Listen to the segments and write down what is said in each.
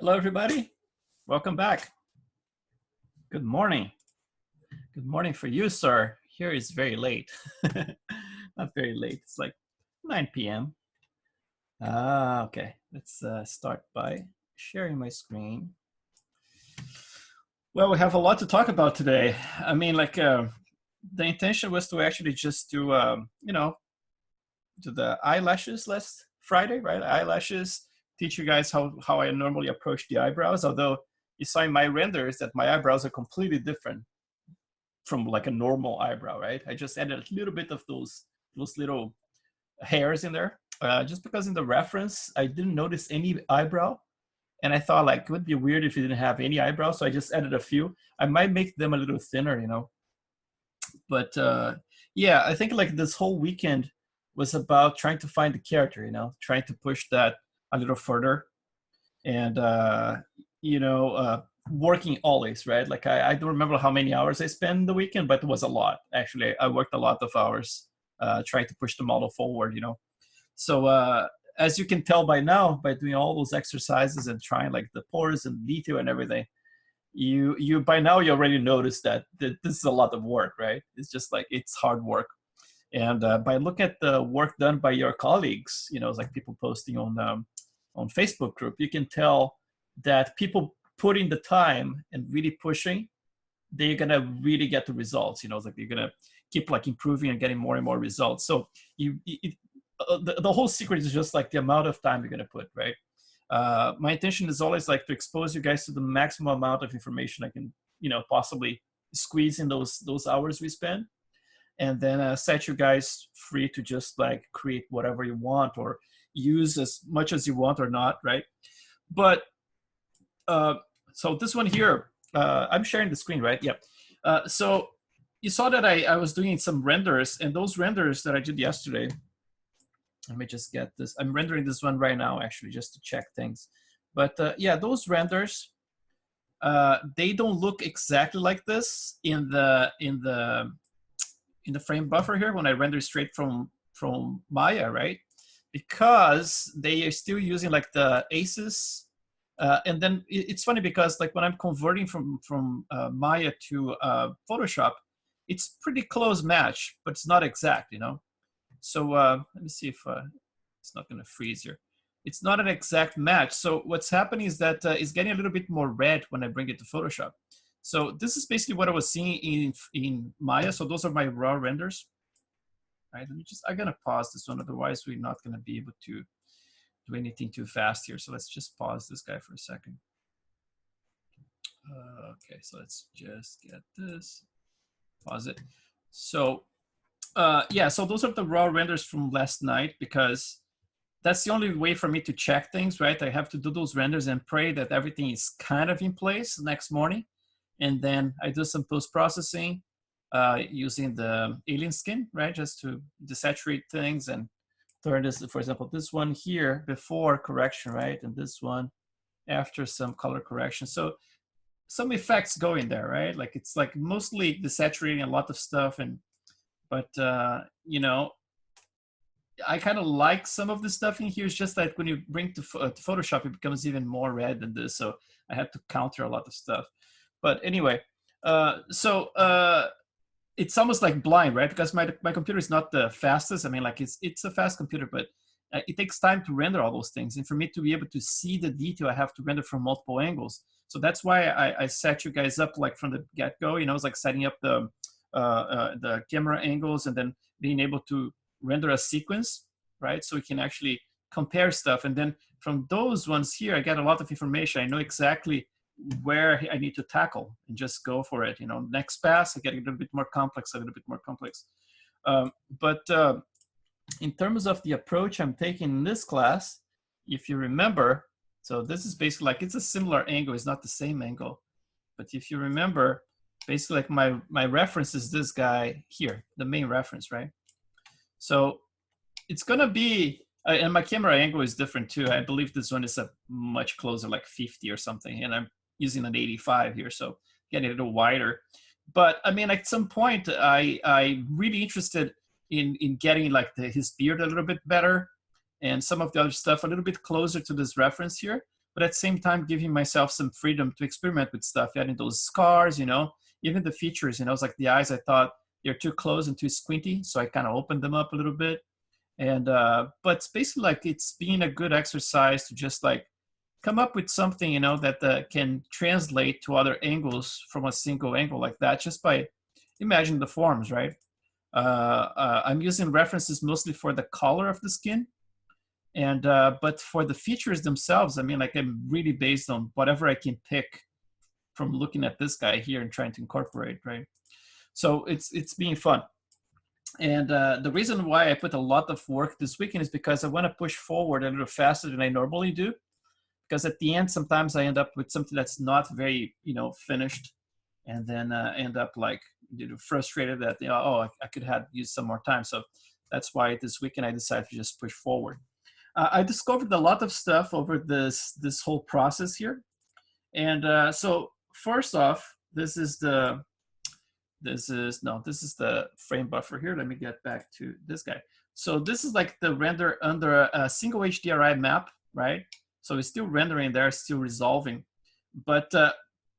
Hello, everybody. Welcome back. Good morning. Good morning for you, sir. Here is very late. Not very late. It's like 9 p.m. Okay. Let's start by sharing my screen. Well, we have a lot to talk about today. I mean, the intention was to actually just do, do the eyelashes last Friday, right? Eyelashes, teach you guys how I normally approach the eyebrows, although you saw in my renders that my eyebrows are completely different from like a normal eyebrow, right? I just added a little bit of those little hairs in there, just because in the reference, I didn't notice any eyebrow. And I thought like, it would be weird if you didn't have any eyebrows. So I just added a few. I might make them a little thinner, but yeah, I think like this whole weekend was about trying to find the character, trying to push that a little further. And, working always, right? Like I don't remember how many hours I spent the weekend, but it was a lot. Actually, I worked a lot of hours trying to push the model forward, So as you can tell by now, by doing all those exercises and trying like the pores and detail and everything, you by now you already noticed that this is a lot of work, right? It's just like it's hard work. And by looking at the work done by your colleagues, it's like people posting on Facebook group, you can tell that people putting the time and really pushing, they're gonna really get the results. It's like you're gonna keep like improving and getting more and more results. So the whole secret is just like the amount of time you're gonna put, right? My intention is always like to expose you guys to the maximum amount of information I can, possibly squeeze in those hours we spend, and then set you guys free to just like create whatever you want or use as much as you want or not, right? But so this one here, I'm sharing the screen, right? Yeah. So you saw that I was doing some renders, and those renders that I did yesterday, let me just get this. I'm rendering this one right now, actually, just to check things. But yeah, those renders, they don't look exactly like this in the frame buffer here when I render straight from Maya, right? Because they are still using like the ACES. And then it's funny because like when I'm converting from Maya to Photoshop, it's pretty close match, but it's not exact, So let me see if it's not going to freeze here. It's not an exact match. So what's happening is that it's getting a little bit more red when I bring it to Photoshop. So this is basically what I was seeing in Maya. So those are my raw renders. Right? I'm going to pause this one. Otherwise, we're not going to be able to do anything too fast here. So let's just pause this guy for a second. Okay, so let's just get this. Pause it. So yeah, so those are the raw renders from last night because that's the only way for me to check things, right? I have to do those renders and pray that everything is kind of in place the next morning. And then I do some post-processing using the alien skin, right? Just to desaturate things and turn this, for example, this one here before correction, right? And this one after some color correction. So some effects go in there, right? Like it's like mostly desaturating a lot of stuff. But I kind of like some of the stuff in here. It's just that when you bring to Photoshop, it becomes even more red than this. So I had to counter a lot of stuff. But anyway, it's almost like blind, right? Because my computer is not the fastest. I mean, like it's a fast computer, but it takes time to render all those things. And for me to be able to see the detail, I have to render from multiple angles. So that's why I set you guys up like from the get-go. It's like setting up the camera angles and then being able to render a sequence, right? So we can actually compare stuff. And then from those ones here, I get a lot of information. I know exactly where I need to tackle and just go for it. Next pass, I get a little bit more complex, But in terms of the approach I'm taking in this class, if you remember, so this is basically like, it's a similar angle, it's not the same angle. But if you remember, basically like my reference is this guy here, the main reference, right? So it's gonna be, and my camera angle is different too. I believe this one is a much closer, like 50 or something. And I'm using an 85 here, so getting a little wider. But I mean, at some point, I really interested in getting like his beard a little bit better and some of the other stuff a little bit closer to this reference here. but at the same time giving myself some freedom to experiment with stuff, adding those scars, you know, even the features, you know, it's like the eyes, I thought they're too close and too squinty, so I kind of opened them up a little bit. And but it's basically like it's been a good exercise to just like come up with something, you know, that can translate to other angles from a single angle like that, just by imagining the forms, right? I'm using references mostly for the color of the skin, and but for the features themselves, I mean, like I'm really based on whatever I can pick from looking at this guy here and trying to incorporate, right? So it's being fun. And the reason why I put a lot of work this weekend is because I want to push forward a little faster than I normally do. Because at the end, sometimes I end up with something that's not very, you know, finished, and then end up like, you know, frustrated that, you know, oh, I could have used some more time. So that's why this weekend I decided to just push forward. I discovered a lot of stuff over this whole process here. And so first off, this is the frame buffer here. Let me get back to this guy. So this is like the render under a single HDRI map, right? So it's still rendering there, still resolving. But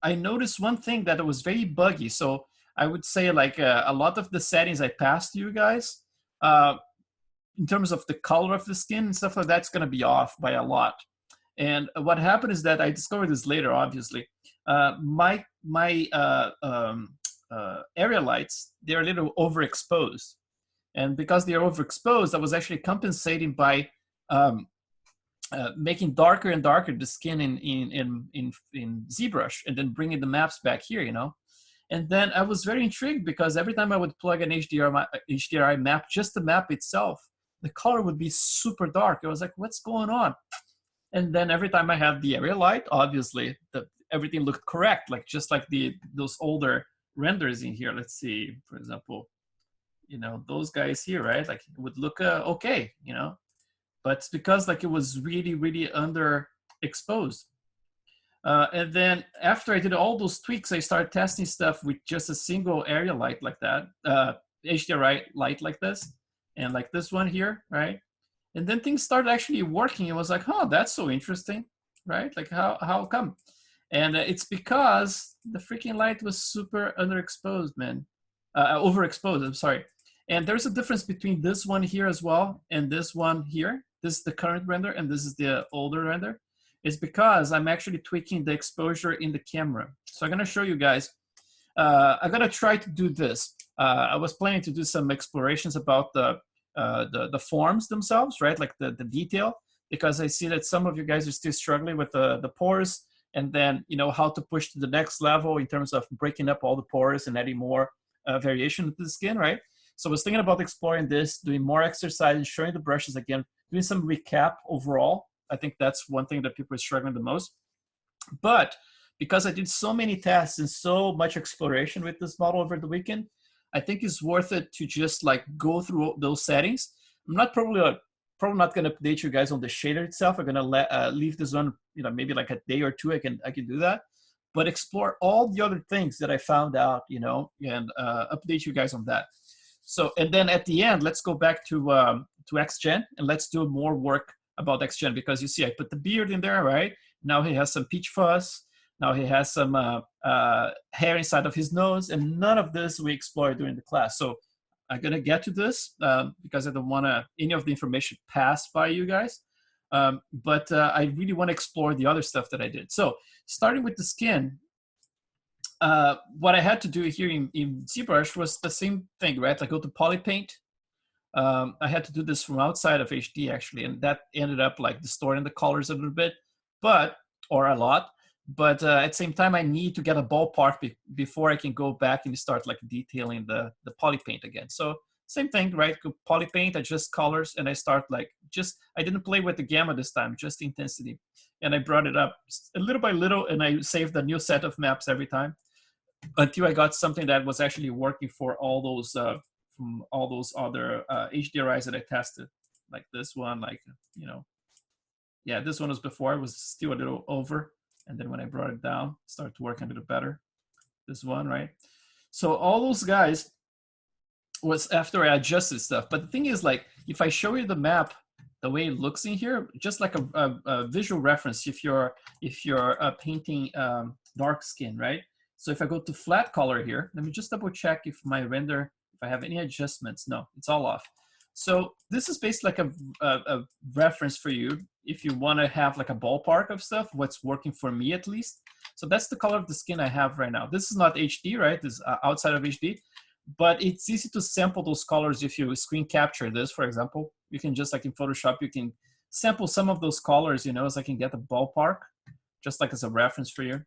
I noticed one thing that was very buggy. So I would say like a lot of the settings I passed to you guys, in terms of the color of the skin and stuff like that's gonna be off by a lot. And what happened is that I discovered this later, obviously. My area lights, they're a little overexposed. And because they're overexposed, I was actually compensating by making darker and darker the skin in ZBrush, and then bringing the maps back here, you know. And then I was very intrigued because every time I would plug an HDRI map, just the map itself, the color would be super dark. I was like, what's going on? And then every time I had the area light, obviously everything looked correct, like just like those older renders in here. Let's see, for example, you know, those guys here, right? Like it would look okay, you know. But it's because like it was really, really underexposed. And then after I did all those tweaks, I started testing stuff with just a single area light like that, HDRI light like this, and like this one here, right? And then things started actually working. It was like, oh, that's so interesting, right? Like how come? And it's because the freaking light was super underexposed, man. Overexposed, I'm sorry. And there's a difference between this one here as well and this one here. This is the current render and this is the older render. It's because I'm actually tweaking the exposure in the camera. So I'm gonna show you guys. I'm gonna try to do this. I was planning to do some explorations about the forms themselves, right? Like the detail, because I see that some of you guys are still struggling with the pores, and then, you know, how to push to the next level in terms of breaking up all the pores and adding more variation to the skin, right? So I was thinking about exploring this, doing more exercises, showing the brushes again, doing some recap overall. I think that's one thing that people are struggling the most. But because I did so many tests and so much exploration with this model over the weekend, I think it's worth it to just like go through those settings. I'm not probably not going to update you guys on the shader itself. I'm going to leave this on, you know, maybe like a day or two. I can do that, but explore all the other things that I found out, you know, and update you guys on that. So, and then at the end, let's go back to XGen and let's do more work about XGen, because you see I put the beard in there, right? Now he has some peach fuzz. Now he has some hair inside of his nose, and none of this we explored during the class. So I'm gonna get to this because I don't want any of the information pass by you guys. But I really want to explore the other stuff that I did. So starting with the skin, what I had to do here in ZBrush was the same thing, right? I go to Poly Paint. I had to do this from outside of HD actually, and that ended up like distorting the colors a little bit, or a lot. But at the same time, I need to get a ballpark before I can go back and start like detailing the Poly Paint again. So same thing, right? Go Poly Paint, adjust colors, and I start like I didn't play with the gamma this time, just intensity. And I brought it up a little by little, and I saved a new set of maps every time until I got something that was actually working for all those from all those other HDRIs that I tested, like this one, like, you know, yeah, this one was before, it was still a little over. And then when I brought it down, it started to work a little better. This one, right? So all those guys was after I adjusted stuff. But the thing is, like, if I show you the map the way it looks in here, just like a visual reference if you're painting dark skin, right? So if I go to flat color here, let me just double check if my render, if I have any adjustments. No, it's all off. So this is basically like a reference for you if you want to have like a ballpark of stuff, what's working for me at least. So that's the color of the skin I have right now. This is not HD, right? This is outside of HD, but it's easy to sample those colors if you screen capture this, for example. You can just like in Photoshop, you can sample some of those colors, you know, so I can get a ballpark, just like as a reference for you.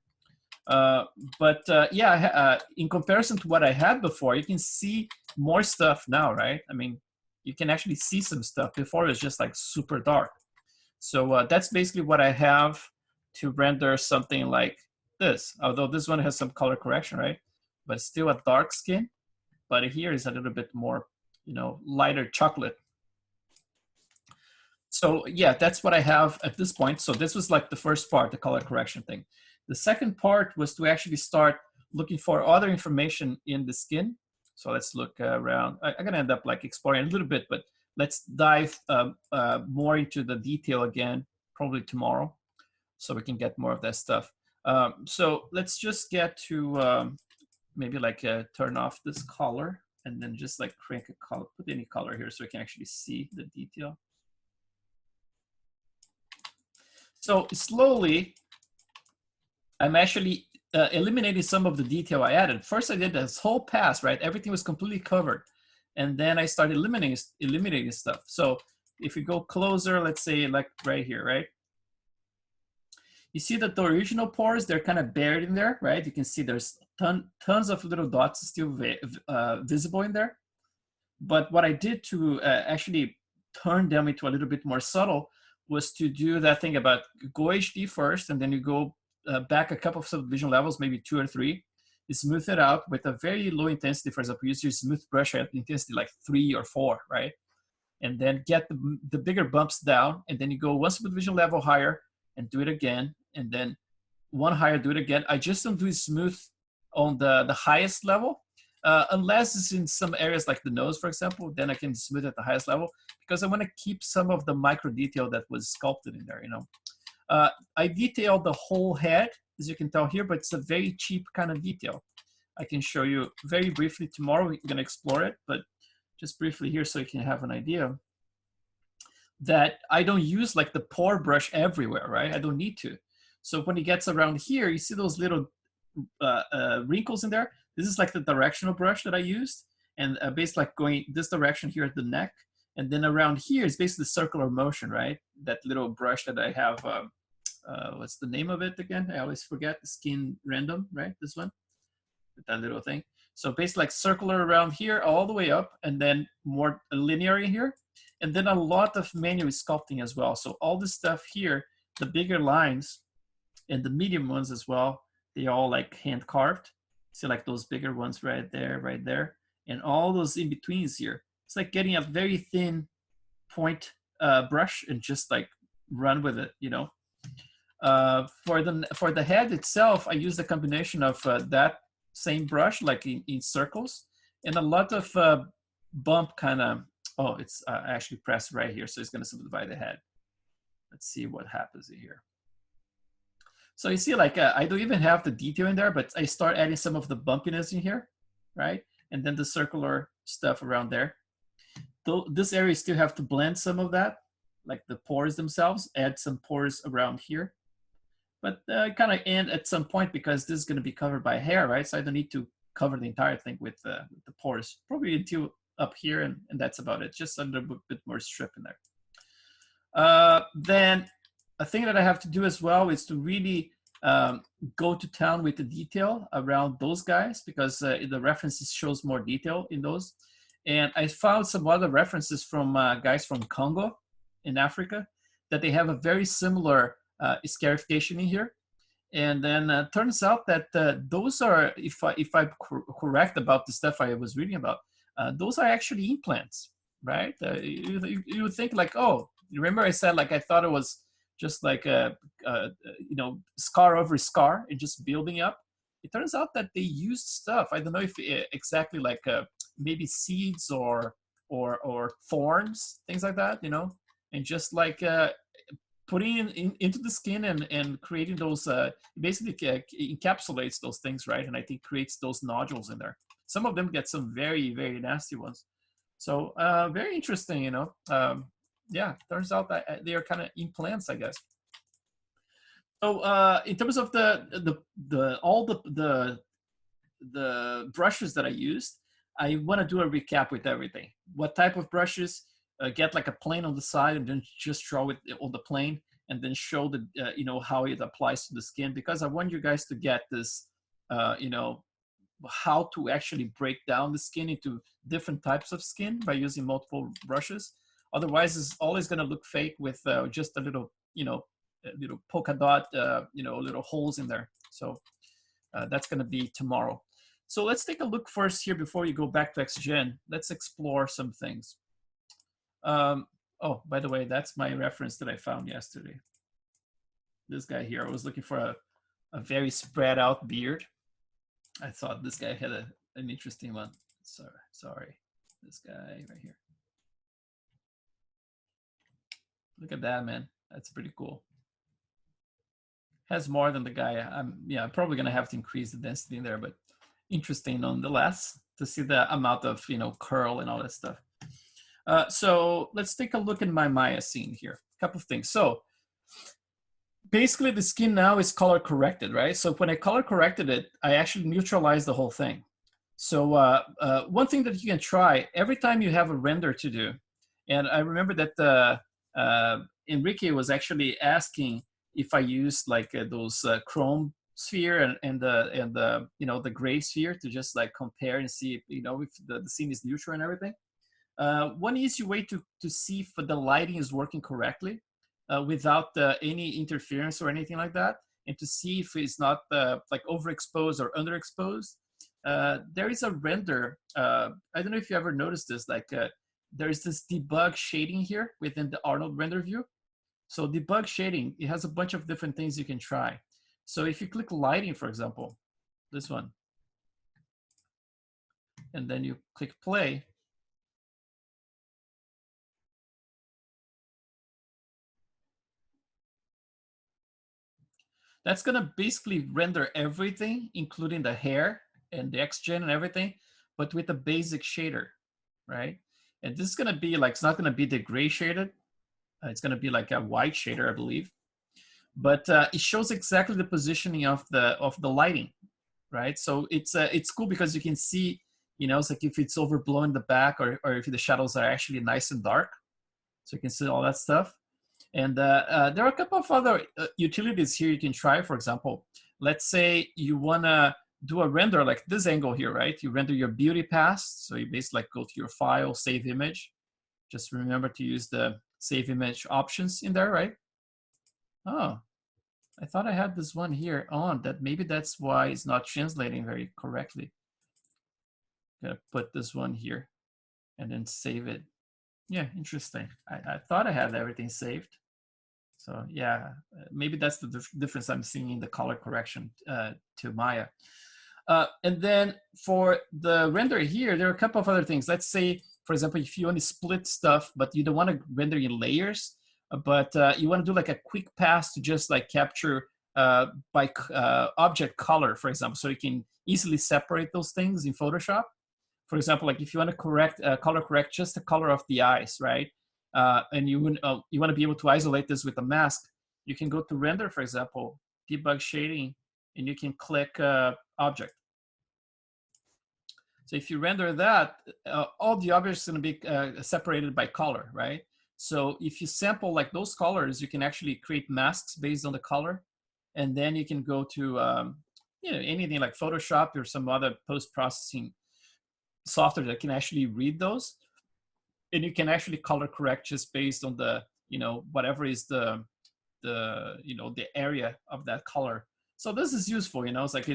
Yeah, in comparison to what I had before, you can see more stuff now, right? I mean, you can actually see some stuff. Before it was just like super dark. So that's basically what I have to render something like this. Although this one has some color correction, right? But still a dark skin. But here is a little bit more, you know, lighter chocolate. So yeah, that's what I have at this point. So this was like the first part, the color correction thing. The second part was to actually start looking for other information in the skin. So let's look around. I'm gonna end up like exploring a little bit, but let's dive more into the detail again, probably tomorrow, so we can get more of that stuff. So let's just get to maybe like turn off this color and then just like crank a color, put any color here so we can actually see the detail. So slowly, I'm actually eliminating some of the detail I added. First, I did this whole pass, right? Everything was completely covered. And then I started eliminating stuff. So if you go closer, let's say like right here, right? You see that the original pores, they're kind of buried in there, right? You can see there's tons of little dots still visible in there. But what I did to actually turn them into a little bit more subtle was to do that thing about go HD first, and then you go back a couple of subdivision levels, maybe 2 or 3, you smooth it out with a very low intensity. For example, use your smooth brush at intensity like 3 or 4, right? And then get the bigger bumps down, and then you go one subdivision level higher and do it again, and then one higher, do it again. I just don't do it smooth on the highest level, unless it's in some areas like the nose, for example, then I can smooth at the highest level because I want to keep some of the micro detail that was sculpted in there, you know. I detailed the whole head, as you can tell here, but it's a very cheap kind of detail. I can show you very briefly tomorrow. We're going to explore it, but just briefly here so you can have an idea that I don't use like the pore brush everywhere, right? I don't need to. So when it gets around here, you see those little wrinkles in there. This is like the directional brush that I used, and basically like going this direction here at the neck, and then around here is basically circular motion, right? That little brush that I have, what's the name of it again? I always forget. Skin Random, right? This one, with that little thing. So basically like circular around here all the way up, and then more linear in here, and then a lot of manual sculpting as well. So all this stuff here, the bigger lines and the medium ones as well, they all like hand carved. See like those bigger ones right there, and all those in betweens here. It's like getting a very thin point brush and just like run with it, you know. For the head itself, I use a combination of that same brush, like in circles, and a lot of bump kind of. Oh, it's actually pressed right here, so it's going to subdivide the head. Let's see what happens here. So you see, like I don't even have the detail in there, but I start adding some of the bumpiness in here, right? And then the circular stuff around there. Though this area still have to blend some of that, like the pores themselves, add some pores around here. But kind of end at some point because this is going to be covered by hair, right? So I don't need to cover the entire thing with the pores, probably until up here, and that's about it. Just a little bit more strip in there. Then a thing that I have to do as well is to really go to town with the detail around those guys, because the references shows more detail in those. And I found some other references from guys from Congo in Africa that they have a very similar scarification in here. And then turns out that those are, if I'm correct about the stuff I was reading about, those are actually implants, right? You would think like, oh, you remember I said like I thought it was just like a you know, scar over scar and just building up. It turns out that they used stuff. I don't know if exactly like maybe seeds or thorns, things like that, you know, and just like putting into the skin and creating those, basically encapsulates those things, right? And I think creates those nodules in there. Some of them get some very, very nasty ones. So very interesting, you know. Yeah, turns out that they are kind of implants, I guess. So in terms of all the brushes that I used, I want to do a recap with everything. What type of brushes? Get like a plane on the side and then just draw it on the plane, and then show the you know, how it applies to the skin, because I want you guys to get this you know, how to actually break down the skin into different types of skin by using multiple brushes. Otherwise, it's always going to look fake with just a little, you know, a little polka dot, you know, little holes in there. So that's going to be tomorrow. So let's take a look first here before you go back to XGen. Let's explore some things. Oh, by the way, that's my reference that I found yesterday. This guy here, I was looking for a very spread out beard. I thought this guy had an interesting one. Sorry, this guy right here. Look at that, man. That's pretty cool. Has more than the guy. I'm probably gonna have to increase the density in there, but interesting nonetheless to see the amount of, you know, curl and all that stuff. So let's take a look at my Maya scene here. A couple of things. So basically the skin now is color corrected, right? So when I color corrected it, I actually neutralized the whole thing. So one thing that you can try every time you have a render to do, and I remember that Enrique was actually asking if I used like those chrome sphere and the you know, the gray sphere to just like compare and see if, you know, if the scene is neutral and everything. One easy way to see if the lighting is working correctly without any interference or anything like that, and to see if it's not like overexposed or underexposed. There is a render. I don't know if you ever noticed this, like there is this debug shading here within the Arnold render view. So debug shading, it has a bunch of different things you can try. So if you click lighting, for example, this one, and then you click play, that's gonna basically render everything, including the hair and the XGen and everything, but with a basic shader, right? And this is gonna be like, it's not gonna be the gray shaded, it's gonna be like a white shader, I believe. But it shows exactly the positioning of the lighting, right? So it's cool because you can see, you know, it's like if it's overblown in the back, or if the shadows are actually nice and dark. So you can see all that stuff. And there are a couple of other utilities here you can try. For example, let's say you wanna do a render like this angle here, right? You render your beauty pass. So you basically like go to your file, save image. Just remember to use the save image options in there, right? Oh, I thought I had this one here on that. Maybe that's why it's not translating very correctly. Gonna put this one here and then save it. Yeah, interesting. I thought I had everything saved. So yeah, maybe that's the difference I'm seeing in the color correction to Maya. And then for the render here, there are a couple of other things. Let's say, for example, if you want to split stuff, but you don't want to render in layers, but you want to do like a quick pass to just like capture by object color, for example, so you can easily separate those things in Photoshop. For example, like if you want to color correct just the color of the eyes, right? And you want to be able to isolate this with a mask, you can go to render, for example, debug shading, and you can click object. So if you render that, all the objects are going to be separated by color, right? So if you sample like those colors, you can actually create masks based on the color, and then you can go to you know, anything like Photoshop or some other post-processing software that can actually read those, and you can actually color correct just based on the, you know, whatever is the you know, the area of that color. So this is useful, you know. It's like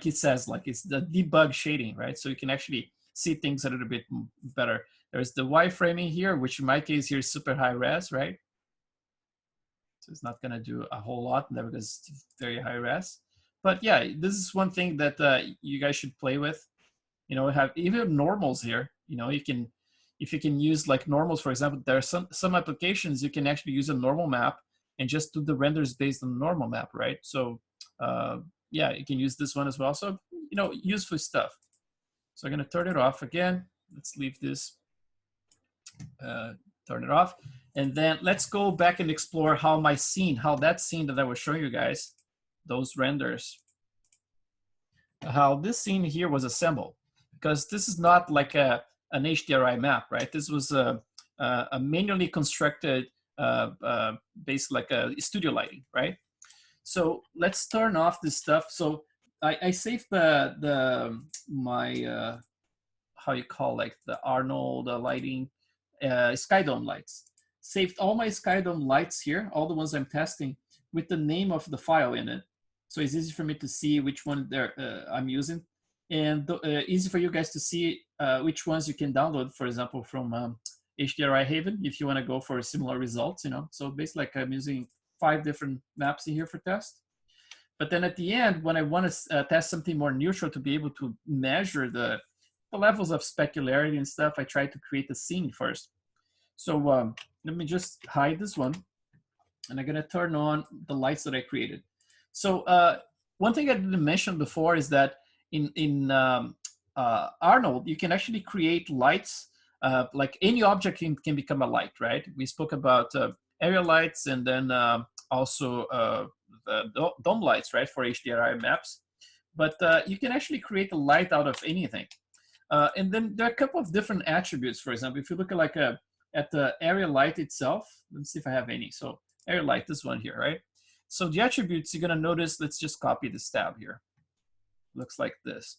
it says, like it's the debug shading, right? So you can actually see things a little bit better. There's the wireframing here, which in my case here is super high res, right? So it's not gonna do a whole lot there because it's very high res. But yeah, this is one thing that you guys should play with. You know, have even normals here. You know, you can if you can use like normals, for example, there are some applications you can actually use a normal map and just do the renders based on the normal map, right? So yeah, you can use this one as well. So, you know, useful stuff. So I'm gonna turn it off again. Let's leave this, turn it off. And then let's go back and explore how my scene, how that scene that I was showing you guys, those renders, how this scene here was assembled. Because this is not like an HDRI map, right? This was a manually constructed, based like a studio lighting, right? So let's turn off this stuff. So I saved my how you call, like the Arnold lighting, Skydome lights. Saved all my Skydome lights here, all the ones I'm testing, with the name of the file in it. So it's easy for me to see which one I'm using, and easy for you guys to see which ones you can download, for example, from HDRI Haven, if you want to go for similar results, you know. So basically, like, I'm using 5 different maps in here for test. But then at the end, when I want to test something more neutral to be able to measure the levels of specularity and stuff, I try to create a scene first. So let me just hide this one, and I'm gonna turn on the lights that I created. So one thing I didn't mention before is that in Arnold, you can actually create lights, like any object can become a light, right? We spoke about area lights, and then also the dome lights, right, for HDRI maps. But you can actually create a light out of anything. And then there are a couple of different attributes. For example, if you look at the area light itself, let's see if I have any. So area light, this one here, right? So the attributes you're gonna notice, let's just copy this tab here. Looks like this.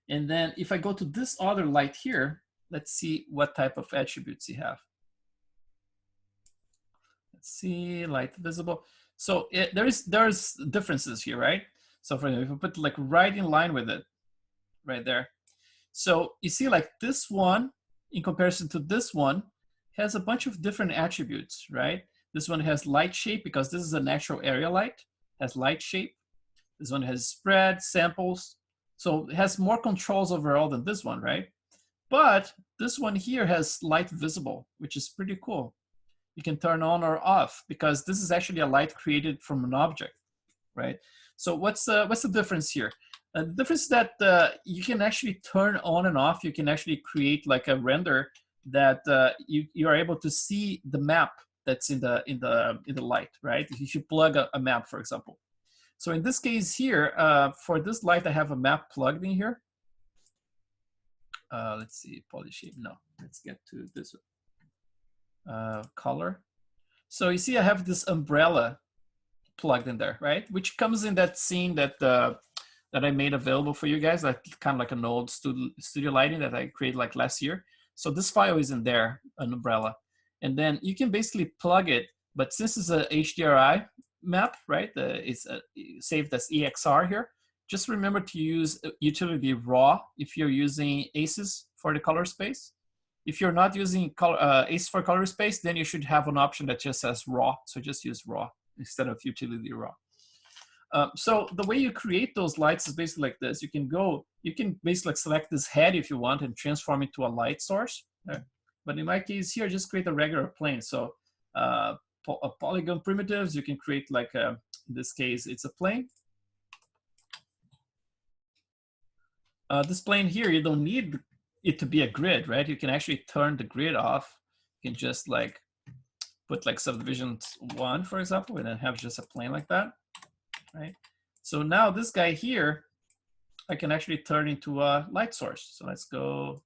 And then if I go to this other light here, let's see what type of attributes you have. Let's see, light visible. So there's differences here, right? So for example, if I put like right in line with it, right there. So you see, like, this one in comparison to this one has a bunch of different attributes, right? This one has light shape because this is a natural area light, has light shape. This one has spread, samples. So it has more controls overall than this one, right? But this one here has light visible, which is pretty cool. You can turn on or off because this is actually a light created from an object, right? So what's the difference here? The difference is that you can actually turn on and off. You can actually create like a render that you are able to see the map that's in the light, right? If you plug a map, for example. So in this case here, for this light, I have a map plugged in here. Let's see, polyshape. No, let's get to this color. So you see, I have this umbrella plugged in there, right? Which comes in that scene that that I made available for you guys, like kind of like an old studio lighting that I created like last year. So this file is in there, an umbrella. And then you can basically plug it, but since it's a HDRI map, right? It's saved as EXR here. Just remember to use utility raw if you're using ACES for the color space. If you're not using ACES for color space, then you should have an option that just says raw. So just use raw instead of utility raw. So the way you create those lights is basically like this. You can basically select this head if you want and transform it to a light source. But in my case here, just create a regular plane. So polygon primitives, you can create like, in this case, it's a plane. This plane here, you don't need it to be a grid, right? You can actually turn the grid off. You can just like put like subdivision 1, for example, and then have just a plane like that. Right? So now this guy here, I can actually turn into a light source. So let's go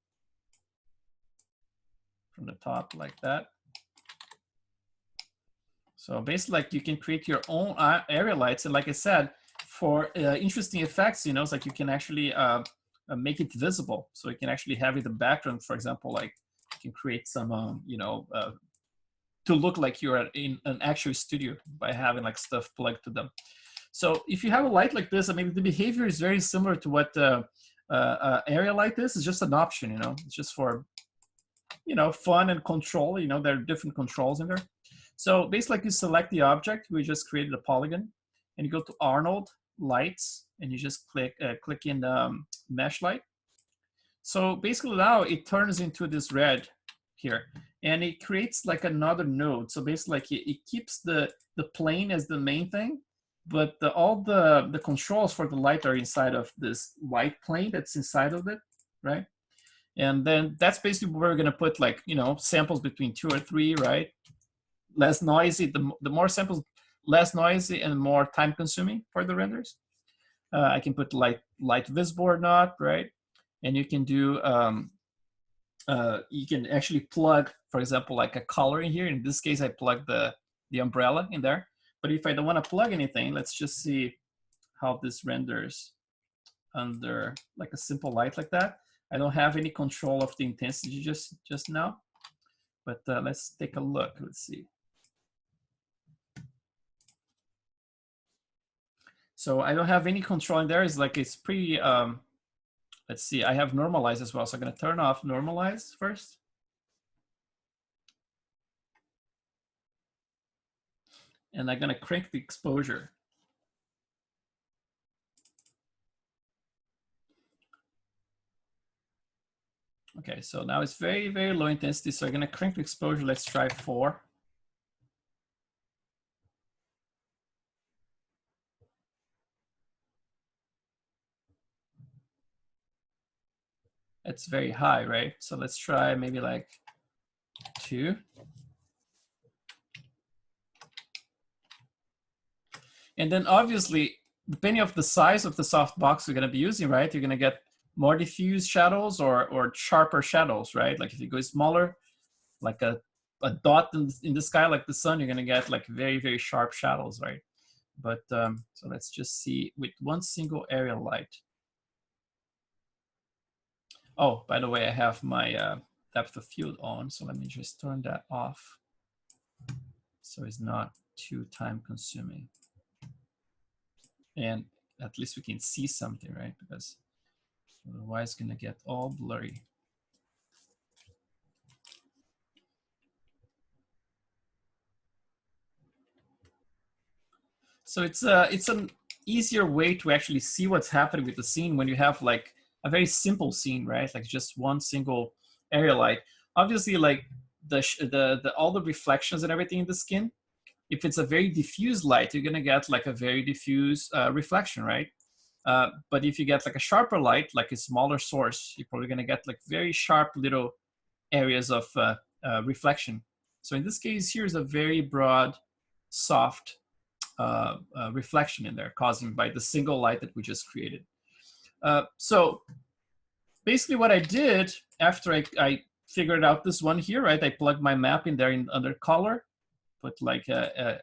from the top like that. So basically, like, you can create your own area lights. And like I said, for interesting effects, you know, it's like you can actually make it visible. So you can actually have it in the background, for example, like you can create some, you know, to look like you're in an actual studio by having like stuff plugged to them. So if you have a light like this, I mean, the behavior is very similar to what area light is. It's just an option, you know, it's just for, you know, fun and control. You know, there are different controls in there. So basically, like, you select the object. We just created a polygon, and you go to Arnold Lights, and you just click in mesh light. So basically now it turns into this red here, and it creates like another node. So basically like it keeps the plane as the main thing, but all the controls for the light are inside of this white plane that's inside of it, right? And then that's basically where we're gonna put like, you know, samples between 2 or 3, right? Less noisy, the more samples, less noisy and more time consuming for the renders. I can put light visible or not, right? And you can do, you can actually plug, for example, like a color in here. In this case, I plug the umbrella in there. But if I don't want to plug anything, let's just see how this renders under like a simple light like that. I don't have any control of the intensity just now, but let's take a look. Let's see. So I don't have any control in there. It's like it's pretty. Let's see. I have normalize as well, so I'm going to turn off normalize first. And I'm going to crank the exposure. Okay, so now it's very, very low intensity. So I'm going to crank the exposure. Let's try 4. It's very high, right? So let's try maybe like 2. And then obviously, depending on the size of the softbox you're going to be using, right, you're going to get more diffuse shadows or sharper shadows, right? Like if you go smaller, like a dot in the sky, like the sun, you're going to get like very, very sharp shadows, right? But so let's just see with one single area light. Oh, by the way, I have my depth of field on, so let me just turn that off so it's not too time consuming. And at least we can see something, right? Because otherwise it's gonna get all blurry. So it's an easier way to actually see what's happening with the scene when you have like a very simple scene, right? Like just one single area light. Obviously, like all the reflections and everything in the skin. If it's a very diffuse light, you're gonna get like a very diffuse reflection, right? But if you get like a sharper light, like a smaller source, you're probably gonna get like very sharp little areas of reflection. So in this case, here's a very broad, soft reflection in there caused by the single light that we just created. So basically what I did after I figured out this one here, right? I plugged my map in there under color, put like a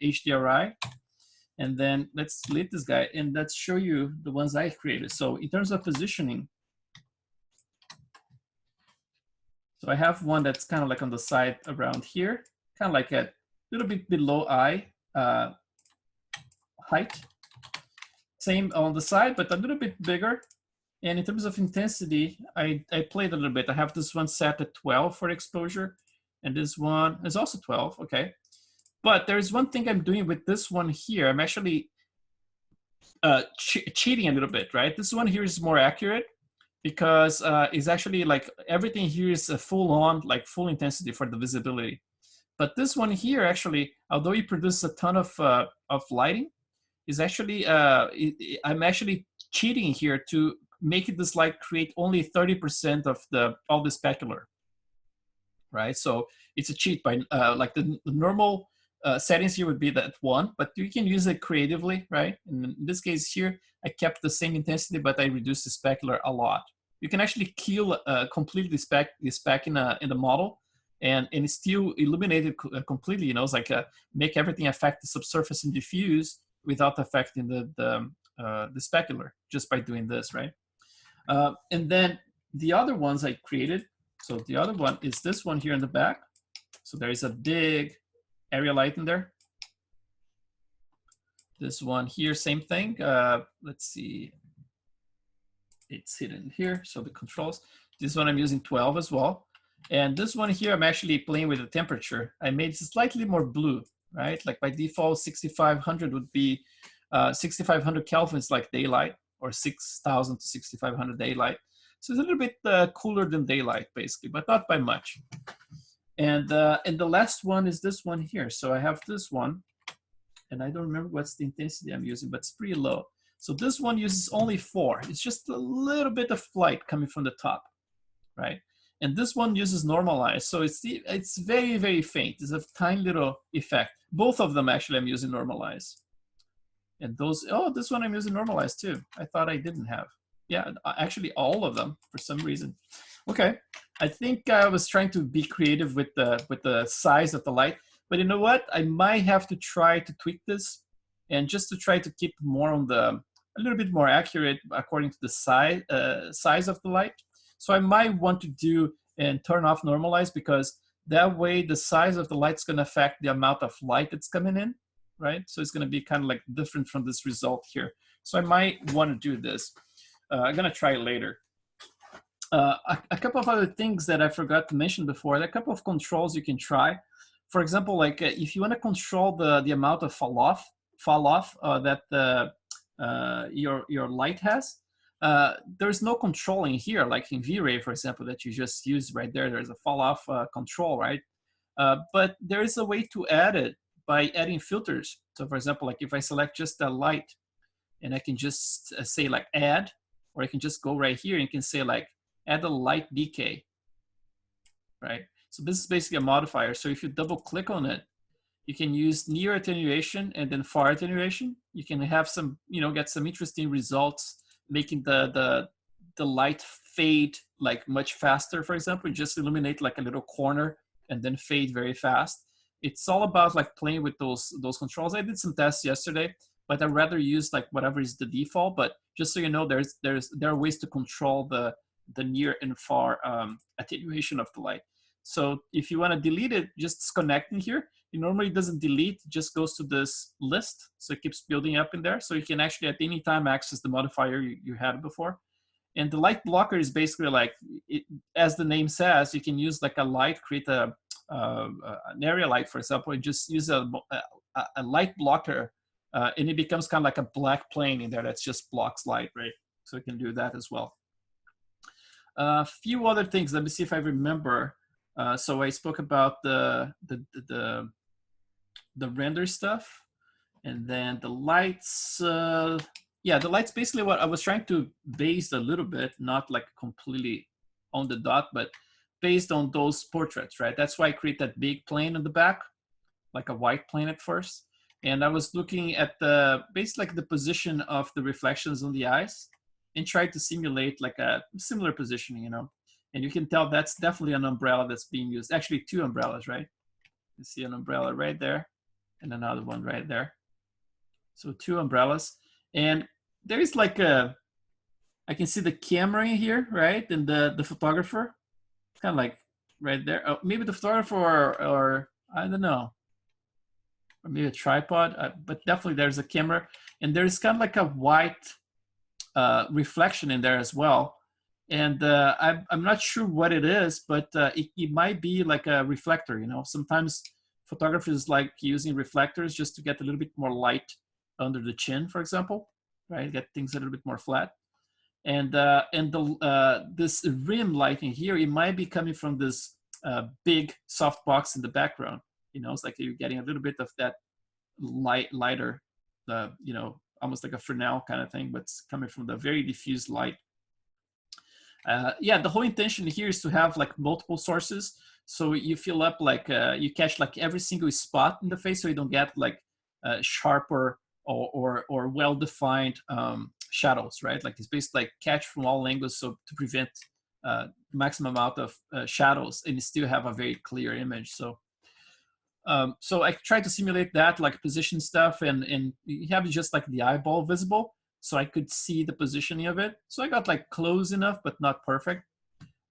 HDRI, and then let's delete this guy and let's show you the ones I created. So in terms of positioning, so I have one that's kind of like on the side around here, kind of like a little bit below eye height. Same on the side, but a little bit bigger. And in terms of intensity, I played a little bit. I have this one set at 12 for exposure, and this one is also 12, okay. But there's one thing I'm doing with this one here. I'm actually cheating a little bit, right? This one here is more accurate because it's actually like everything here is a full on, like full intensity for the visibility. But this one here actually, although it produces a ton of lighting, is actually, I'm actually cheating here to make this light create only 30% of all the specular, right? So it's a cheat by like the normal settings here would be that 1, but you can use it creatively, right? In this case here, I kept the same intensity, but I reduced the specular a lot. You can actually kill completely the spec in the model, and it's still illuminated completely. You know, it's like make everything affect the subsurface and diffuse without affecting the specular just by doing this, right? And then the other ones I created. So the other one is this one here in the back. So there is a big area light in there. This one here, same thing. Let's see. It's hidden here. So the controls. This one I'm using 12 as well. And this one here, I'm actually playing with the temperature. I made it slightly more blue, right? Like by default, 6,500 would be 6,500 Kelvin is like daylight, or 6,000 to 6,500 daylight. So it's a little bit cooler than daylight, basically, but not by much. And the last one is this one here. So I have this one, and I don't remember what's the intensity I'm using, but it's pretty low. So this one uses only 4. It's just a little bit of light coming from the top, right? And this one uses normalize. So it's very, very faint. It's a tiny little effect. Both of them, actually, I'm using normalize. And those, oh, this one I'm using normalize too. I thought I didn't have. Yeah, actually all of them for some reason. Okay, I think I was trying to be creative with the size of the light, but you know what? I might have to try to tweak this, and just to try to keep more on a little bit more accurate according to the size of the light. So I might want to do and turn off normalize, because that way the size of the light is going to affect the amount of light that's coming in, right? So it's going to be kind of like different from this result here. So I might want to do this. I'm going to try it later. A couple of other things that I forgot to mention before, there are a couple of controls you can try. For example, like if you want to control the amount of fall off that your light has, there's no controlling here, like in V-Ray, for example, that you just used right there. There's a fall off control, right? But there is a way to add it by adding filters. So for example, like if I select just a light, and I can just say like add, or I can just go right here and can say like add a light decay, right? So this is basically a modifier. So if you double click on it, you can use near attenuation and then far attenuation. You can have some, get some interesting results, making the light fade like much faster. For example, you just illuminate like a little corner and then fade very fast. It's all about like playing with those controls. I did some tests yesterday, but I'd rather use like whatever is the default. But just so you know, there are ways to control the near and far attenuation of the light. So if you want to delete it, just disconnecting here. It normally doesn't delete, it just goes to this list. So it keeps building up in there. So you can actually at any time access the modifier you had before. And the light blocker is basically like, as the name says, you can use like a light, create an area light, for example, and just use a light blocker, and it becomes kind of like a black plane in there that just blocks light, right? So you can do that as well. A few other things. Let me see if I remember. So I spoke about the render stuff, and then the lights. Yeah, the lights basically what I was trying to base a little bit, not like completely on the dot, but based on those portraits, right? That's why I create that big plane on the back, like a white plane at first. And I was looking at basically like the position of the reflections on the eyes and tried to simulate like a similar positioning, And you can tell that's definitely an umbrella that's being used. Actually, 2 umbrellas, right? You see an umbrella right there and another one right there. So 2 umbrellas. And there's like I can see the camera in here, right? And the photographer, kind of like right there. Oh, maybe the photographer or I don't know. Or maybe a tripod, but definitely there's a camera. And there's kind of like a white reflection in there as well. And I'm not sure what it is, but it might be like a reflector, Sometimes photographers like using reflectors just to get a little bit more light under the chin, for example, right? Get things a little bit more flat. And this rim lighting here, it might be coming from this big soft box in the background. It's like you're getting a little bit of that lighter, almost like a Fresnel kind of thing, but it's coming from the very diffuse light. Yeah, the whole intention here is to have like multiple sources. So you fill up like, you catch like every single spot in the face, so you don't get like sharper or well-defined shadows, right? Like it's basically like catch from all angles, so to prevent maximum amount of shadows and you still have a very clear image. So so I tried to simulate that, like position stuff, and you have just like the eyeball visible, so I could see the positioning of it. So I got like close enough, but not perfect.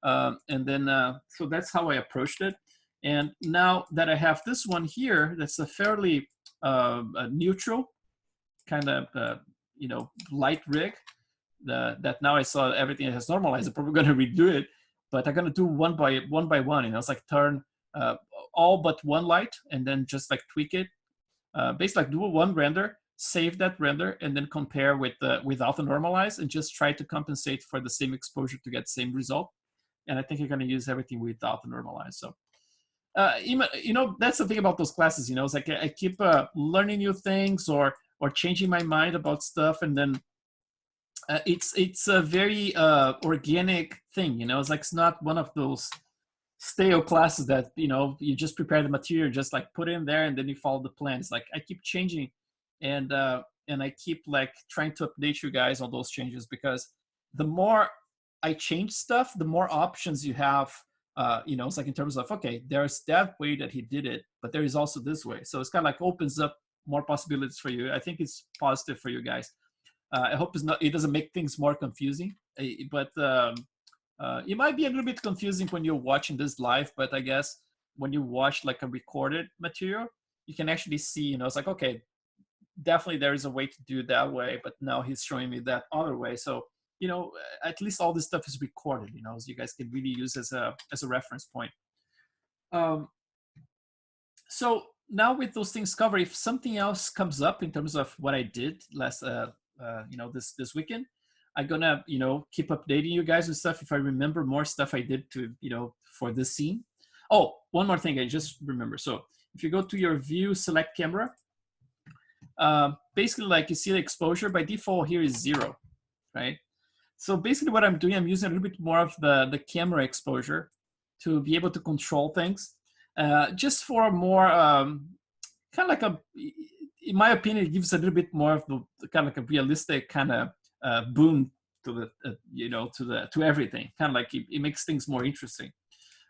And then, so that's how I approached it. And now that I have this one here, that's a fairly neutral kind of, light rig, that now I saw everything has normalized. I'm probably going to redo it, but I'm going to do one by one. It's like turn all but one light and then just like tweak it. Basically like do one render save that render, and then compare with the without the normalize, and just try to compensate for the same exposure to get same result. And I think you're going to use everything without the normalize. So that's the thing about those classes. It's like I keep learning new things or changing my mind about stuff, and then it's a very organic thing. It's like it's not one of those stale classes that you just prepare the material, just like put it in there and then you follow the plan. It's like I keep changing, and I keep like trying to update you guys on those changes, because the more I change stuff, the more options you have. It's like in terms of, okay, there's that way that he did it, but there is also this way. So it's kind of like opens up more possibilities for you. I think it's positive for you guys. I hope it doesn't make things more confusing, but it might be a little bit confusing when you're watching this live, but I guess when you watch like a recorded material, you can actually see, it's like, okay, definitely there is a way to do it that way, but now he's showing me that other way. So, at least all this stuff is recorded, so you guys can really use as a reference point. So now with those things covered, if something else comes up in terms of what I did last, this weekend, I'm gonna, keep updating you guys with stuff if I remember more stuff I did to, for this scene. Oh, one more thing I just remember. So if you go to your view, select camera, basically like you see the exposure by default here is 0, right? So basically what I'm doing, I'm using a little bit more of the camera exposure to be able to control things, just for more, kind of like in my opinion, it gives a little bit more of the kind of like a realistic kind of boom to the, to everything. Kind of like it makes things more interesting.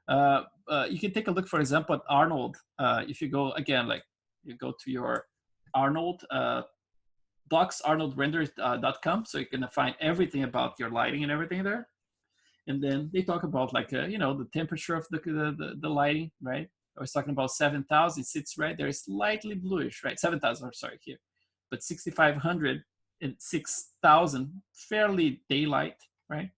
You can take a look, for example, at Arnold. If you go again, like you go to your Arnold, docs, arnoldrenders.com, so you can find everything about your lighting and everything there. And then they talk about like the temperature of the lighting, right? I was talking about 7,000. It sits right there. It's slightly bluish, right? 7,000. Sorry, here, but 6,500 and 6,000, fairly daylight, right?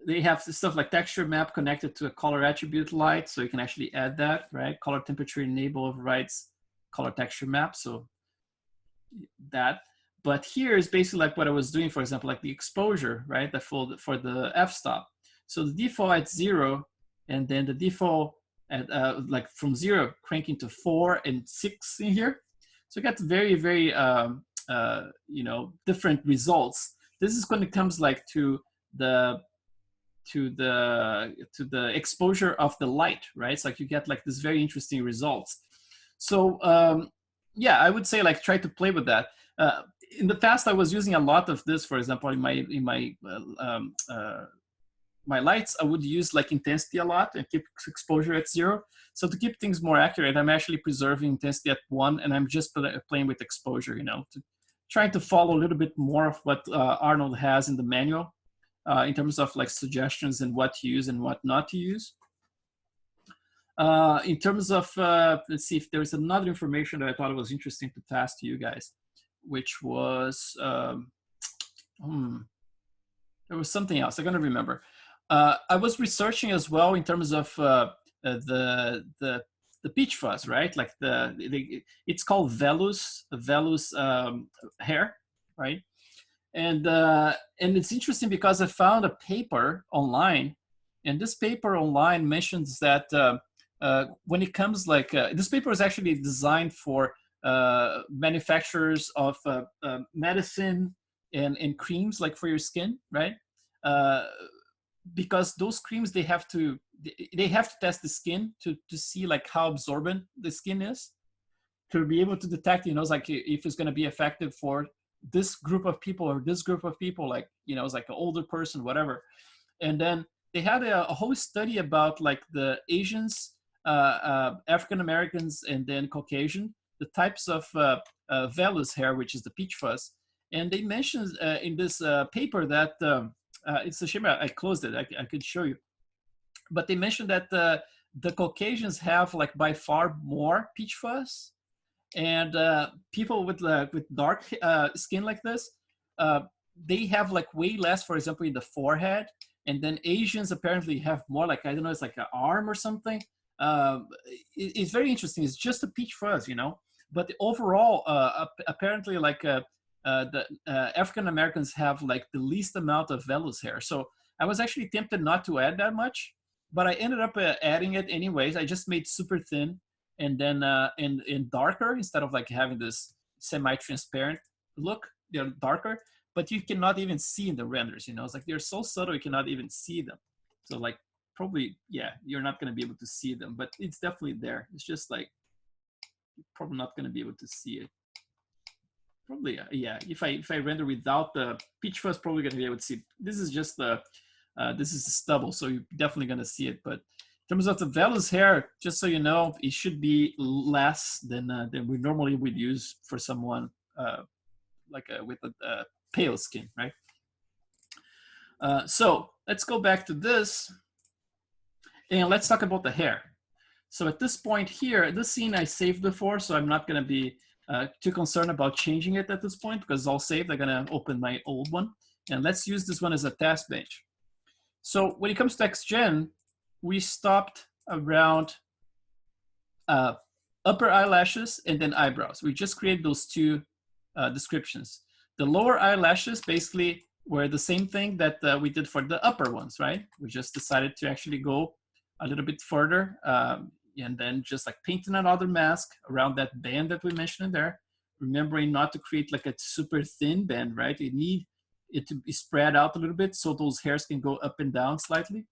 They have stuff like texture map connected to a color attribute light, so you can actually add that, right? Color temperature enable overrides color texture map, so that. But here is basically like what I was doing, for example, like the exposure, right? For the f-stop. So the default at 0, and then the default at like from 0 cranking to 4 and 6 in here. So you got very, very different results. This is when it comes like to the exposure of the light, right? It's like you get like this very interesting results. So yeah, I would say like try to play with that. In the past, I was using a lot of this. For example, in my lights, I would use like intensity a lot and keep exposure at 0. So to keep things more accurate, I'm actually preserving intensity at 1, and I'm just playing with exposure, trying to follow a little bit more of what Arnold has in the manual in terms of like suggestions and what to use and what not to use. In terms of, let's see if there's another information that I thought it was interesting to pass to you guys, which was, there was something else. I'm gonna remember. I was researching as well in terms of the peach fuzz, right? Like it's called Velus hair, right? And it's interesting because I found a paper online, and this paper online mentions that when it comes like this paper is actually designed for manufacturers of medicine and creams, like for your skin, right? Because those creams, they have to test the skin to see like how absorbent the skin is, to be able to detect, like if it's going to be effective for this group of people or this group of people, like, it's like an older person, whatever. And then they had a whole study about like the Asians, African Americans, and then Caucasian, the types of vellus hair, which is the peach fuzz. And they mentioned in this paper that it's a shame I closed it. I could show you, but they mentioned that the Caucasians have like by far more peach fuzz, and people with dark skin like this, they have like way less, for example, in the forehead. And then Asians apparently have more, like, I don't know, it's like an arm or something. It's very interesting. It's just a peach fuzz, But overall, apparently, like the African Americans have like the least amount of vellus hair. So I was actually tempted not to add that much, but I ended up adding it anyways. I just made super thin and then in darker instead of like having this semi-transparent look. They're darker, but you cannot even see in the renders. You know, it's like they're so subtle you cannot even see them. So like probably, yeah, you're not going to be able to see them, but it's definitely there. It's just like you're probably not going to be able to see it. Probably, yeah. If I render without the peach fuzz, probably going to be able to see it. This is just the this is the stubble, so you're definitely going to see it. But in terms of the vellus hair, just so you know, it should be less than we normally would use for someone like with a pale skin, right? So let's go back to this, and let's talk about the hair. So at this point here, this scene I saved before, so I'm not going to be too concerned about changing it at this point because it's all saved. I'm going to open my old one, and let's use this one as a test bench. So when it comes to XGen, we stopped around upper eyelashes and then eyebrows. We just created those two descriptions. The lower eyelashes basically were the same thing that we did for the upper ones, right? We just decided to actually go a little bit further and then just like painting another mask around that band that we mentioned there, remembering not to create like a super thin band, right? You need it to be spread out a little bit so those hairs can go up and down slightly.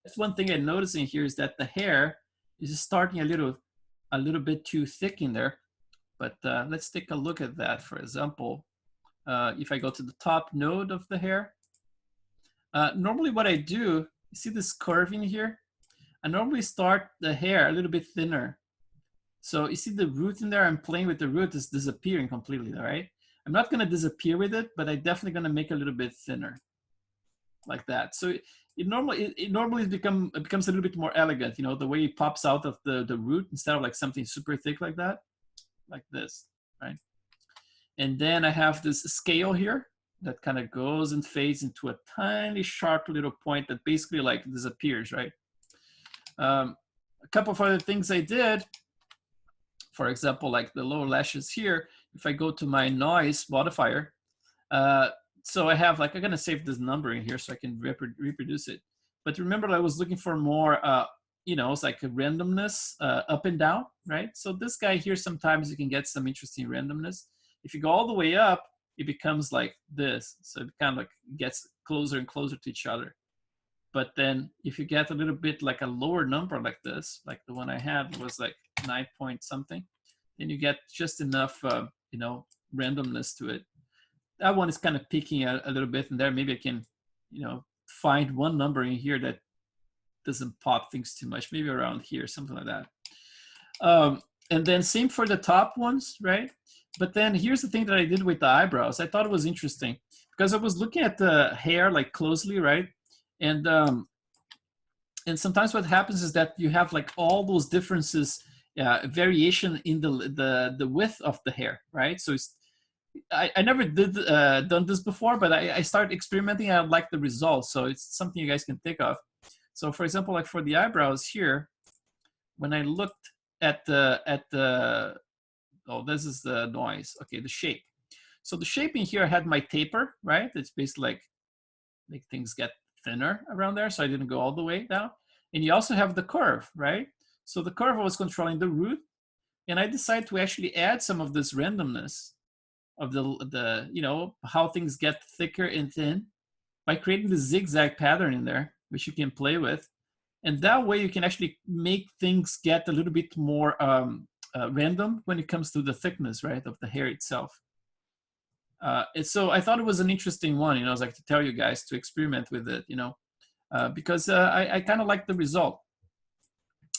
That's one thing I'm noticing here is that the hair is starting a little bit too thick in there. But let's take a look at that. For example, if I go to the top node of the hair, normally what I do, you see this curve in here? I normally start the hair a little bit thinner. So you see the root in there, I'm playing with the root, is disappearing completely, right? I'm not gonna disappear with it, but I'm definitely gonna make it a little bit thinner, like that. So it normally becomes a little bit more elegant, you know, the way it pops out of the root instead of like something super thick like that, like this, right? And then I have this scale here that kind of goes and fades into a tiny sharp little point that basically like disappears, right? A couple of other things I did, for example, like the lower lashes here, if I go to my noise modifier, so I have like, I'm gonna save this number in here so I can reproduce it. But remember I was looking for more, you know, it's like a randomness up and down, right? So this guy here, sometimes you can get some interesting randomness. If you go all the way up, it becomes like this. So it kind of like gets closer and closer to each other. But then if you get a little bit like a lower number like this, like the one I had was like 9 point something, then you get just enough, you know, randomness to it. That one is kind of peaking a little bit in there. Maybe I can, you know, find one number in here that doesn't pop things too much, maybe around here, something like that. And then same for the top ones, right? But then here's the thing that I did with the eyebrows. I thought it was interesting because I was looking at the hair like closely, right? And sometimes what happens is that you have like all those differences, variation in the width of the hair, right? So it's, I never done this before, but I started experimenting and I like the results. So it's something you guys can think of. So for example, like for the eyebrows here, when I looked at the oh, this is the noise. Okay, the shape. So the shape in here, I had my taper, right? It's basically like make things get thinner around there, so I didn't go all the way down. And you also have the curve, right? So the curve was controlling the root, and I decided to actually add some of this randomness of the you know, how things get thicker and thin by creating the zigzag pattern in there, which you can play with. And that way you can actually make things get a little bit more random when it comes to the thickness, right, of the hair itself. And so I thought it was an interesting one, you know, I was like to tell you guys to experiment with it, you know, because I kind of like the result.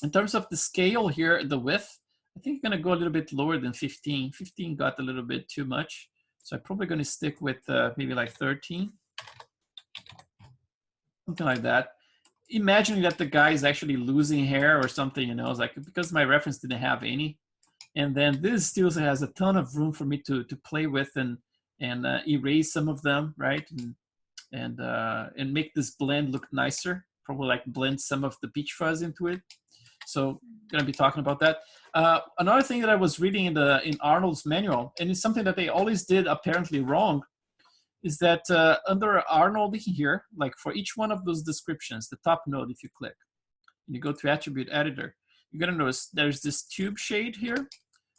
In terms of the scale here, the width, I think I'm gonna go a little bit lower than 15. 15 got a little bit too much. So I'm probably gonna stick with maybe like 13. Something like that. Imagining that the guy is actually losing hair or something, you know, it's like, because my reference didn't have any. And then this still has a ton of room for me to play with and erase some of them, right? And make this blend look nicer. Probably like blend some of the peach fuzz into it. So going to be talking about that. Another thing that I was reading in Arnold's manual, and it's something that they always did apparently wrong, is that under Arnold here, like for each one of those descriptions, the top node, if you click, and you go to Attribute Editor, you're going to notice there's this tube shade here,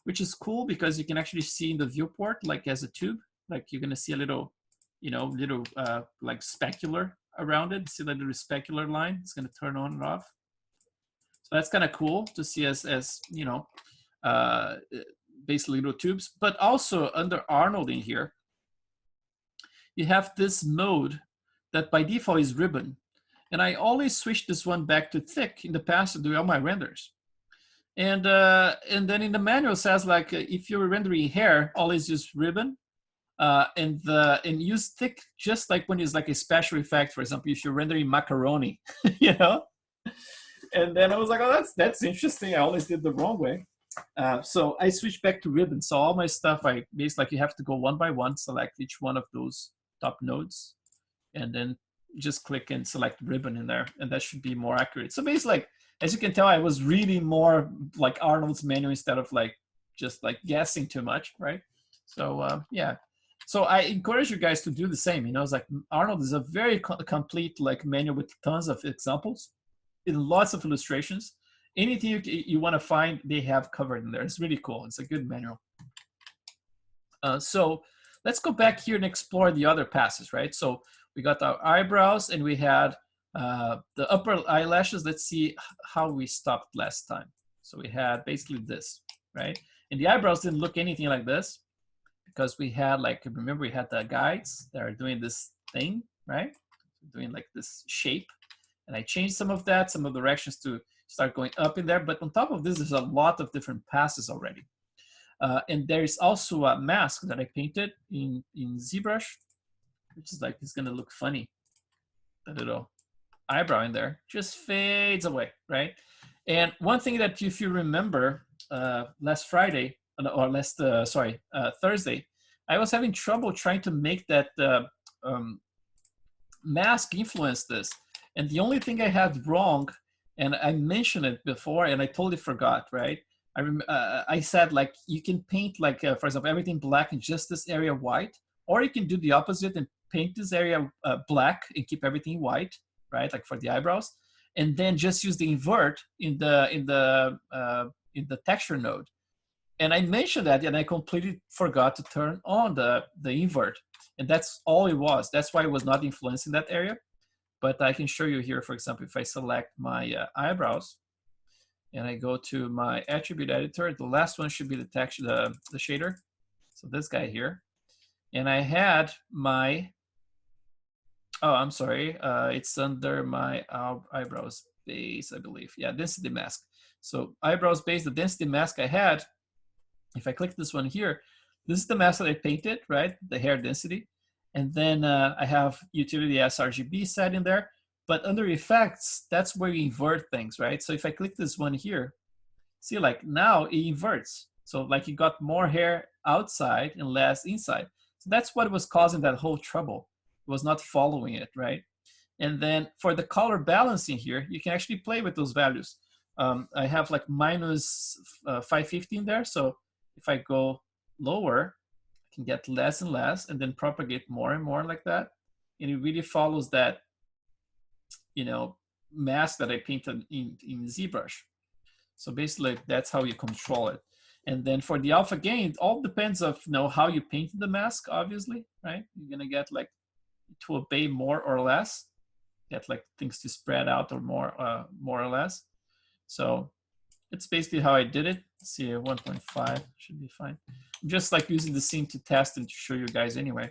which is cool because you can actually see in the viewport, like as a tube, like you're going to see a little, you know, like specular around it. See that little specular line? It's going to turn on and off. So that's kind of cool to see as you know, basically little tubes. But also under Arnold in here, you have this mode that by default is ribbon. And I always switch this one back to thick in the past to do all my renders. And then in the manual it says like if you're rendering hair, always use ribbon. And use thick just like when it's like a special effect, for example, if you're rendering macaroni, you know. And then I was like, oh, that's interesting. I always did the wrong way. So I switched back to ribbon. So all my stuff, I basically like you have to go one by one, select each one of those top nodes, and then just click and select ribbon in there, and that should be more accurate. So basically, like, as you can tell, I was reading more like Arnold's manual instead of like just like guessing too much, right? So yeah. So I encourage you guys to do the same. You know, it's like Arnold is a very complete like manual with tons of examples, in lots of illustrations. Anything you want to find, they have covered in there. It's really cool. It's a good manual. So let's go back here and explore the other passes, right? So we got our eyebrows and we had the upper eyelashes. Let's see how we stopped last time. So we had basically this, right? And the eyebrows didn't look anything like this because we had like, remember we had the guides that are doing this thing, right? Doing like this shape. And I changed some of that, some of the directions to start going up in there. But on top of this, there's a lot of different passes already. And there's also a mask that I painted in ZBrush, which is like, it's gonna look funny. The little eyebrow in there just fades away, right? And one thing that if you remember last Friday, or last, Thursday, I was having trouble trying to make that mask influence this. And the only thing I had wrong, and I mentioned it before and I totally forgot, right? I said like, you can paint like, for example, everything black and just this area white, or you can do the opposite and paint this area black and keep everything white, right? Like for the eyebrows, and then just use the invert in the texture node. And I mentioned that and I completely forgot to turn on the invert. And that's all it was. That's why it was not influencing that area. But I can show you here, for example, if I select my eyebrows and I go to my attribute editor, the last one should be the texture, the shader. So this guy here. And I had my, oh, I'm sorry. It's under my eyebrows base, I believe. Yeah, density mask. So eyebrows base, the density mask I had, if I click this one here, this is the mask that I painted, right? The hair density. And then I have utility sRGB set in there. But under effects, that's where you invert things, right? So if I click this one here, see like now it inverts. So like you got more hair outside and less inside. So that's what was causing that whole trouble. It was not following it, right? And then for the color balancing here, you can actually play with those values. I have like minus 550 in there. So if I go lower, can get less and less and then propagate more and more like that. And it really follows that, you know, mask that I painted in ZBrush. So basically that's how you control it. And then for the alpha gain, it all depends of, you know, how you painted the mask, obviously, right? You're gonna get like to obey more or less, get like things to spread out or more or less. So it's basically how I did it. Let's see, 1.5 should be fine. I'm just like using the scene to test and to show you guys anyway.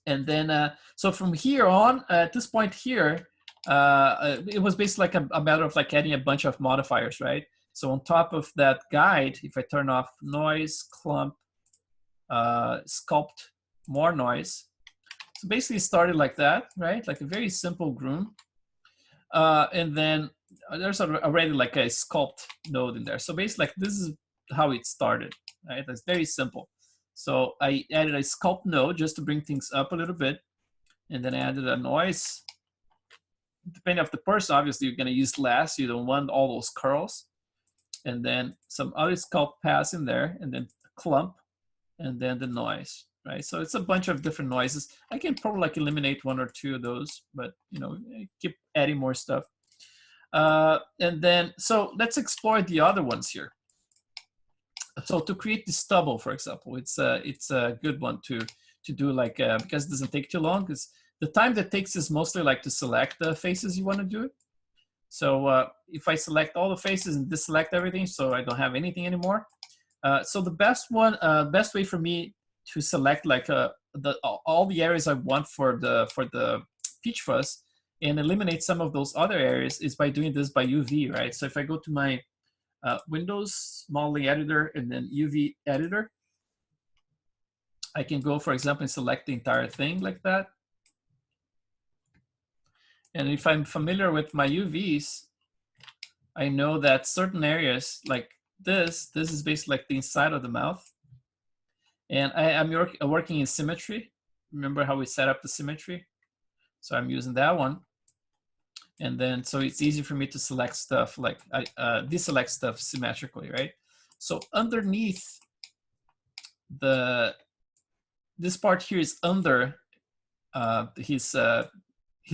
And then, so from here on, at this point here, it was basically like a matter of like adding a bunch of modifiers, right? So on top of that guide, if I turn off noise, clump, sculpt, more noise. So basically it started like that, right? Like a very simple groom. And then there's already like a sculpt node in there. So basically like this is how it started, right? That's very simple. So I added a sculpt node just to bring things up a little bit. And then I added a noise. Depending on the person, obviously you're gonna use less. You don't want all those curls. and then some other sculpt paths in there, and then clump, and then the noise, right? So it's a bunch of different noises. I can probably like eliminate one or two of those, but you know, keep adding more stuff. And then, so let's explore the other ones here. So to create the stubble, for example, it's a good one to do, like because it doesn't take too long. Because the time that takes is mostly like to select the faces you want to do. So if I select all the faces and deselect everything, so I don't have anything anymore. So the best way for me to select like all the areas I want for the peach fuzz and eliminate some of those other areas is by doing this by UV, right? So if I go to my Windows modeling editor and then UV editor, I can go, for example, and select the entire thing like that. And if I'm familiar with my UVs, I know that certain areas like this is basically like the inside of the mouth. And I'm working in symmetry. Remember how we set up the symmetry? So I'm using that one. And then, so it's easy for me to select stuff, like deselect stuff symmetrically, right? So underneath this part here is under his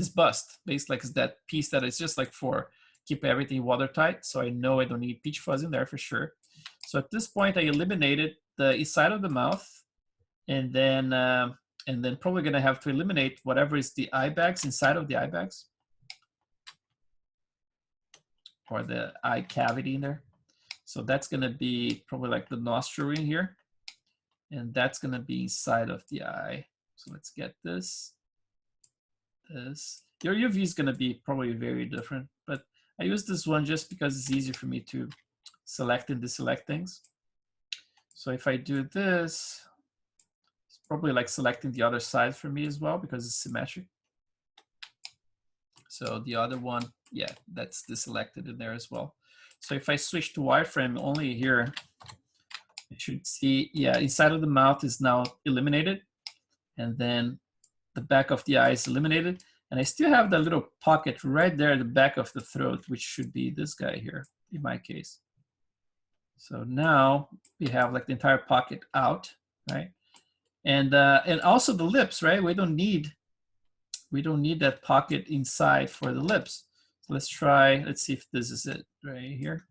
bust, basically like that piece that is just like for keep everything watertight. So I know I don't need peach fuzz in there for sure. So at this point, I eliminated the inside of the mouth, and then probably gonna have to eliminate whatever is the eye bags inside of the eye bags, or the eye cavity in there. So that's gonna be probably like the nostril in here, and that's gonna be inside of the eye. So let's get this. Your UV is gonna be probably very different, but I use this one just because it's easier for me to select and deselect things. So if I do this, it's probably like selecting the other side for me as well because it's symmetric. So the other one, yeah, that's deselected in there as well. So if I switch to wireframe only here, you should see, yeah, inside of the mouth is now eliminated, and then the back of the eye is eliminated. And I still have that little pocket right there at the back of the throat, which should be this guy here in my case. So now we have like the entire pocket out, right? And also the lips, right? We don't need that pocket inside for the lips. So let's see if this is it right here.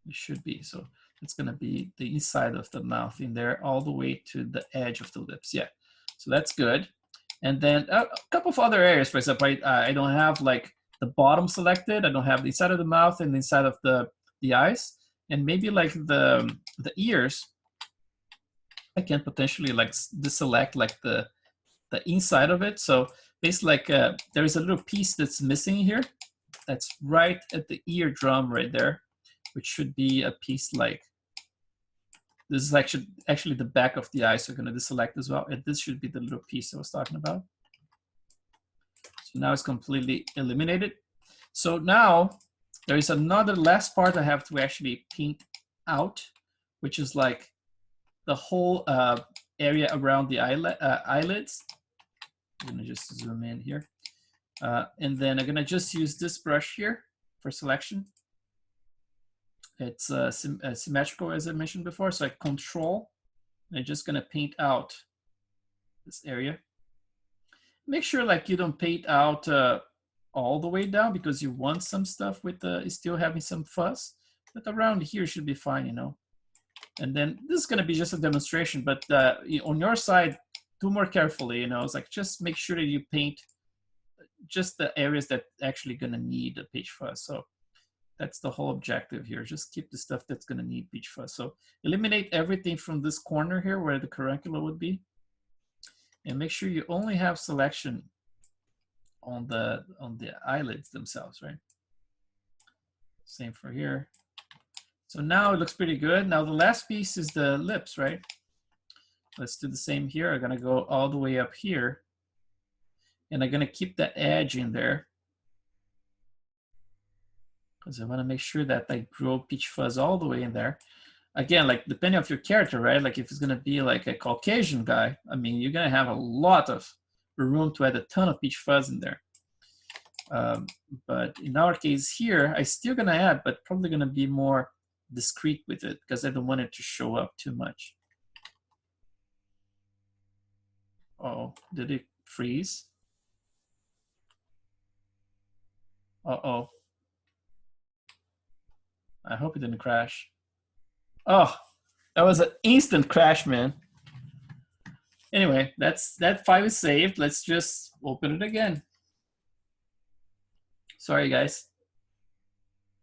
It should be. So it's gonna be the inside of the mouth in there all the way to the edge of the lips. Yeah, so that's good. And then a couple of other areas, for example, I don't have like the bottom selected. I don't have the inside of the mouth and the inside of the eyes, and maybe like the ears. I can potentially like deselect like the inside of it. So basically like there is a little piece that's missing here. That's right at the eardrum right there, which should be a piece like this is actually the back of the eye. So I'm going to deselect as well. And this should be the little piece I was talking about. So now it's completely eliminated. So now there is another last part I have to actually paint out, which is like the whole area around the eyelids. I'm gonna just zoom in here. And then I'm gonna just use this brush here for selection. It's symmetrical, as I mentioned before. So I control, and I'm just gonna paint out this area. Make sure like you don't paint out all the way down because you want some stuff with still having some fuzz, but around here should be fine, you know. And then this is gonna be just a demonstration, but on your side, do more carefully, you know. It's like just make sure that you paint just the areas that actually gonna need a peach fuzz. So that's the whole objective here. Just keep the stuff that's gonna need peach fuzz. So eliminate everything from this corner here where the carancula would be, and make sure you only have selection on the eyelids themselves, right? Same for here. So now it looks pretty good. Now the last piece is the lips, right? Let's do the same here. I'm gonna go all the way up here, and I'm gonna keep the edge in there because I wanna make sure that I grow peach fuzz all the way in there. Again, like depending on your character, right? Like if it's gonna be like a Caucasian guy, I mean, you're gonna have a lot of room to add a ton of peach fuzz in there. But in our case here, I'm still gonna add, but probably gonna be more discreet with it because I don't want it to show up too much. Oh, did it freeze? Uh-oh. I hope it didn't crash. Oh, that was an instant crash, man. Anyway, that file is saved. Let's just open it again. Sorry, guys.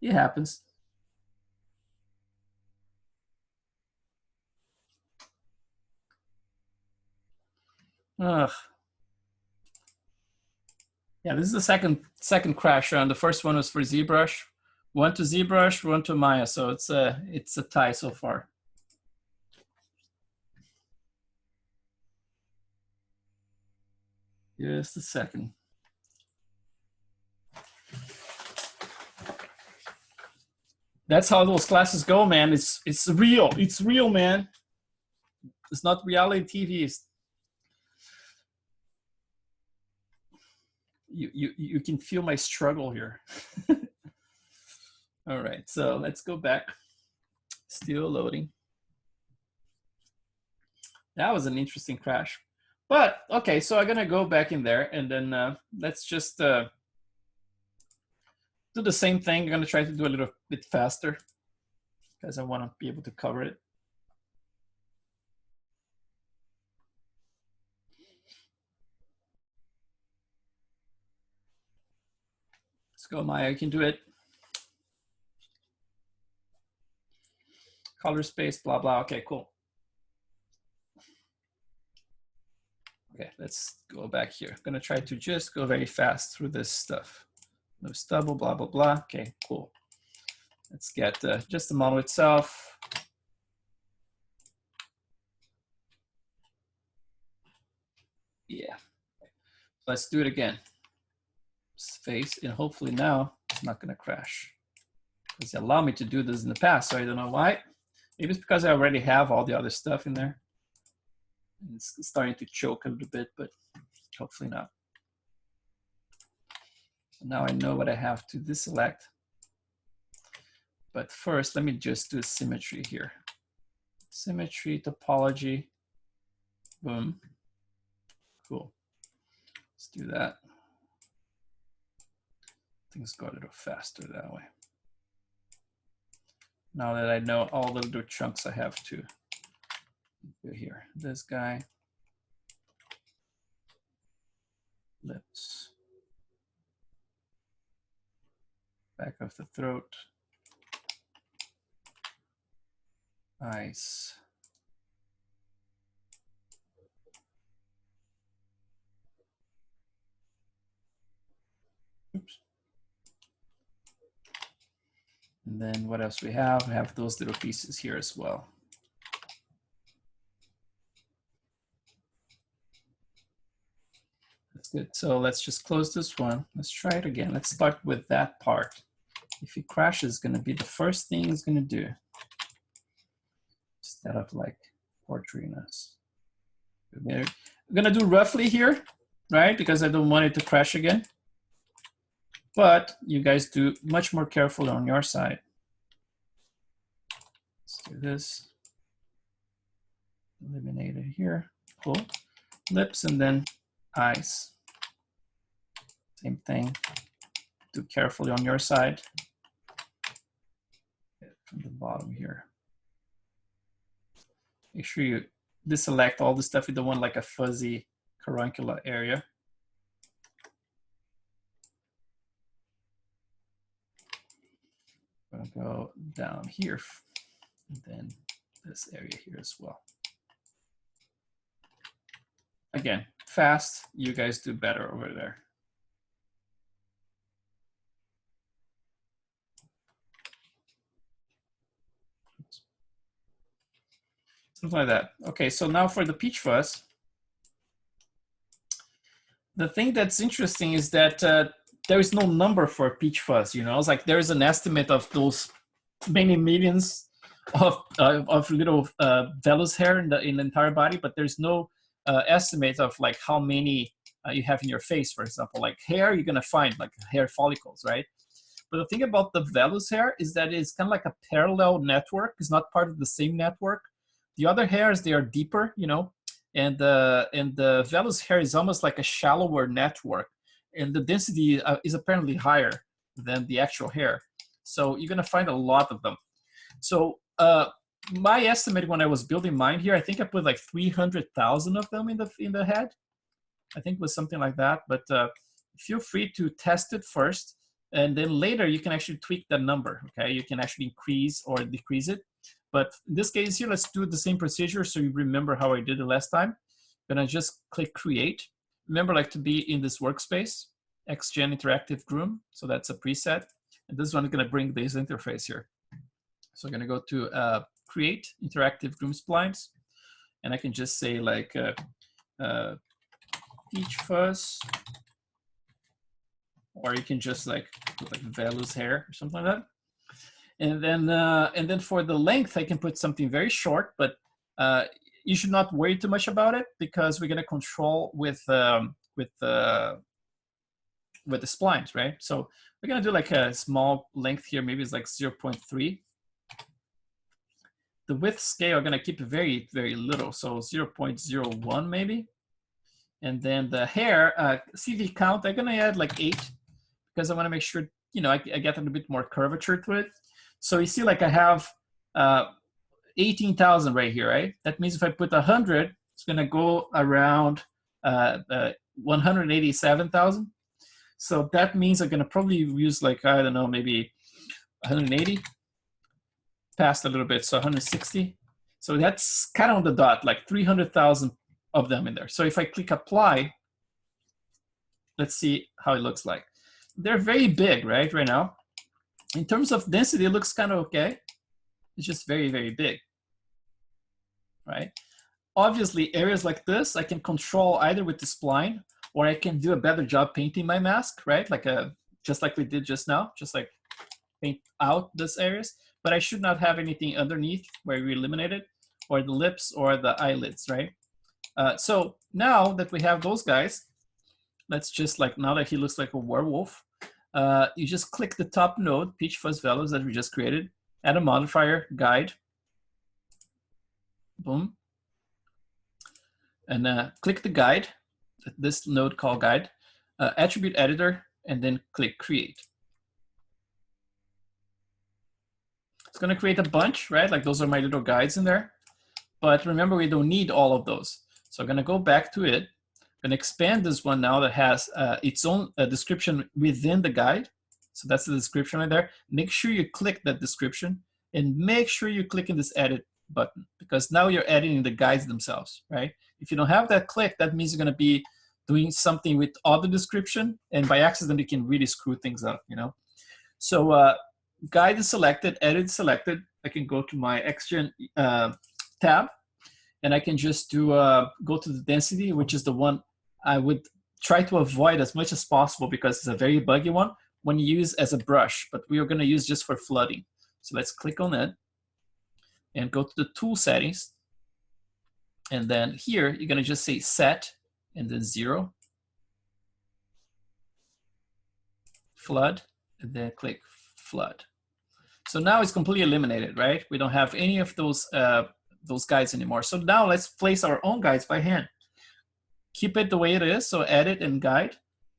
It happens. Ugh. Yeah, this is the second crash run. The first one was for ZBrush. One to ZBrush, one to Maya. So it's a tie so far. Just a second. That's how those classes go, man. It's real. It's real, man. It's not reality TV. You can feel my struggle here. All right, so let's go back. Still loading. That was an interesting crash. But okay, so I'm gonna go back in there and then let's just do the same thing. I'm gonna try to do a little bit faster because I want to be able to cover it. Let's go, Maya, you can do it. Color space, blah, blah. Okay, cool. Okay, let's go back here. I'm gonna try to just go very fast through this stuff. No stubble, blah, blah, blah. Okay, cool. Let's get just the model itself. Yeah, let's do it again. Face, and hopefully now it's not gonna crash. Because they allowed me to do this in the past, so I don't know why. Maybe it's because I already have all the other stuff in there. And it's starting to choke a little bit, but hopefully not. So now I know what I have to deselect. But first, let me just do symmetry here. Symmetry, topology, boom. Cool. Let's do that. Things go a little faster that way. Now that I know all the little chunks I have to do here. This guy, lips, back of the throat, eyes, oops. And then what else we have? We have those little pieces here as well. That's good. So let's just close this one. Let's try it again. Let's start with that part. If it crashes, it's gonna be the first thing it's gonna do. Instead of like portraying us. I'm gonna do roughly here, right? Because I don't want it to crash again. But you guys do much more careful on your side. Let's do this. Eliminate it here. Cool. Lips and then eyes. Same thing. Do carefully on your side. From the bottom here. Make sure you deselect all the stuff you don't want, like a fuzzy caruncular area. I'm gonna go down here and then this area here as well. Again, fast, you guys do better over there. Something like that. Okay, so now for the peach fuzz. The thing that's interesting is that there is no number for peach fuzz, you know? It's like there's an estimate of those many millions of little vellus hair in the entire body, but there's no estimate of like how many you have in your face, for example. Like hair, you're gonna find like hair follicles, right? But the thing about the vellus hair is that it's kind of like a parallel network. It's not part of the same network. The other hairs, they are deeper, you know, and the vellus hair is almost like a shallower network, and the density is apparently higher than the actual hair. So you're gonna find a lot of them. So my estimate when I was building mine here, I think I put like 300,000 of them in the head. I think it was something like that. But feel free to test it first, and then later you can actually tweak that number. Okay, you can actually increase or decrease it. But in this case here, let's do the same procedure so you remember how I did it last time. Then I just click create. Remember, like, to be in this workspace, XGen Interactive Groom. So that's a preset. And this one is going to bring this interface here. So I'm going to go to create interactive groom splines. And I can just say like peach fuzz, or you can just like put like vellus hair or something like that. And then for the length, I can put something very short, but you should not worry too much about it because we're going to control with the splines, right? So we're going to do like a small length here. Maybe it's like 0.3. The width scale, I'm going to keep it very, very little. So 0.01 maybe. And then the hair, CV count, I'm going to add like 8 because I want to make sure, you know, I get a little bit more curvature to it. So you see, like I have 18,000 right here, right? That means if I put 100, it's going to go around 187,000. So that means I'm going to probably use like, I don't know, maybe 180, past a little bit, so 160. So that's kind of on the dot, like 300,000 of them in there. So if I click apply, let's see how it looks like. They're very big, right now. In terms of density, it looks kind of okay. It's just very, very big, right? Obviously, areas like this, I can control either with the spline, or I can do a better job painting my mask, right? Like just like we did just now, just like paint out these areas. But I should not have anything underneath where we eliminated, or the lips or the eyelids, right? So now that we have those guys, let's just like, now that he looks like a werewolf, you just click the top node, Peach Fuzz Vellus that we just created, add a modifier, guide, boom. And click the guide, this node called guide, attribute editor, and then click create. It's gonna create a bunch, right? Like those are my little guides in there. But remember, we don't need all of those. So I'm gonna go back to it. I'm gonna expand this one now that has its own description within the guide. So that's the description right there. Make sure you click that description and make sure you click in this edit button, because now you're editing the guides themselves, right? If you don't have that click, that means you're gonna be doing something with other description, and by accident, you can really screw things up, you know? So guide is selected, edit selected. I can go to my XGen tab, and I can just do go to the density, which is the one I would try to avoid as much as possible because it's a very buggy one when you use as a brush, but we are gonna use just for flooding. So let's click on it and go to the tool settings. And then here, you're gonna just say set and then 0, flood, and then click flood. So now it's completely eliminated, right? We don't have any of those guides anymore. So now let's place our own guides by hand. Keep it the way it is, so edit and guide.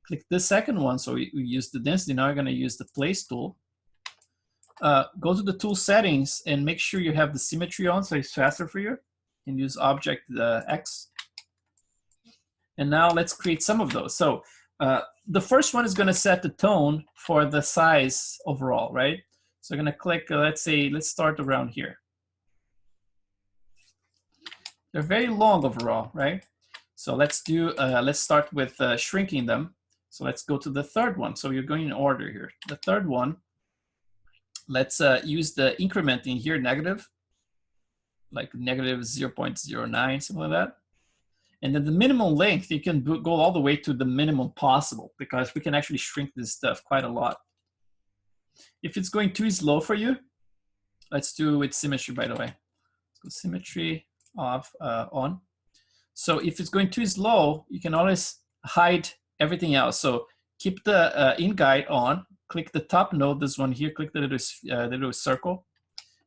Click the second one, so we use the density. Now we're gonna use the place tool. Go to the tool settings and make sure you have the symmetry on so it's faster for you. You can use object X. And now let's create some of those. So the first one is gonna set the tone for the size overall, right? So I'm gonna click, let's start around here. They're very long overall, right? So let's start with shrinking them. So let's go to the third one. So you're going in order here. The third one, let's use the increment in here, negative, like negative 0.09, something like that. And then the minimum length, you can go all the way to the minimum possible because we can actually shrink this stuff quite a lot. If it's going too slow for you, let's do with symmetry, by the way. Let's go symmetry off, on. So if it's going too slow, you can always hide everything else. So keep the in guide on, click the top node, this one here, click the little circle,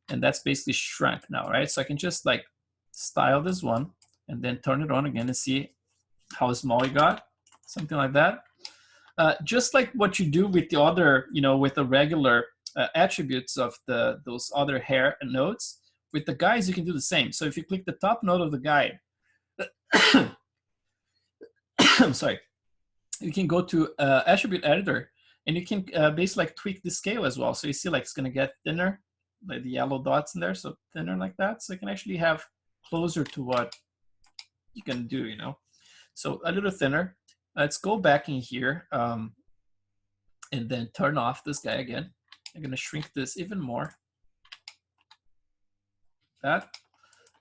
and that's basically shrunk now, right? So I can just like style this one and then turn it on again and see how small it got, something like that. Just like what you do with the other, with the regular attributes of those other hair nodes, with the guides you can do the same. So if you click the top node of the guide, I'm sorry, you can go to attribute editor and you can basically like tweak the scale as well. So you see like it's gonna get thinner, like the yellow dots in there, so thinner like that. So you can actually have closer to what you can do, So a little thinner. Let's go back in here and then turn off this guy again. I'm gonna shrink this even more. That.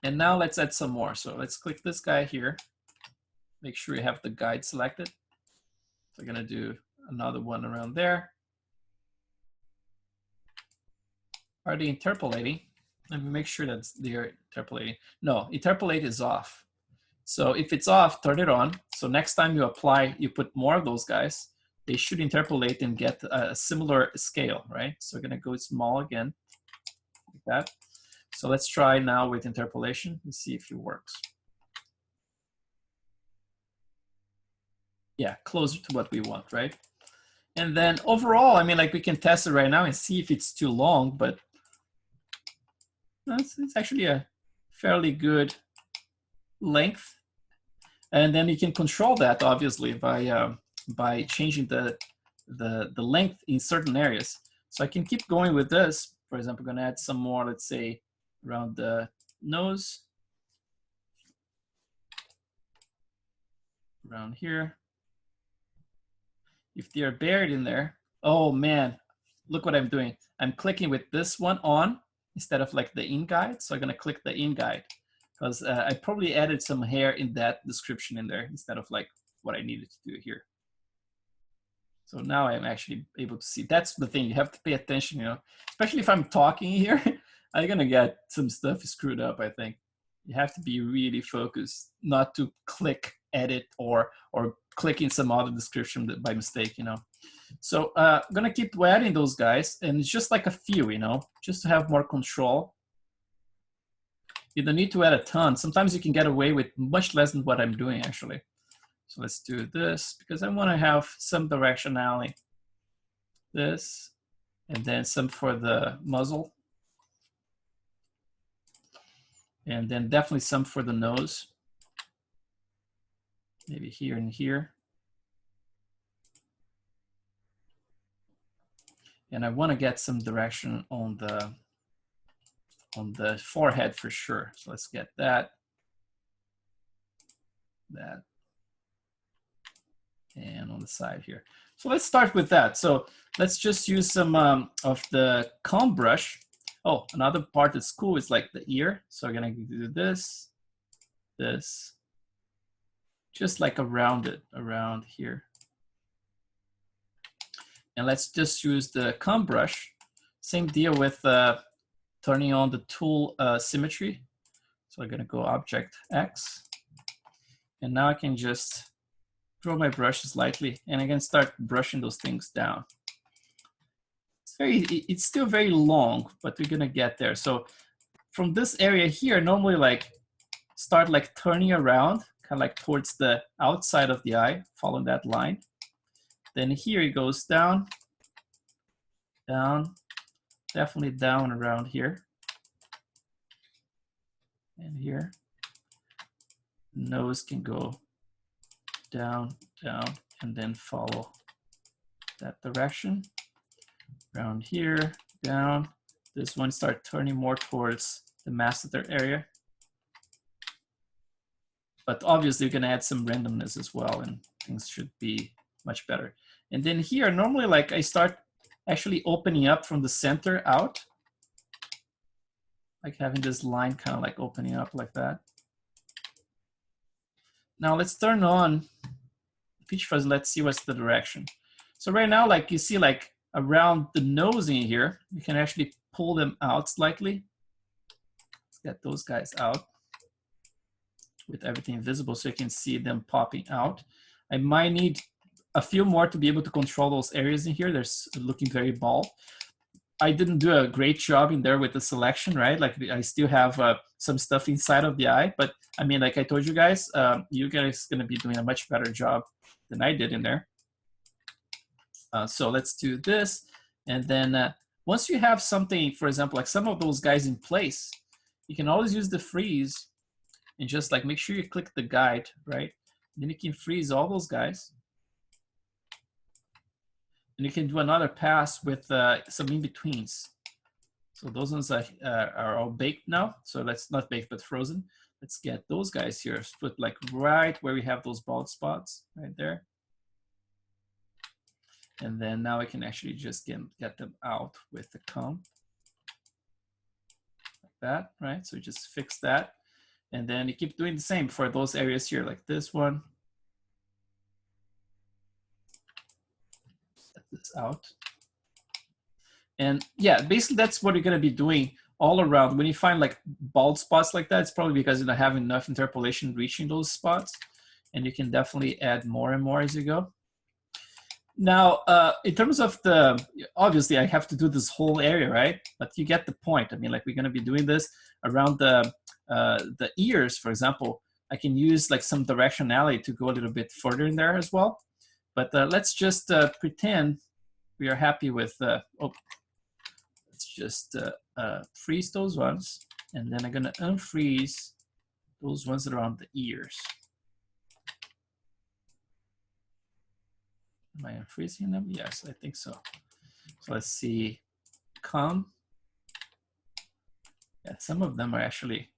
And now let's add some more. So let's click this guy here. Make sure you have the guide selected. So I'm gonna do another one around there. Are they interpolating? Let me make sure that they're interpolating. No, interpolate is off. So if it's off, turn it on. So next time you apply, you put more of those guys, they should interpolate and get a similar scale, right? So we're gonna go small again, like that. So let's try now with interpolation and see if it works. Yeah, closer to what we want, right? And then overall, I mean, like we can test it right now and see if it's too long, but it's actually a fairly good length. And then you can control that obviously by changing the length in certain areas. So I can keep going with this. For example, I'm gonna add some more, let's say, around the nose, around here. If they're buried in there, oh man, look what I'm doing. I'm clicking with this one on instead of like the in guide. So I'm gonna click the in guide because I probably added some hair in that description in there instead of like what I needed to do here. So now I'm actually able to see. That's the thing, you have to pay attention, especially if I'm talking here, I'm gonna get some stuff screwed up, I think. You have to be really focused, not to click edit or click in some other description by mistake, So I'm gonna keep adding those guys, and it's just like a few, just to have more control. You don't need to add a ton. Sometimes you can get away with much less than what I'm doing actually. So let's do this because I wanna have some directionality. This, and then some for the muzzle. And then definitely some for the nose. Maybe here and here. And I want to get some direction on the forehead for sure. So let's get that, and on the side here. So let's start with that. So let's just use some of the comb brush. Oh, another part that's cool is like the ear. So I'm gonna do this, just like around it, around here. And let's just use the comb brush. Same deal with turning on the tool symmetry. So I'm gonna go Object X. And now I can just draw my brush slightly and I can start brushing those things down. It's still very long, but we're gonna get there. So from this area here, normally like start like turning around, kind of like towards the outside of the eye, following that line. Then here it goes down, down, definitely down around here. And here, nose can go down, down, and then follow that direction. Around here, down. This one start turning more towards the masseter area. But obviously you can add some randomness as well and things should be much better. And then here, normally like I start actually opening up from the center out. Like having this line kind of like opening up like that. Now let's turn on pitch fuzz, let's see what's the direction. So right now, like you see like around the nose in here, you can actually pull them out slightly. Let's get those guys out with everything visible so you can see them popping out. I might need a few more to be able to control those areas in here. They're looking very bald. I didn't do a great job in there with the selection, right? Like I still have some stuff inside of the eye, but I mean, like I told you guys gonna be doing a much better job than I did in there. So let's do this. And then once you have something, for example, like some of those guys in place, you can always use the freeze and just like make sure you click the guide, right? Then you can freeze all those guys. And you can do another pass with some in-betweens. So those ones are all baked now. So that's not baked, but frozen. Let's get those guys here. Put like right where we have those bald spots, right there. And then now I can actually just get them out with the comb. Like that, right? So just fix that. And then you keep doing the same for those areas here, like this one. Set this out. And yeah, basically that's what you're gonna be doing all around. When you find like bald spots like that, it's probably because you don't have enough interpolation reaching those spots. And you can definitely add more and more as you go. Now, in terms of obviously I have to do this whole area, right? But you get the point. I mean, like we're gonna be doing this around the ears, for example. I can use like some directionality to go a little bit further in there as well. But let's just pretend we are happy with, let's just freeze those ones. And then I'm gonna unfreeze those ones that are on the ears. Am I unfreezing them? Yes, I think so. So let's see, come. Yeah, some of them are actually,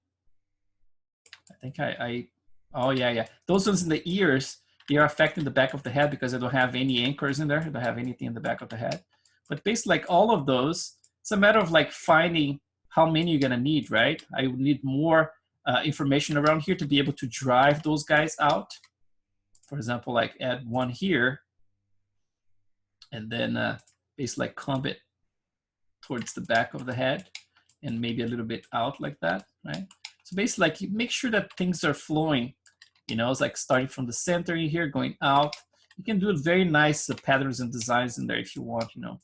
I think oh yeah. Those ones in the ears, they are affecting the back of the head because I don't have any anchors in there. I don't have anything in the back of the head. But basically like all of those, it's a matter of like finding how many you're gonna need, right? I would need more information around here to be able to drive those guys out. For example, like add one here, and then basically like comb it towards the back of the head and maybe a little bit out like that, right? So basically like you make sure that things are flowing, you know, it's like starting from the center in here, going out. You can do very nice patterns and designs in there if you want, you know.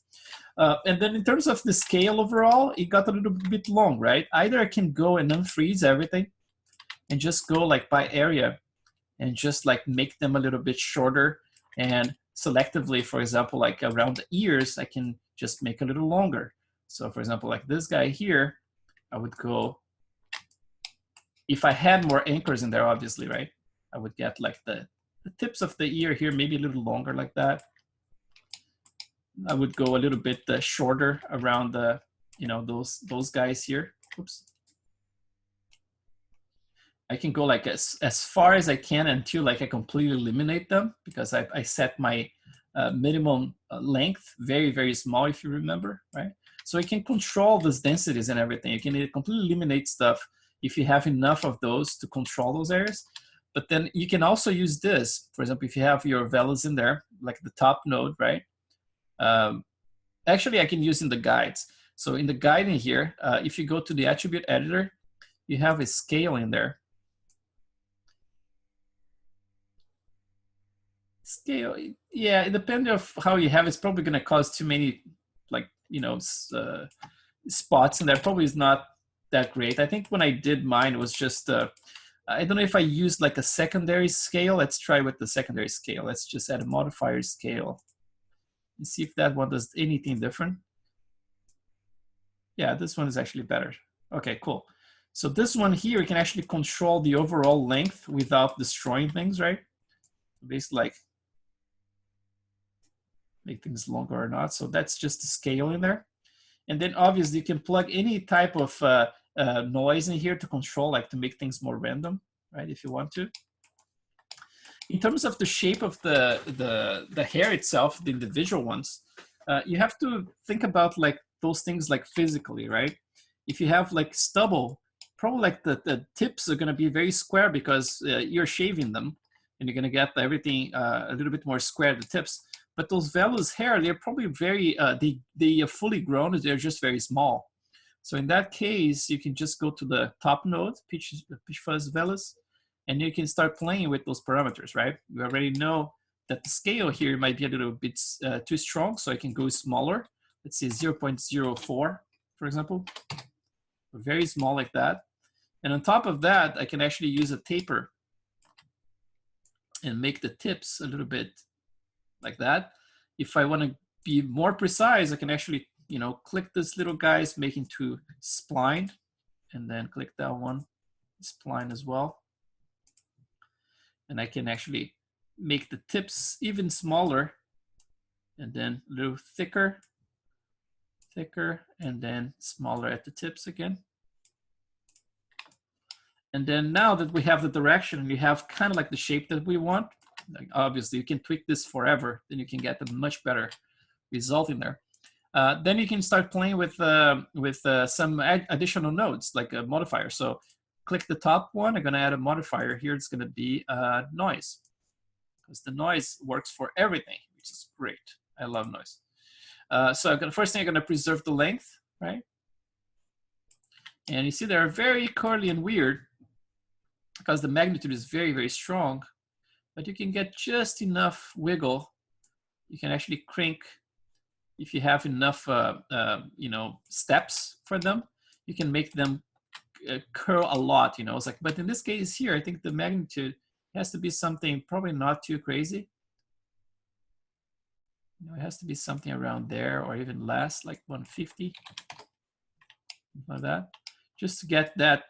And then in terms of the scale overall, it got a little bit long, right? Either I can go and unfreeze everything and just go like by area and just like make them a little bit shorter, and selectively, for example, like around the ears, I can just make a little longer. So for example, like this guy here, I would go, if I had more anchors in there, obviously, right? I would get like the tips of the ear here, maybe a little longer like that. I would go a little bit shorter around the, you know, those guys here. Oops. I can go like as far as I can until like I completely eliminate them, because I set my minimum length very, very small, if you remember, right? So I can control these densities and everything. You can completely eliminate stuff if you have enough of those to control those areas. But then you can also use this. For example, if you have your velas in there, like the top node, right? Actually, I can use in the guides. So in the guide in here, if you go to the attribute editor, you have a scale in there. Scale, yeah, it depends on how you have it. It's probably going to cause too many, like, you know, spots in there. Probably is not that great. I think when I did mine, it was just, I don't know if I used like a secondary scale. Let's try with the secondary scale. Let's just add a modifier scale and see if that one does anything different. Yeah, this one is actually better. Okay, cool. So this one here, you can actually control the overall length without destroying things, right? Basically, like, make things longer or not. So that's just the scale in there. And then obviously you can plug any type of noise in here to control, like to make things more random, right? If you want to. In terms of the shape of the hair itself, the individual ones, you have to think about like those things like physically, right? If you have like stubble, probably like the tips are gonna be very square because you're shaving them, and you're gonna get everything a little bit more square at the tips. But those velas hair, they're probably very, they are fully grown, they're just very small. So in that case, you can just go to the top node, pitch fuzz velas, and you can start playing with those parameters, right? We already know that the scale here might be a little bit too strong, so I can go smaller. Let's say 0.04, for example, very small like that. And on top of that, I can actually use a taper and make the tips a little bit like that. If I want to be more precise, I can actually, you know, click this little guys, make into spline, and then click that one, spline as well. And I can actually make the tips even smaller, and then a little thicker, and then smaller at the tips again. And then now that we have the direction and you have kind of like the shape that we want, like obviously you can tweak this forever, then you can get a much better result in there. Then you can start playing with some additional nodes, like a modifier. So click the top one, I'm gonna add a modifier here. It's gonna be noise, because the noise works for everything, which is great. I love noise. So first thing, I'm gonna preserve the length, right? And you see they're very curly and weird because the magnitude is very, very strong, but you can get just enough wiggle. You can actually crank, if you have enough you know, steps for them, you can make them curl a lot, you know. It's like, but in this case here, I think the magnitude has to be something probably not too crazy. You know, it has to be something around there or even less, like 150, like that, just to get that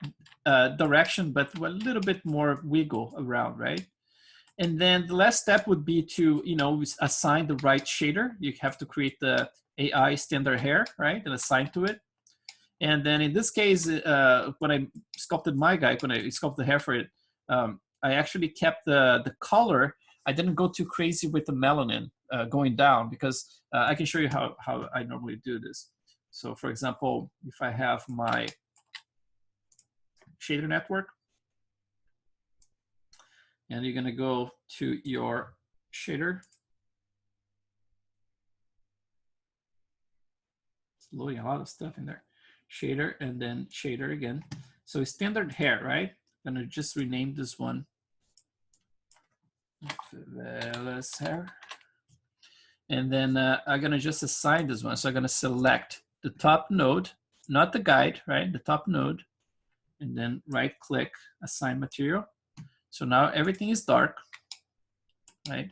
direction, but a little bit more wiggle around, right? And then the last step would be to, you know, assign the right shader. You have to create the AI standard hair, right, and assign to it. And then in this case, when I sculpted my guy, when I sculpted the hair for it, I actually kept the color. I didn't go too crazy with the melanin going down, because I can show you how I normally do this. So for example, if I have my shader network, and you're gonna go to your shader. It's loading a lot of stuff in there. Shader, and then shader again. So standard hair, right? I'm gonna just rename this one Velas hair. And then I'm gonna just assign this one. So I'm gonna select the top node, not the guide, right? The top node, and then right click, assign material. So now everything is dark, right?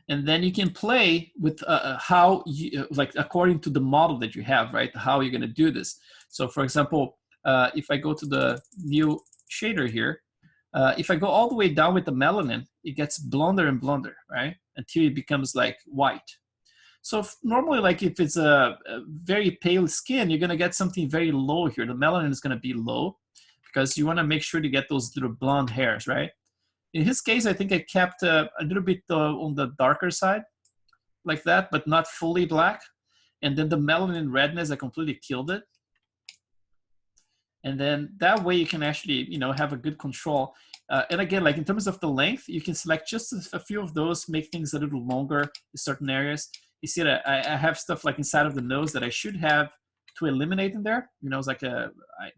And then you can play with how you, like according to the model that you have, right? How you're gonna do this. So for example, if I go to the new shader here, if I go all the way down with the melanin, it gets blonder and blonder, right? Until it becomes like white. So normally, like if it's a very pale skin, you're gonna get something very low here. The melanin is gonna be low because you wanna make sure to get those little blonde hairs, right? In his case, I think I kept a little bit on the darker side, like that, but not fully black. And then the melanin redness, I completely killed it. And then that way you can actually, you know, have a good control. And again, like in terms of the length, you can select just a few of those, make things a little longer in certain areas. You see that I have stuff like inside of the nose that I should have to eliminate in there. You know, it's like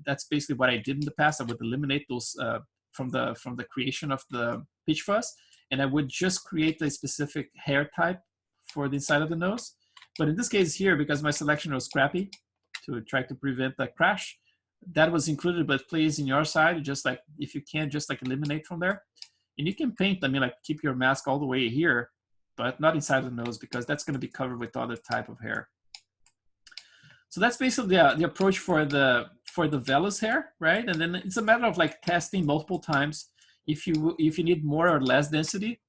that's basically what I did in the past. I would eliminate those from the creation of the pitch fuzz, and I would just create a specific hair type for the inside of the nose. But in this case here, because my selection was crappy to try to prevent the crash, that was included, but please in your side, just like if you can, just like eliminate from there. And you can paint, I mean, like keep your mask all the way here, but not inside the nose, because that's going to be covered with other type of hair. So that's basically the approach for the vellus hair, right? And then it's a matter of like testing multiple times. If you need more or less density,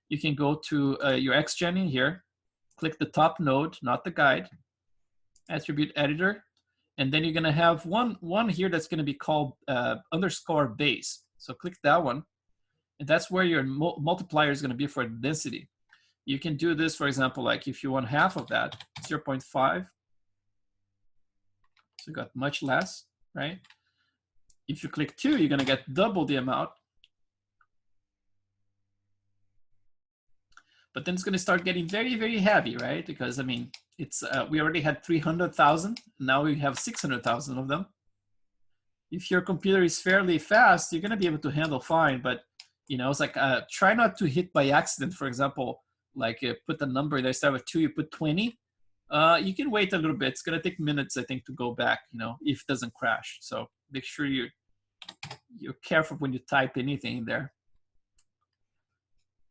you can go to your XGen here, click the top node, not the guide, attribute editor, and then you're gonna have one here that's gonna be called underscore base. So click that one, and that's where your multiplier is gonna be for density. You can do this, for example, like if you want half of that, 0.5. So you got much less, right? If you click 2, you're gonna get double the amount. But then it's gonna start getting very, very heavy, right? Because I mean, it's we already had 300,000, now we have 600,000 of them. If your computer is fairly fast, you're gonna be able to handle fine, but you know, it's like try not to hit by accident, for example, like put the number there, start with 2, you put 20. You can wait a little bit. It's gonna take minutes, I think, to go back, you know, if it doesn't crash. So make sure you're careful when you type anything in there.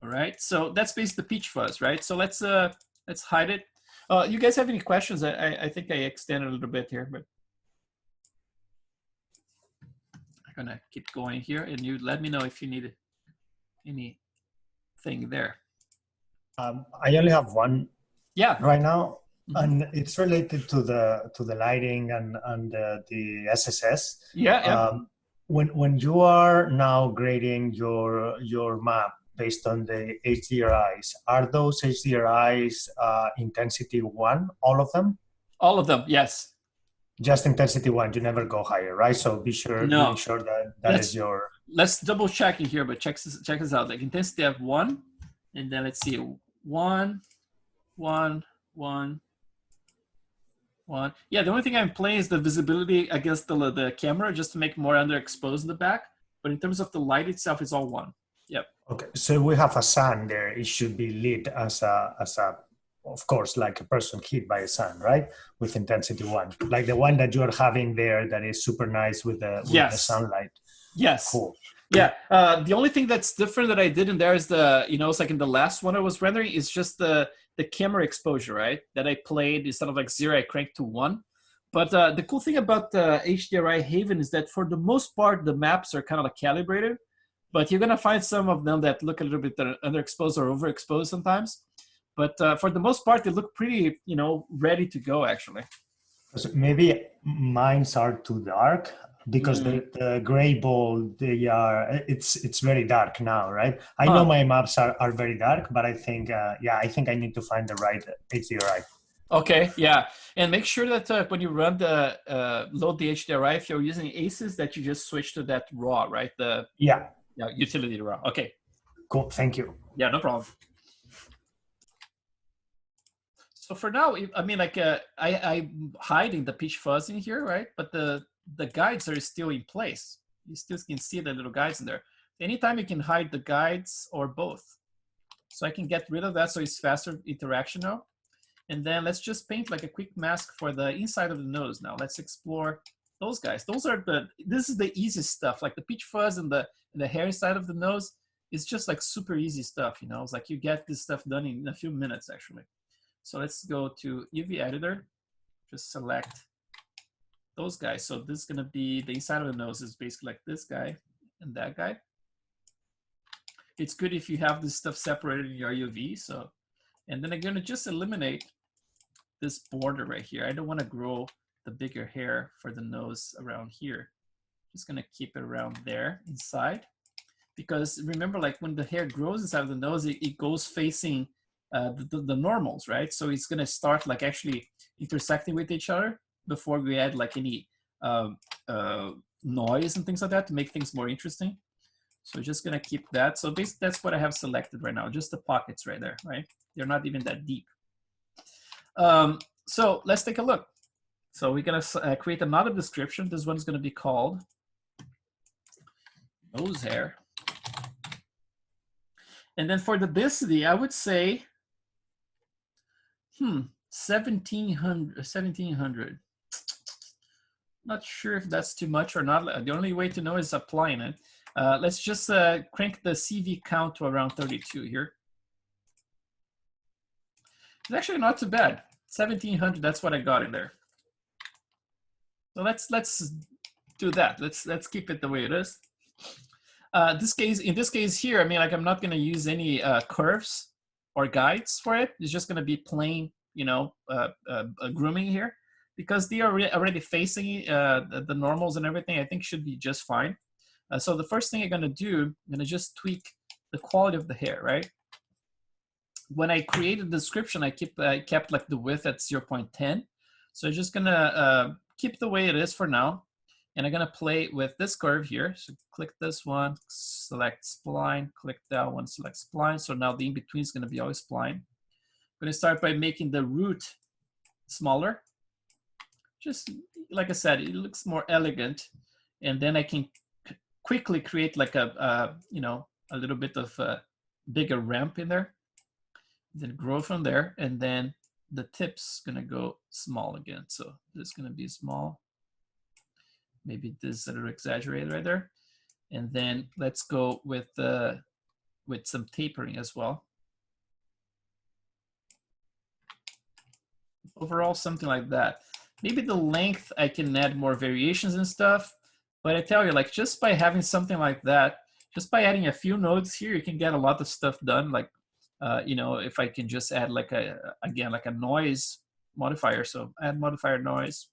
All right, so that's basically the peach fuzz, right? So let's hide it. You guys have any questions? I think I extended a little bit here, but I'm gonna keep going here, and you let me know if you need anything there. I only have one. Yeah. Right now, and it's related to the lighting and the SSS. Yeah. When you are now grading your map based on the HDRIs, are those HDRIs intensity 1, all of them? All of them, yes. Just intensity 1, you never go higher, right? So be sure, make sure that is your... Let's double check it here, but check this out. Like intensity of 1, and then let's see, 1, 1, 1, 1. Yeah, the only thing I'm playing is the visibility against the camera, just to make more underexposed in the back. But in terms of the light itself, it's all 1. Yep. Okay, so we have a sun there. It should be lit as a, of course, like a person hit by a sun, right? With intensity 1, like the one that you're having there, that is super nice with the sunlight. Yes. Cool. Yeah. The only thing that's different that I did in there is it's like in the last one I was rendering, is just the camera exposure, right? That I played instead of like 0, I cranked to 1. But the cool thing about the HDRI Haven is that for the most part, the maps are kind of like calibrated. But you're going to find some of them that look a little bit underexposed or overexposed sometimes. But for the most part, they look pretty, ready to go, actually. So maybe mines are too dark because the gray ball, it's very dark now, right? I know my maps are very dark, but I think, I think I need to find the right HDRI. Okay, yeah. And make sure that when you run load the HDRI, if you're using ACES, that you just switch to that raw, right? Yeah, utility raw. Okay. Cool. Thank you. Yeah, no problem. So for now, I mean, like I'm hiding the peach fuzz in here, right? But the guides are still in place. You still can see the little guides in there. Anytime you can hide the guides or both. So I can get rid of that so it's faster interaction now. And then let's just paint like a quick mask for the inside of the nose now. Let's explore those guys. This is the easiest stuff. Like the peach fuzz and the hair inside of the nose is just like super easy stuff, It's like you get this stuff done in a few minutes, actually. So let's go to UV editor, just select those guys. So this is gonna be, the inside of the nose is basically like this guy and that guy. It's good if you have this stuff separated in your UV. So, and then I'm gonna just eliminate this border right here. I don't wanna grow the bigger hair for the nose around here. Just gonna keep it around there inside. Because remember, like when the hair grows inside of the nose, it goes facing the normals, right? So it's gonna start like actually intersecting with each other before we add like any noise and things like that to make things more interesting. So just gonna keep that. So that's what I have selected right now, just the pockets right there, right? They're not even that deep. So let's take a look. So we're gonna create another description. This one's gonna be called nose hair. And then for the density, I would say, 1700. Not sure if that's too much or not. The only way to know is applying it. Let's just crank the CV count to around 32 here. It's actually not too bad. 1700, that's what I got in there. So let's do that. Let's keep it the way it is. In this case here, I mean, like I'm not going to use any curves or guides for it. It's just going to be plain, grooming here, because they are already facing the normals and everything. I think should be just fine. So the first thing I'm going to do, I'm going to just tweak the quality of the hair, right? When I created the description, I kept like the width at 0.10. So I'm just going to keep the way it is for now. And I'm gonna play with this curve here. So click this one, select spline, click that one, select spline. So now the in-between is gonna be always spline. I'm gonna start by making the root smaller. Just like I said, it looks more elegant. And then I can quickly create like a little bit of a bigger ramp in there. then grow from there, and then the tip's gonna go small again. So this is gonna be small. Maybe this is a little exaggerated right there. And then let's go with some tapering as well. Overall, something like that. Maybe the length, I can add more variations and stuff, but I tell you, like, just by having something like that, just by adding a few nodes here, you can get a lot of stuff done. Like, you know, if I can just add like again, like a noise modifier. So add modifier noise.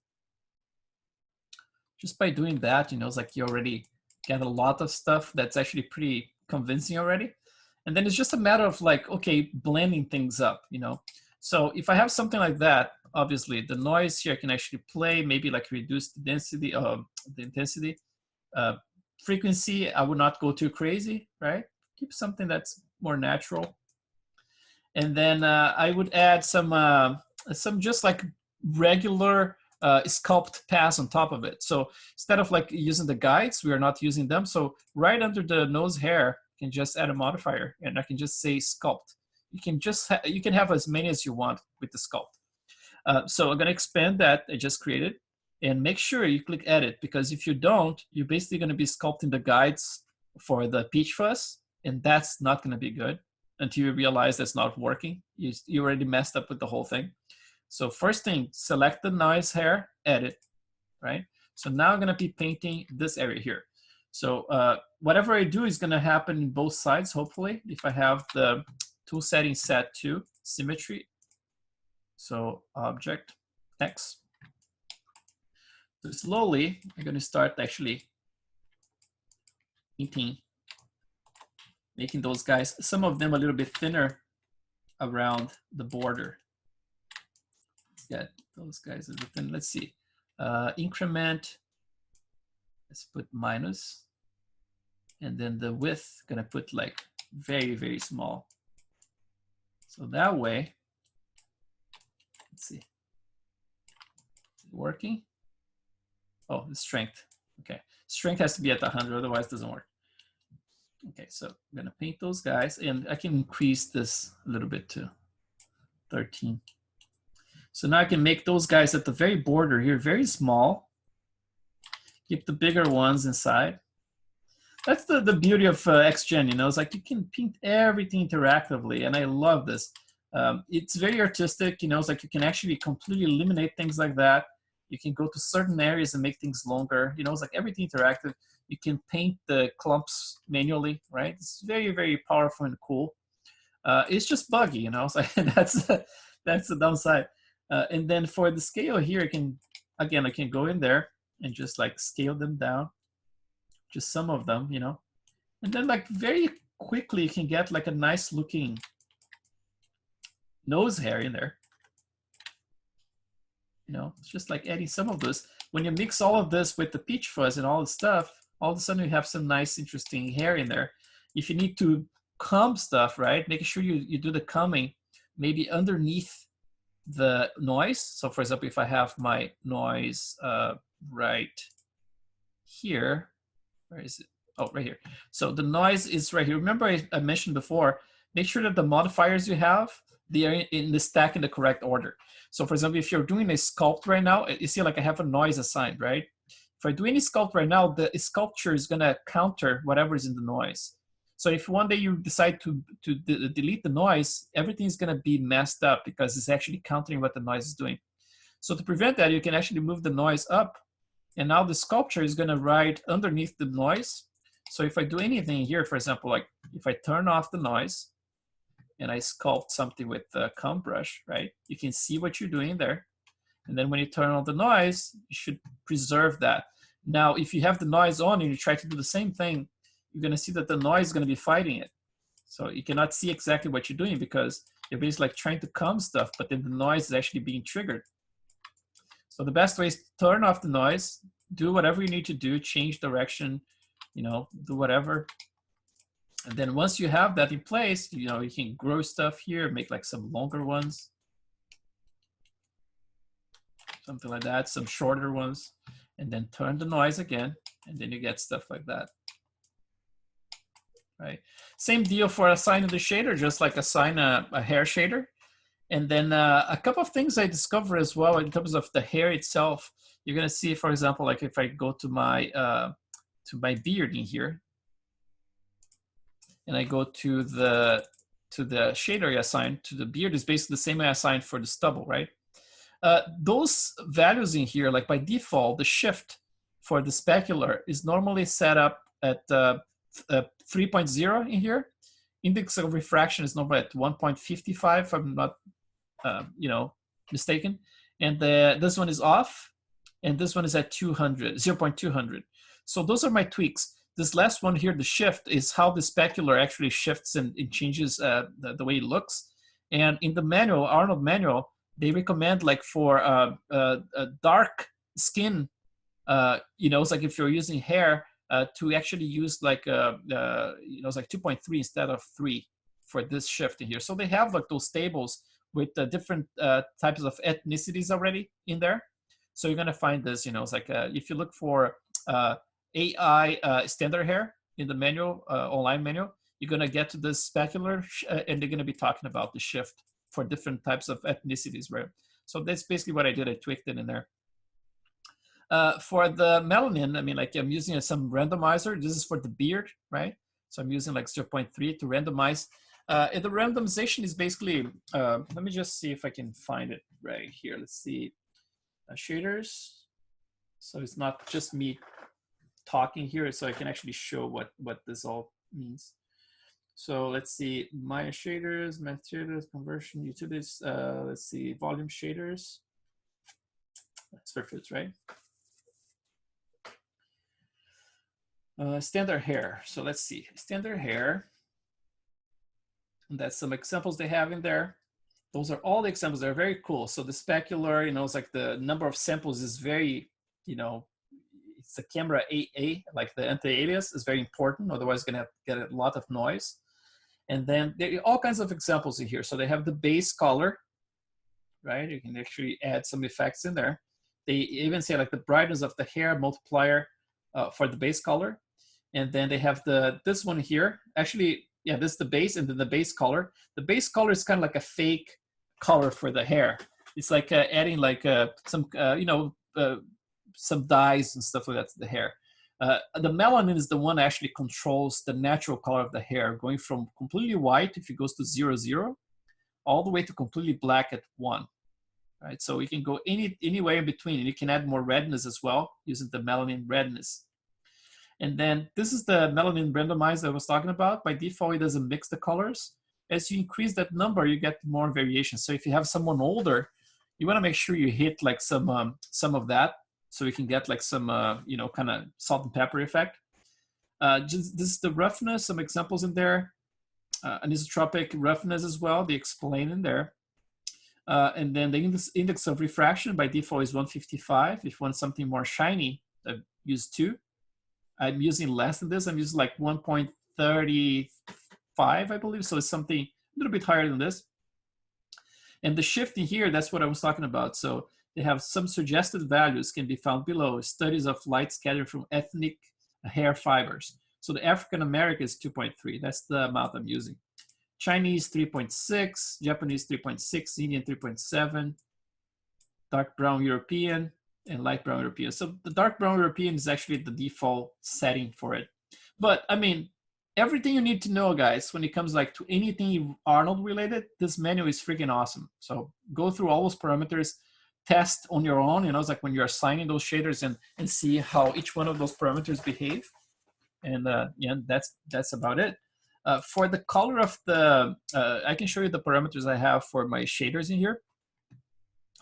Just by doing that, you know, it's like you already get a lot of stuff that's actually pretty convincing already. And then it's just a matter of like, okay, blending things up, you know. So if I have something like that, obviously the noise here I can actually play, maybe like reduce the density, the intensity. Frequency, I would not go too crazy, right? Keep something that's more natural. And then I would add some just like regular sculpt paths on top of it. So instead of like using the guides, we are not using them. So right under the nose hair, you can just add a modifier, and I can just say sculpt. You can just you can have as many as you want with the sculpt. So I'm gonna expand that I just created, and make sure you click edit, because if you don't, you're basically gonna be sculpting the guides for the peach fuzz, and that's not gonna be good until you realize that's not working. You already messed up with the whole thing. So first thing, select the noise hair, edit, right? So now I'm gonna be painting this area here. So whatever I do is gonna happen in both sides, hopefully, if I have the tool setting set to symmetry. So object, X. So slowly, I'm gonna start actually painting, making those guys, some of them a little bit thinner around the border. Get those guys a little thin. Let's see. Increment, let's put minus. And then the width, gonna put like very, very small. So that way, let's see. Is it working? Oh, the strength. Okay, strength has to be at 100, otherwise it doesn't work. Okay, so I'm gonna paint those guys, and I can increase this a little bit to 13. So now I can make those guys at the very border here very small. Keep the bigger ones inside. That's the beauty of XGen, you know, it's like you can paint everything interactively, and I love this. It's very artistic, you know, it's like you can actually completely eliminate things like that. You can go to certain areas and make things longer, you know, it's like everything interactive. You can paint the clumps manually, right? It's very, very powerful and cool. It's just buggy, you know, so that's the downside. And then for the scale here, I can go in there and just like scale them down, just some of them, you know, and then like very quickly you can get like a nice looking nose hair in there. You know, it's just like adding some of this. When you mix all of this with the peach fuzz and all the stuff, all of a sudden you have some nice, interesting hair in there. If you need to comb stuff, right, making sure you do the combing maybe underneath the noise. So for example, if I have my noise right here, where is it? Oh, right here. So the noise is right here. Remember I mentioned before, make sure that the modifiers you have, they are in the stack in the correct order. So for example, if you're doing a sculpt right now, you see like I have a noise assigned, right? If I do any sculpt right now, the sculpture is gonna counter whatever is in the noise. So if one day you decide to delete the noise, everything is gonna be messed up because it's actually countering what the noise is doing. So to prevent that, you can actually move the noise up, and now the sculpture is gonna ride underneath the noise. So if I do anything here, for example, like if I turn off the noise and I sculpt something with the comb brush, right? You can see what you're doing there. And then when you turn on the noise, you should preserve that. Now, if you have the noise on and you try to do the same thing, you're gonna see that the noise is gonna be fighting it. So you cannot see exactly what you're doing because you're basically like trying to comb stuff, but then the noise is actually being triggered. So the best way is to turn off the noise, do whatever you need to do, change direction, you know, do whatever. And then once you have that in place, you know, you can grow stuff here, make like some longer ones, something like that, some shorter ones, and then turn the noise again, and then you get stuff like that. right? Same deal for assigning the shader, just like assign a hair shader. And then a couple of things I discovered as well in terms of the hair itself. You're gonna see, for example, like if I go to my beard in here, and I go to the shader I assigned to the beard, is basically the same I assigned for the stubble, right? Those values in here, like by default, the shift for the specular is normally set up at 3.0 in here. Index of refraction is normally at 1.55, if I'm not mistaken. And this one is off, and this one is at 0.200. So those are my tweaks. This last one here, the shift, is how the specular actually shifts and it changes the way it looks. And in the manual, Arnold manual, they recommend like for a dark skin, it's like if you're using hair, to actually use like it's like 2.3 instead of 3 for this shift in here. So they have like those tables with the different types of ethnicities already in there. So you're gonna find this, it's like if you look for AI standard hair in the manual, online manual, you're gonna get to this specular, and they're gonna be talking about the shift for different types of ethnicities, right? So that's basically what I did. I tweaked it in there. For the melanin, I mean, like I'm using some randomizer. This is for the beard, right? So I'm using like 0.3 to randomize. And the randomization is basically, let me just see if I can find it right here. Let's see, shaders. So it's not just me talking here, so I can actually show what this all means. So let's see, Maya shaders, math shaders, conversion, utilities. Let's see, volume shaders. Surface, right? Standard hair. So let's see, standard hair. And that's some examples they have in there. Those are all the examples. They're very cool. So the specular, it's like the number of samples is very, it's a camera AA, like the anti-alias is very important. Otherwise, it's gonna get a lot of noise. And then there are all kinds of examples in here. So they have the base color, right? You can actually add some effects in there. They even say like the brightness of the hair multiplier for the base color. And then they have this one here. Actually, yeah, this is the base, and then the base color. The base color is kind of like a fake color for the hair. It's like adding like some dyes and stuff like that to the hair. The melanin is the one that actually controls the natural color of the hair, going from completely white, if it goes to 0, 0, all the way to completely black at 1. Right? So you can go anywhere in between, and you can add more redness as well using the melanin redness. And then this is the melanin randomizer I was talking about. By default, it doesn't mix the colors. As you increase that number, you get more variation. So if you have someone older, you want to make sure you hit like some of that, so you can get like some kind of salt and pepper effect. This is the roughness, some examples in there. Anisotropic roughness as well, they explain in there. And then the index of refraction by default is 155. If you want something more shiny, I use 2. I'm using less than this. I'm using like 1.35, I believe. So it's something a little bit higher than this. And the shift in here, that's what I was talking about. So they have some suggested values can be found below. Studies of light scattered from ethnic hair fibers. So the African American is 2.3. That's the amount I'm using. Chinese 3.6, Japanese 3.6, Indian 3.7, dark brown European, and light brown European. So the dark brown European is actually the default setting for it. But I mean, everything you need to know, guys, when it comes like to anything Arnold related, this menu is freaking awesome. So go through all those parameters, test on your own, it's like when you're assigning those shaders and see how each one of those parameters behave. And yeah, that's about it. For the color of the, I can show you the parameters I have for my shaders in here.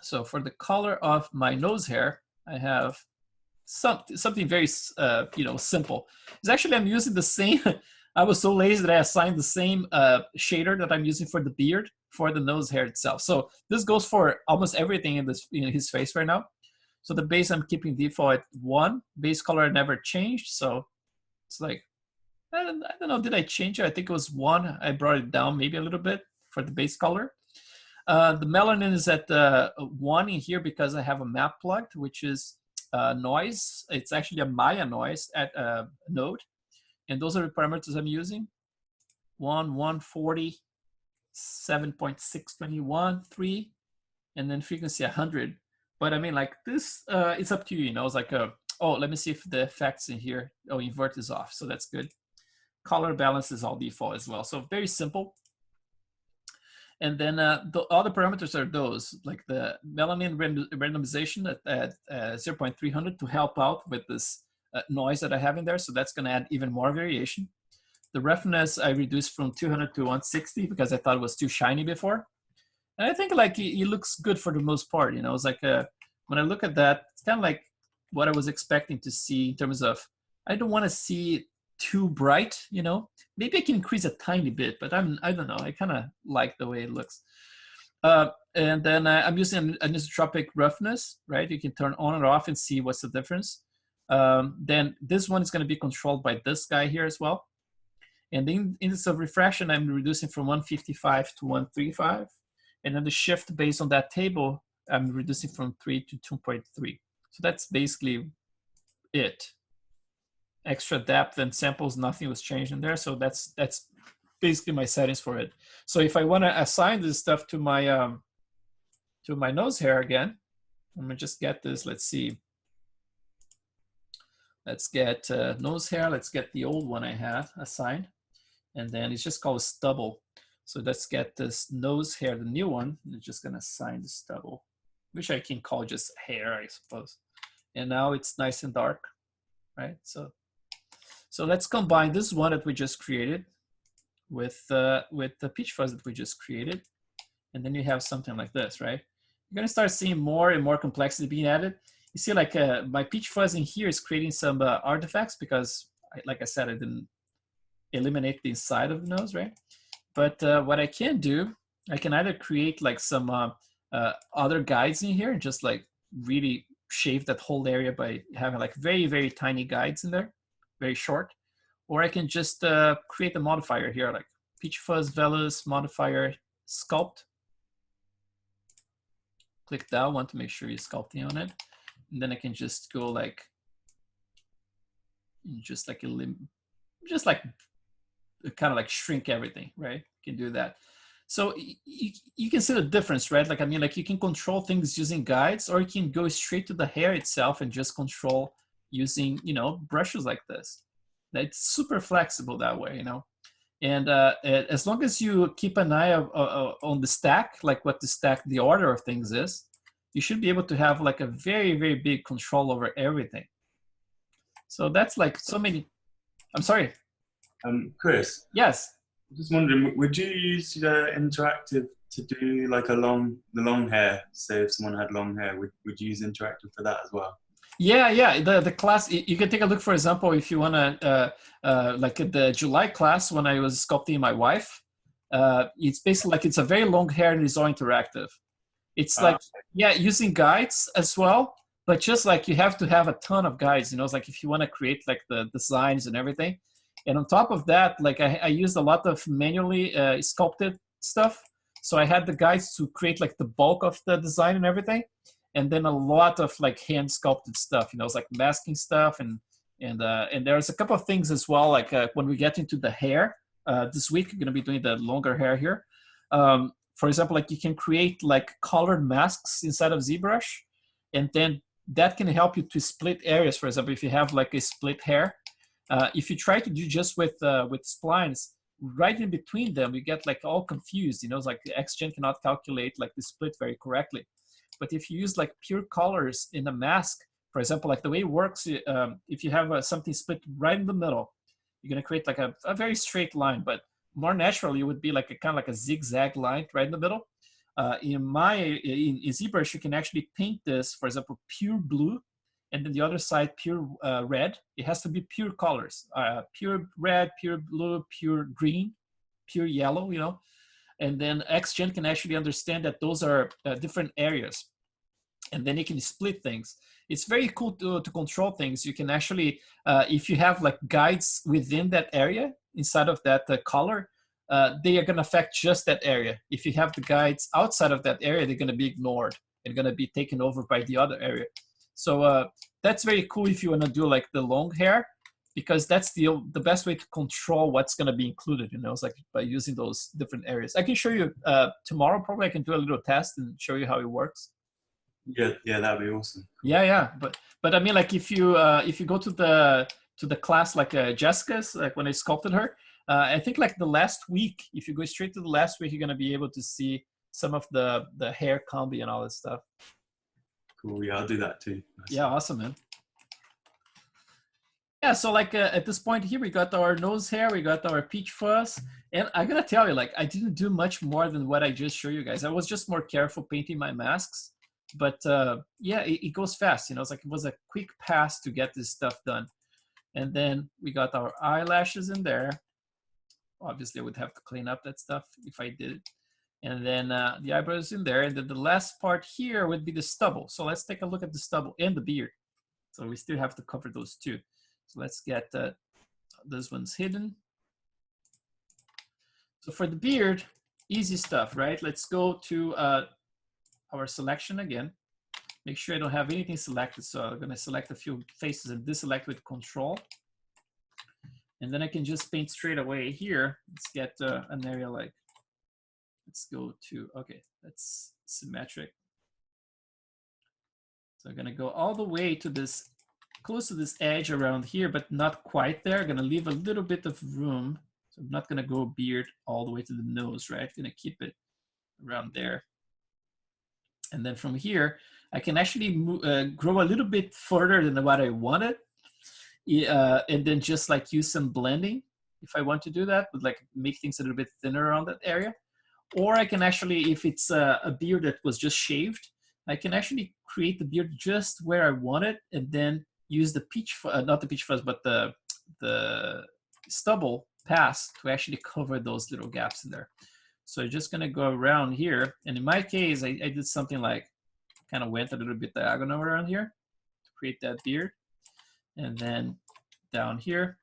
So for the color of my nose hair, I have something very, simple. It's actually, I'm using the same, I was so lazy that I assigned the same shader that I'm using for the beard for the nose hair itself. So this goes for almost everything in his face right now. So the base I'm keeping default at 1. Base color never changed. So it's like, I don't know, did I change it? I think it was 1. I brought it down maybe a little bit for the base color. The melanin is at 1 in here because I have a map plugged, which is noise. It's actually a Maya noise at node. And those are the parameters I'm using. 140, 7.621, 3, and then frequency 100. But I mean, like this, it's up to you, you know. It's like, oh, let me see if the effects in here, oh, invert is off, so that's good. Color balance is all default as well, so very simple. And then the other parameters are those, like the melanin randomization at 0.300 to help out with this noise that I have in there, so that's gonna add even more variation. The roughness I reduced from 200 to 160 because I thought it was too shiny before. And I think like it looks good for the most part, you know. It's like when I look at that, it's kind of like what I was expecting to see in terms of, I don't want to see it too bright, you know. Maybe I can increase a tiny bit, but I don't know. I kind of like the way it looks. And then I'm using anisotropic roughness, right? You can turn on and off and see what's the difference. Then this one is going to be controlled by this guy here as well. And the index of refraction, I'm reducing from 155 to 135. And then the shift based on that table, I'm reducing from 3 to 2.3. So that's basically it. Extra depth and samples, nothing was changed in there. So that's basically my settings for it. So if I want to assign this stuff to my nose hair again, I'm gonna just get this. Let's see. Let's get nose hair. Let's get the old one I had assigned. And then it's just called stubble. So let's get this nose hair, the new one. I'm just gonna assign the stubble, which I can call just hair, I suppose. And now it's nice and dark, right? So let's combine this one that we just created with the peach fuzz that we just created. And then you have something like this, right? You're gonna start seeing more and more complexity being added. You see like my peach fuzz in here is creating some artifacts because, like I said, I didn't eliminate the inside of the nose, right? But what I can do, I can either create like some other guides in here and just like really shave that whole area by having like very, very tiny guides in there, very short. Or I can just create a modifier here, like peach fuzz vellus modifier sculpt. Click that one to make sure you're sculpting on it. And then I can just go like, just like kind of like shrink everything, right? You can do that. So you can see the difference, right? Like, I mean, like you can control things using guides, or you can go straight to the hair itself and just control using, you know, brushes like this. It's super flexible that way, you know? And as long as you keep an eye on the stack, like what the order of things is, you should be able to have like a very, very big control over everything. So that's like so many, I'm sorry. Chris? Yes. I'm just wondering, would you use interactive to do like the long hair? So if someone had long hair, would you use interactive for that as well? Yeah. The class, you can take a look, for example, if you want to, like at the July class when I was sculpting my wife, it's basically like it's a very long hair and it's all interactive. It's like, yeah, using guides as well, but just like you have to have a ton of guides, you know, it's like if you want to create like the designs and everything. And on top of that, like I used a lot of manually sculpted stuff. So I had the guides to create like the bulk of the design and everything. And then a lot of like hand sculpted stuff, you know, it's like masking stuff. And there's a couple of things as well, like when we get into the hair, this week, we're going to be doing the longer hair here. For example, like you can create like colored masks inside of ZBrush. And then that can help you to split areas. For example, if you have like a split hair, if you try to do just with splines, right in between them, you get like all confused. You know, it's like the XGen cannot calculate like the split very correctly. But if you use like pure colors in a mask, for example, like the way it works, if you have something split right in the middle, you're gonna create like a very straight line. But more naturally, it would be like a kind of like a zigzag line right in the middle. In ZBrush, you can actually paint this, for example, pure blue. And then the other side, pure red. It has to be pure colors, pure red, pure blue, pure green, pure yellow, you know. And then XGen can actually understand that those are different areas. And then it can split things. It's very cool to control things. You can actually, if you have like guides within that area, inside of that color, they are gonna affect just that area. If you have the guides outside of that area, they're gonna be ignored. They're gonna be taken over by the other area. So that's very cool if you want to do like the long hair. because that's the best way to control what's going to be included, you know, it's like by using those different areas. I can show you tomorrow, probably I can do a little test and show you how it works. Yeah, that'd be awesome. Yeah, but I mean, like if you go to the class like Jessica's, like when I sculpted her, I think like the last week, if you go straight to the last week, you're gonna be able to see some of the hair combi and all that stuff. Cool. Yeah, I'll do that too. Yeah, awesome, man. Yeah, so like at this point here, we got our nose hair, we got our peach fuzz, and I gotta tell you, like I didn't do much more than what I just showed you guys. I was just more careful painting my masks, but yeah, it goes fast. You know, it's like it was a quick pass to get this stuff done. And then we got our eyelashes in there. Obviously, I would have to clean up that stuff if I did it. And then the eyebrows in there, and then the last part here would be the stubble. So let's take a look at the stubble and the beard. So we still have to cover those two. So let's get those ones hidden. So for the beard, easy stuff, right? Let's go to our selection again. Make sure I don't have anything selected. So I'm gonna select a few faces and deselect with Control. And then I can just paint straight away here. Let's get an area like, let's go to, okay, that's symmetric. So I'm gonna go all the way to this, close to this edge around here, but not quite there. I'm gonna leave a little bit of room. So I'm not gonna go beard all the way to the nose, right? I'm gonna keep it around there. And then from here, I can actually grow a little bit further than what I wanted. And then just like use some blending if I want to do that, but like make things a little bit thinner around that area. Or I can actually, if it's a beard that was just shaved, I can actually create the beard just where I want it, and then use the peach, not the peach fuzz, but the stubble pass to actually cover those little gaps in there. So I'm just gonna go around here, and in my case, I did something like, kind of went a little bit diagonal around here to create that beard. And then down here,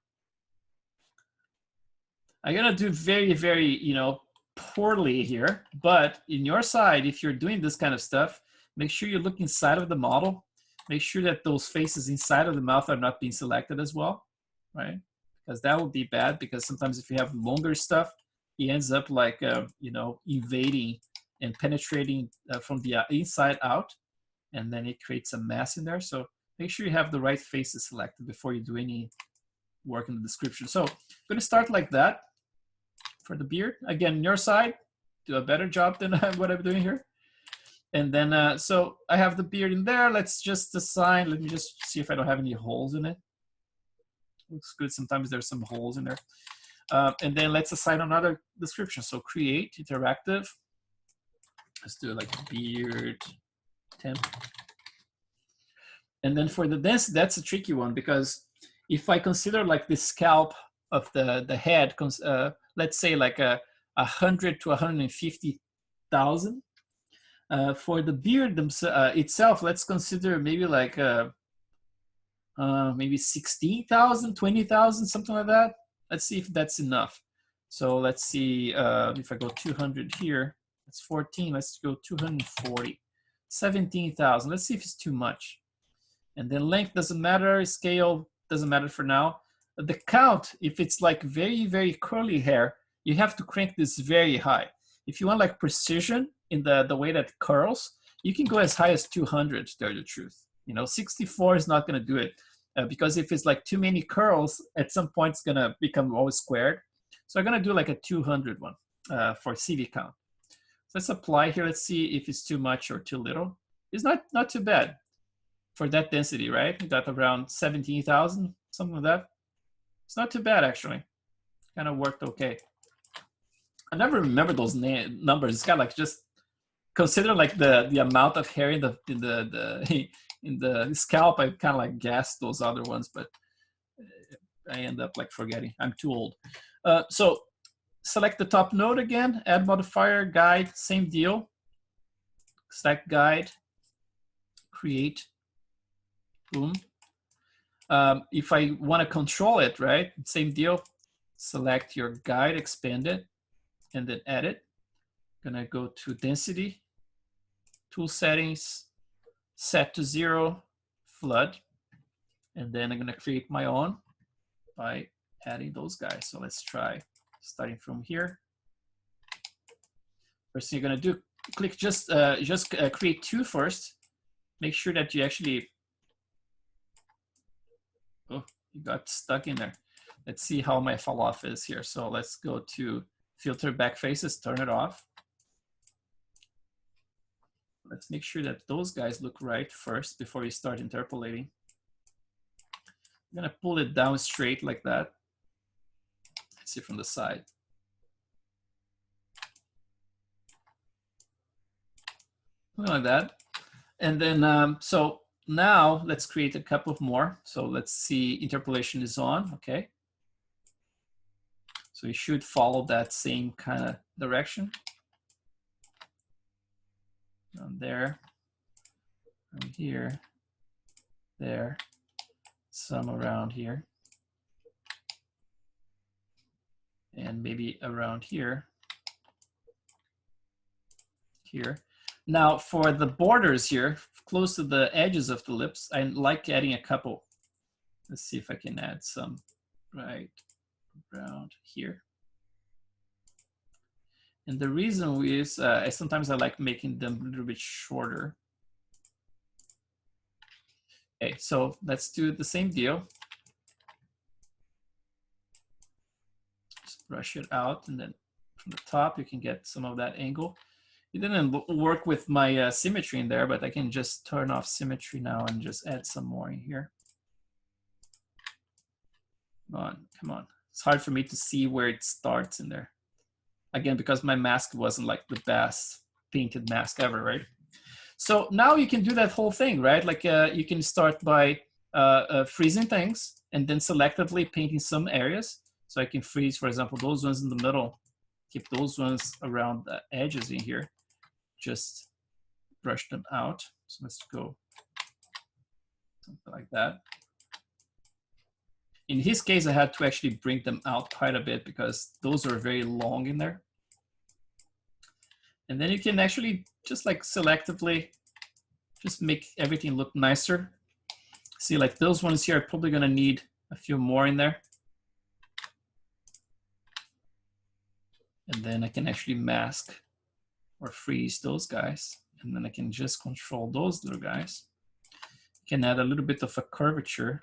I'm gonna do very, very, you know, poorly here, but in your side, if you're doing this kind of stuff, make sure you look inside of the model. Make sure that those faces inside of the mouth are not being selected as well, right? Because that would be bad, because sometimes if you have longer stuff, it ends up like, you know, invading and penetrating from the inside out, and then it creates a mess in there. So make sure you have the right faces selected before you do any work in the description. So I'm gonna start like that for the beard. Again, on your side, do a better job than what I'm doing here. And then, so I have the beard in there. Let's just assign, let me just see if I don't have any holes in it. Looks good, sometimes there's some holes in there. And then let's assign another description. So create, interactive. Let's do it like beard temp. And then for the density, that's a tricky one, because if I consider like the scalp of the head, let's say like 100 to 150,000. For the beard itself, let's consider maybe like maybe 16,000, 20,000, something like that. Let's see if that's enough. So let's see if I go 200 here, that's 14. Let's go 240, 17,000. Let's see if it's too much. And then length doesn't matter, scale doesn't matter for now. The count, if it's like very, very curly hair, you have to crank this very high. If you want like precision in the way that it curls, you can go as high as 200, to tell you the truth. You know, 64 is not gonna do it, because if it's like too many curls, at some point it's gonna become always squared. So I'm gonna do like a 200 one for CV count. So let's apply here. Let's see if it's too much or too little. It's not too bad for that density, right? We got around 17,000, something like that. It's not too bad, actually. Kind of worked okay. I never remember those numbers. It's kind of like just consider like the amount of hair in the scalp. I kind of like guessed those other ones, but I end up like forgetting. I'm too old. So select the top node again, add modifier, guide, same deal. Select guide, create, boom. If I want to control it, right, same deal. Select your guide, expand it, and then edit. Gonna go to density, tool settings, set to 0, flood, and then I'm gonna create my own. by adding those guys. So let's try starting from here. First thing you're gonna do, click just create 2 first. Make sure that you actually, oh, you got stuck in there. Let's see how my fall off is here. So let's go to filter back faces, turn it off. Let's make sure that those guys look right first before you start interpolating. I'm gonna pull it down straight like that. Let's see from the side. Something like that. And then, so now let's create a couple of more. So let's see, interpolation is on, okay. So you should follow that same kind of direction. Down there, from here, there, some around here, and maybe around here, here. Now for the borders here, close to the edges of the lips, I like adding a couple. Let's see if I can add some right around here. And the reason is sometimes I like making them a little bit shorter. Okay, so let's do the same deal. Just brush it out, and then from the top you can get some of that angle. It didn't work with my symmetry in there, but I can just turn off symmetry now and just add some more in here. Come on, come on. It's hard for me to see where it starts in there. Again, because my mask wasn't like the best painted mask ever, right? So now you can do that whole thing, right? Like you can start by freezing things and then selectively painting some areas. So I can freeze, for example, those ones in the middle, keep those ones around the edges in here. Just brush them out. So let's go something like that. In his case, I had to actually bring them out quite a bit because those are very long in there. And then you can actually just like selectively just make everything look nicer. See, like those ones here are probably gonna need a few more in there. And then I can actually mask or freeze those guys. And then I can just control those little guys. You can add a little bit of a curvature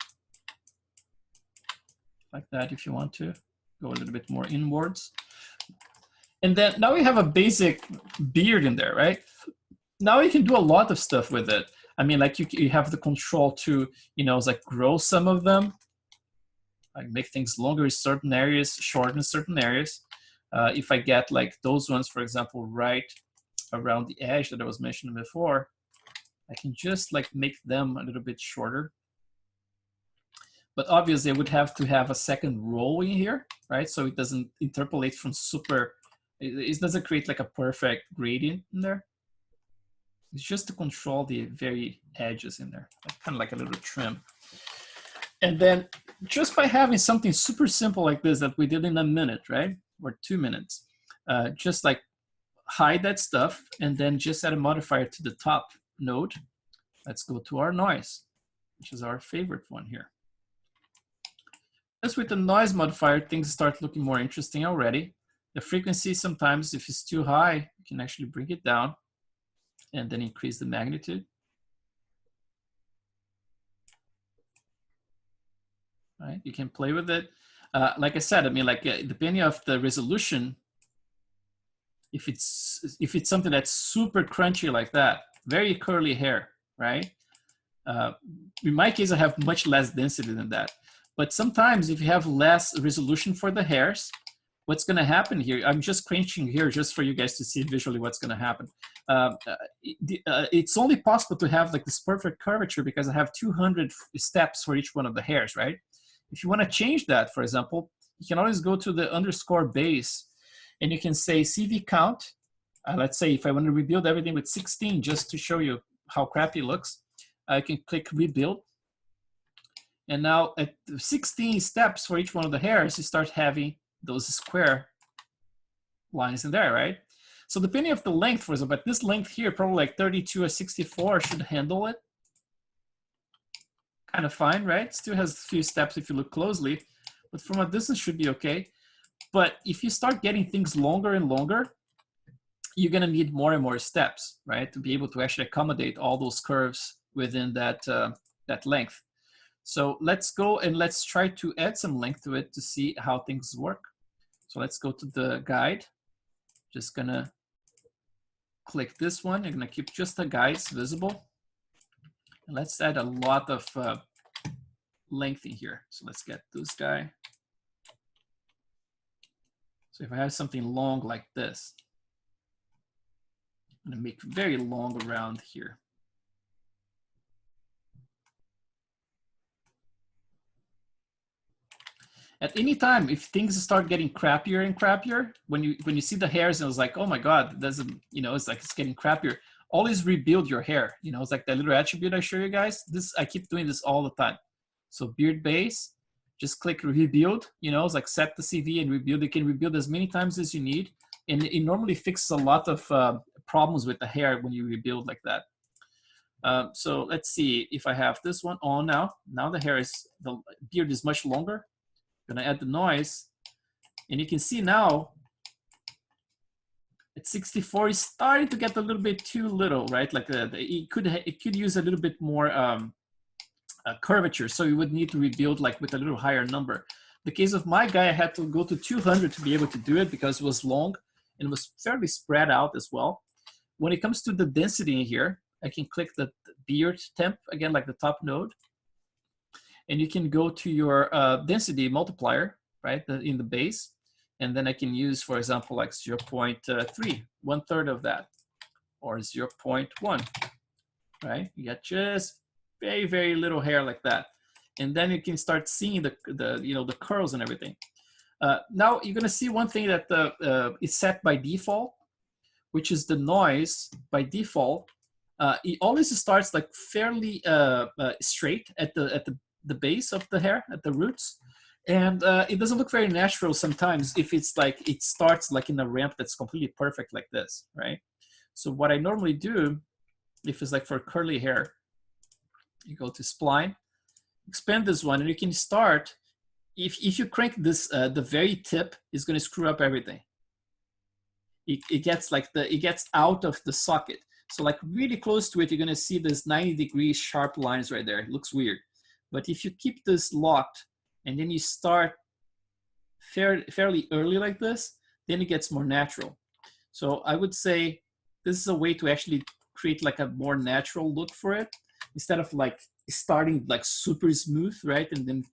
like that if you want to. Go a little bit more inwards. And then now we have a basic beard in there, right? Now you can do a lot of stuff with it. I mean, like you have the control to, you know, like grow some of them, like make things longer in certain areas, shorten certain areas. If I get like those ones, for example, right around the edge that I was mentioning before, I can just like make them a little bit shorter. But obviously I would have to have a second row in here, right? So it doesn't interpolate from super, it doesn't create like a perfect gradient in there. It's just to control the very edges in there, kind of like a little trim. And then just by having something super simple like this that we did in a minute, right? Or 2 minutes, just like hide that stuff and then just add a modifier to the top node. Let's go to our noise, which is our favorite one here. Just with the noise modifier, things start looking more interesting already. The frequency, sometimes if it's too high, you can actually bring it down and then increase the magnitude. Right, you can play with it. Like I said, I mean, like depending on the resolution, if it's something that's super crunchy like that, very curly hair, right? In my case, I have much less density than that. But sometimes if you have less resolution for the hairs, what's going to happen here, I'm just crunching here just for you guys to see visually what's going to happen. It's only possible to have like this perfect curvature because I have 200 steps for each one of the hairs, right? If you want to change that, for example, you can always go to the underscore base and you can say CV count. Let's say if I want to rebuild everything with 16 just to show you how crappy it looks, I can click rebuild. And now at 16 steps for each one of the hairs, you start having those square lines in there, right? So depending on the length, for example, but this length here, probably like 32 or 64 should handle it. Kind of fine, right? Still has a few steps if you look closely. but from a distance should be okay. But if you start getting things longer and longer, you're gonna need more and more steps, right? To be able to actually accommodate all those curves within that, that length. So let's go and let's try to add some length to it to see how things work. So let's go to the guide. Just gonna click this one. I'm gonna keep just the guides visible. And let's add a lot of length in here. So let's get this guy. So if I have something long like this, I'm gonna make very long around here. At any time, if things start getting crappier and crappier, when you see the hairs and it's like, oh my God, it doesn't, you know, it's like it's getting crappier. Always rebuild your hair. You know, it's like that little attribute I show you guys. This, I keep doing this all the time. So beard base, just click rebuild. You know, it's like set the CV and rebuild. You can rebuild as many times as you need, and it normally fixes a lot of problems with the hair when you rebuild like that. So let's see if I have this one on now. Now the hair is, the beard is much longer. Gonna add the noise, and you can see now at 64 is starting to get a little bit too little, right? Like it could use a little bit more curvature, so you would need to rebuild like with a little higher number. The case of my guy, I had to go to 200 to be able to do it because it was long and it was fairly spread out as well. When it comes to the density in here, I can click the beard temp again, like the top node. And you can go to your density multiplier, right, in the base. And then I can use, for example, like 0.3, 1/3 of that, or 0.1, right? You get just very, very little hair like that. And then you can start seeing the curls and everything. Now you're gonna see one thing that is set by default, which is the noise by default. It always starts like fairly straight at the base of the hair, at the roots, and it doesn't look very natural sometimes if it's like it starts like in a ramp that's completely perfect like this, right? So what I normally do, if it's like for curly hair, you go to spline, expand this one, and you can start. If you crank this, the very tip is going to screw up everything. It gets like it gets out of the socket. So like really close to it, you're going to see this 90-degree sharp lines right there. It looks weird. But if you keep this locked and then you start fairly early like this, then it gets more natural. So I would say this is a way to actually create like a more natural look for it, instead of like starting like super smooth, right? And then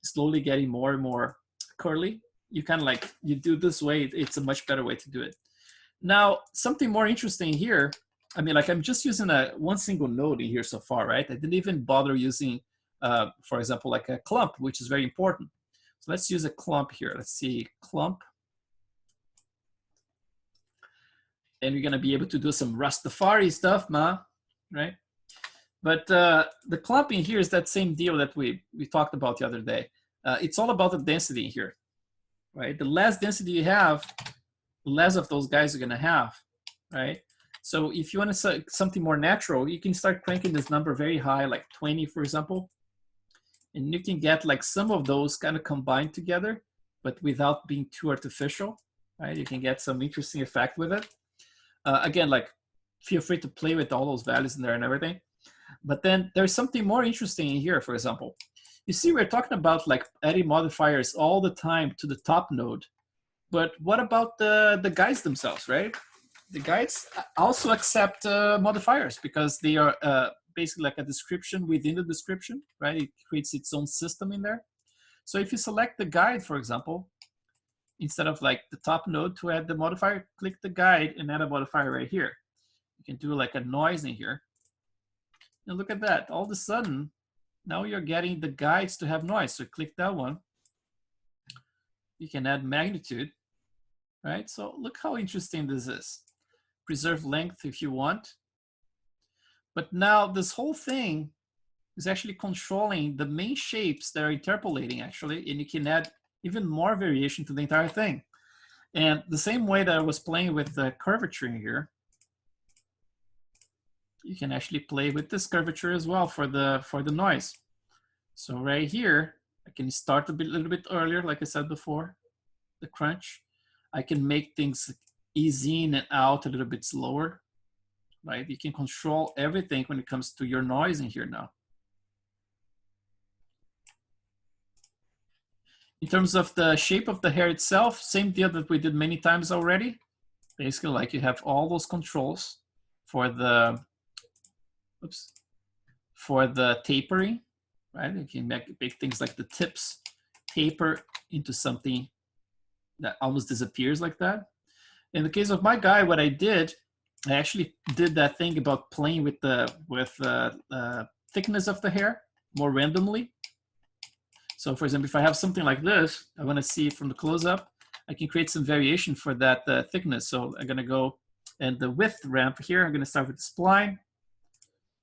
slowly getting more and more curly. You kind of like, you do this way, it's a much better way to do it. Now, something more interesting here, I mean, like I'm just using one single node in here so far, right? I didn't even bother using, for example, like a clump, which is very important. So let's use a clump here. Let's see, clump. And you're gonna be able to do some Rastafari stuff, right? But the clumping here is that same deal that we talked about the other day. It's all about the density here, right? The less density you have, the less of those guys you're gonna have, right? So if you want to something more natural, you can start cranking this number very high, like 20, for example. And you can get like some of those kind of combined together, but without being too artificial, right? You can get some interesting effect with it. Again, like feel free to play with all those values in there and everything. But then there's something more interesting in here, for example. You see, we're talking about like adding modifiers all the time to the top node. But what about the guides themselves, right? The guides also accept modifiers because they are basically like a description within the description, right? It creates its own system in there. So if you select the guide, for example, instead of like the top node to add the modifier, click the guide and add a modifier right here. You can do like a noise in here. And look at that. All of a sudden, now you're getting the guides to have noise. So click that one. You can add magnitude, right? So look how interesting this is. Preserve length if you want. But now this whole thing is actually controlling the main shapes that are interpolating actually, and you can add even more variation to the entire thing. And the same way that I was playing with the curvature here, you can actually play with this curvature as well for the noise. So right here, I can start a little bit earlier, like I said before, the crunch. I can make things ease in and out a little bit slower, right? You can control everything when it comes to your noise in here now. In terms of the shape of the hair itself, same deal that we did many times already. Basically, like you have all those controls for the, oops, for the tapering, right? You can make things like the tips taper into something that almost disappears like that. In the case of my guy, what I did, I actually did that thing about playing with the thickness of the hair more randomly. So for example, if I have something like this, I want to see from the close-up, I can create some variation for that thickness. So I'm going to go, and the width ramp here, I'm going to start with the spline.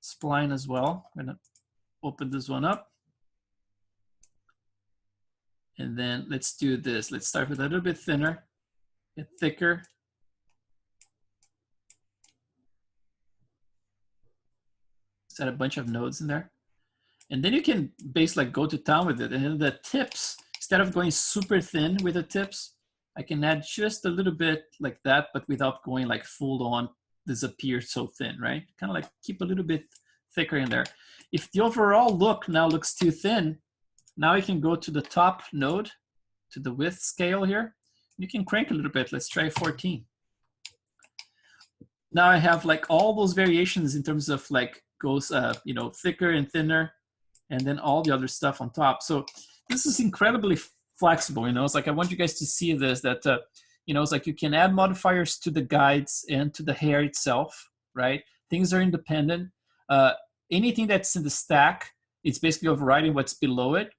Spline as well. I'm going to open this one up. And then let's do this. Let's start with a little bit thinner, get thicker. Set a bunch of nodes in there. And then you can basically go to town with it. And then the tips, instead of going super thin with the tips, I can add just a little bit like that, but without going like full on disappear so thin, right? Kind of like keep a little bit thicker in there. If the overall look now looks too thin, now you can go to the top node, to the width scale here. You can crank a little bit. Let's try 14. Now I have like all those variations in terms of like goes, you know, thicker and thinner, and then all the other stuff on top. So this is incredibly flexible, you know. It's like I want you guys to see this, that, you know, it's like you can add modifiers to the guides and to the hair itself, right? Things are independent. Anything that's in the stack, it's basically overriding what's below it.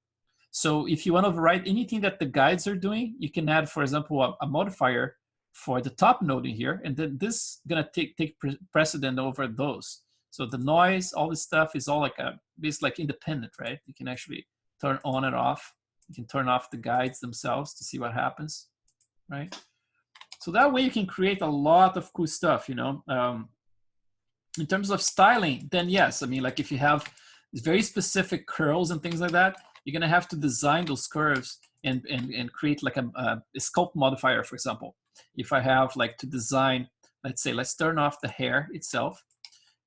So if you want to override anything that the guides are doing, you can add, for example, a modifier for the top node in here, and then this is gonna take precedent over those. So the noise, all this stuff is all like basically like independent, right? You can actually turn on and off. You can turn off the guides themselves to see what happens, right? So that way you can create a lot of cool stuff, you know. In terms of styling, then yes, I mean, like if you have very specific curls and things like that, you're gonna have to design those curves and create like a sculpt modifier, for example. If I have like to design, let's say, let's turn off the hair itself,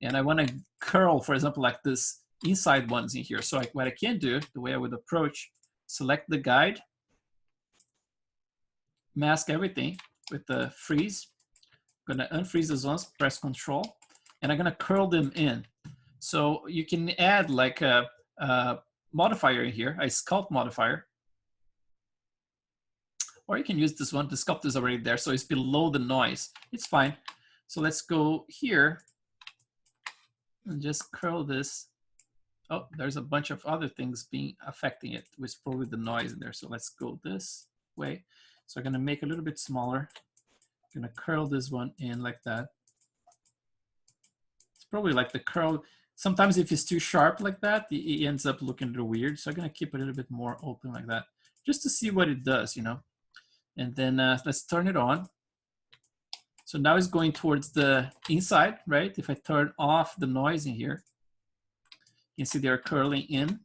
and I want to curl, for example, like this inside ones in here. So what I can do, the way I would approach, select the guide, mask everything with the freeze. I'm gonna unfreeze those ones, press Control, and I'm gonna curl them in. So you can add like a modifier in here, a sculpt modifier, or you can use this one. The sculpt is already there, so it's below the noise. It's fine. So let's go here and just curl this. Oh, there's a bunch of other things affecting it, with probably the noise in there. So let's go this way. So I'm gonna make a little bit smaller. I'm gonna curl this one in like that. It's probably like the curl. Sometimes if it's too sharp like that, it ends up looking a little weird. So I'm gonna keep a little bit more open like that, just to see what it does, you know. And then let's turn it on. So now it's going towards the inside, right? If I turn off the noise in here, you can see they're curling in,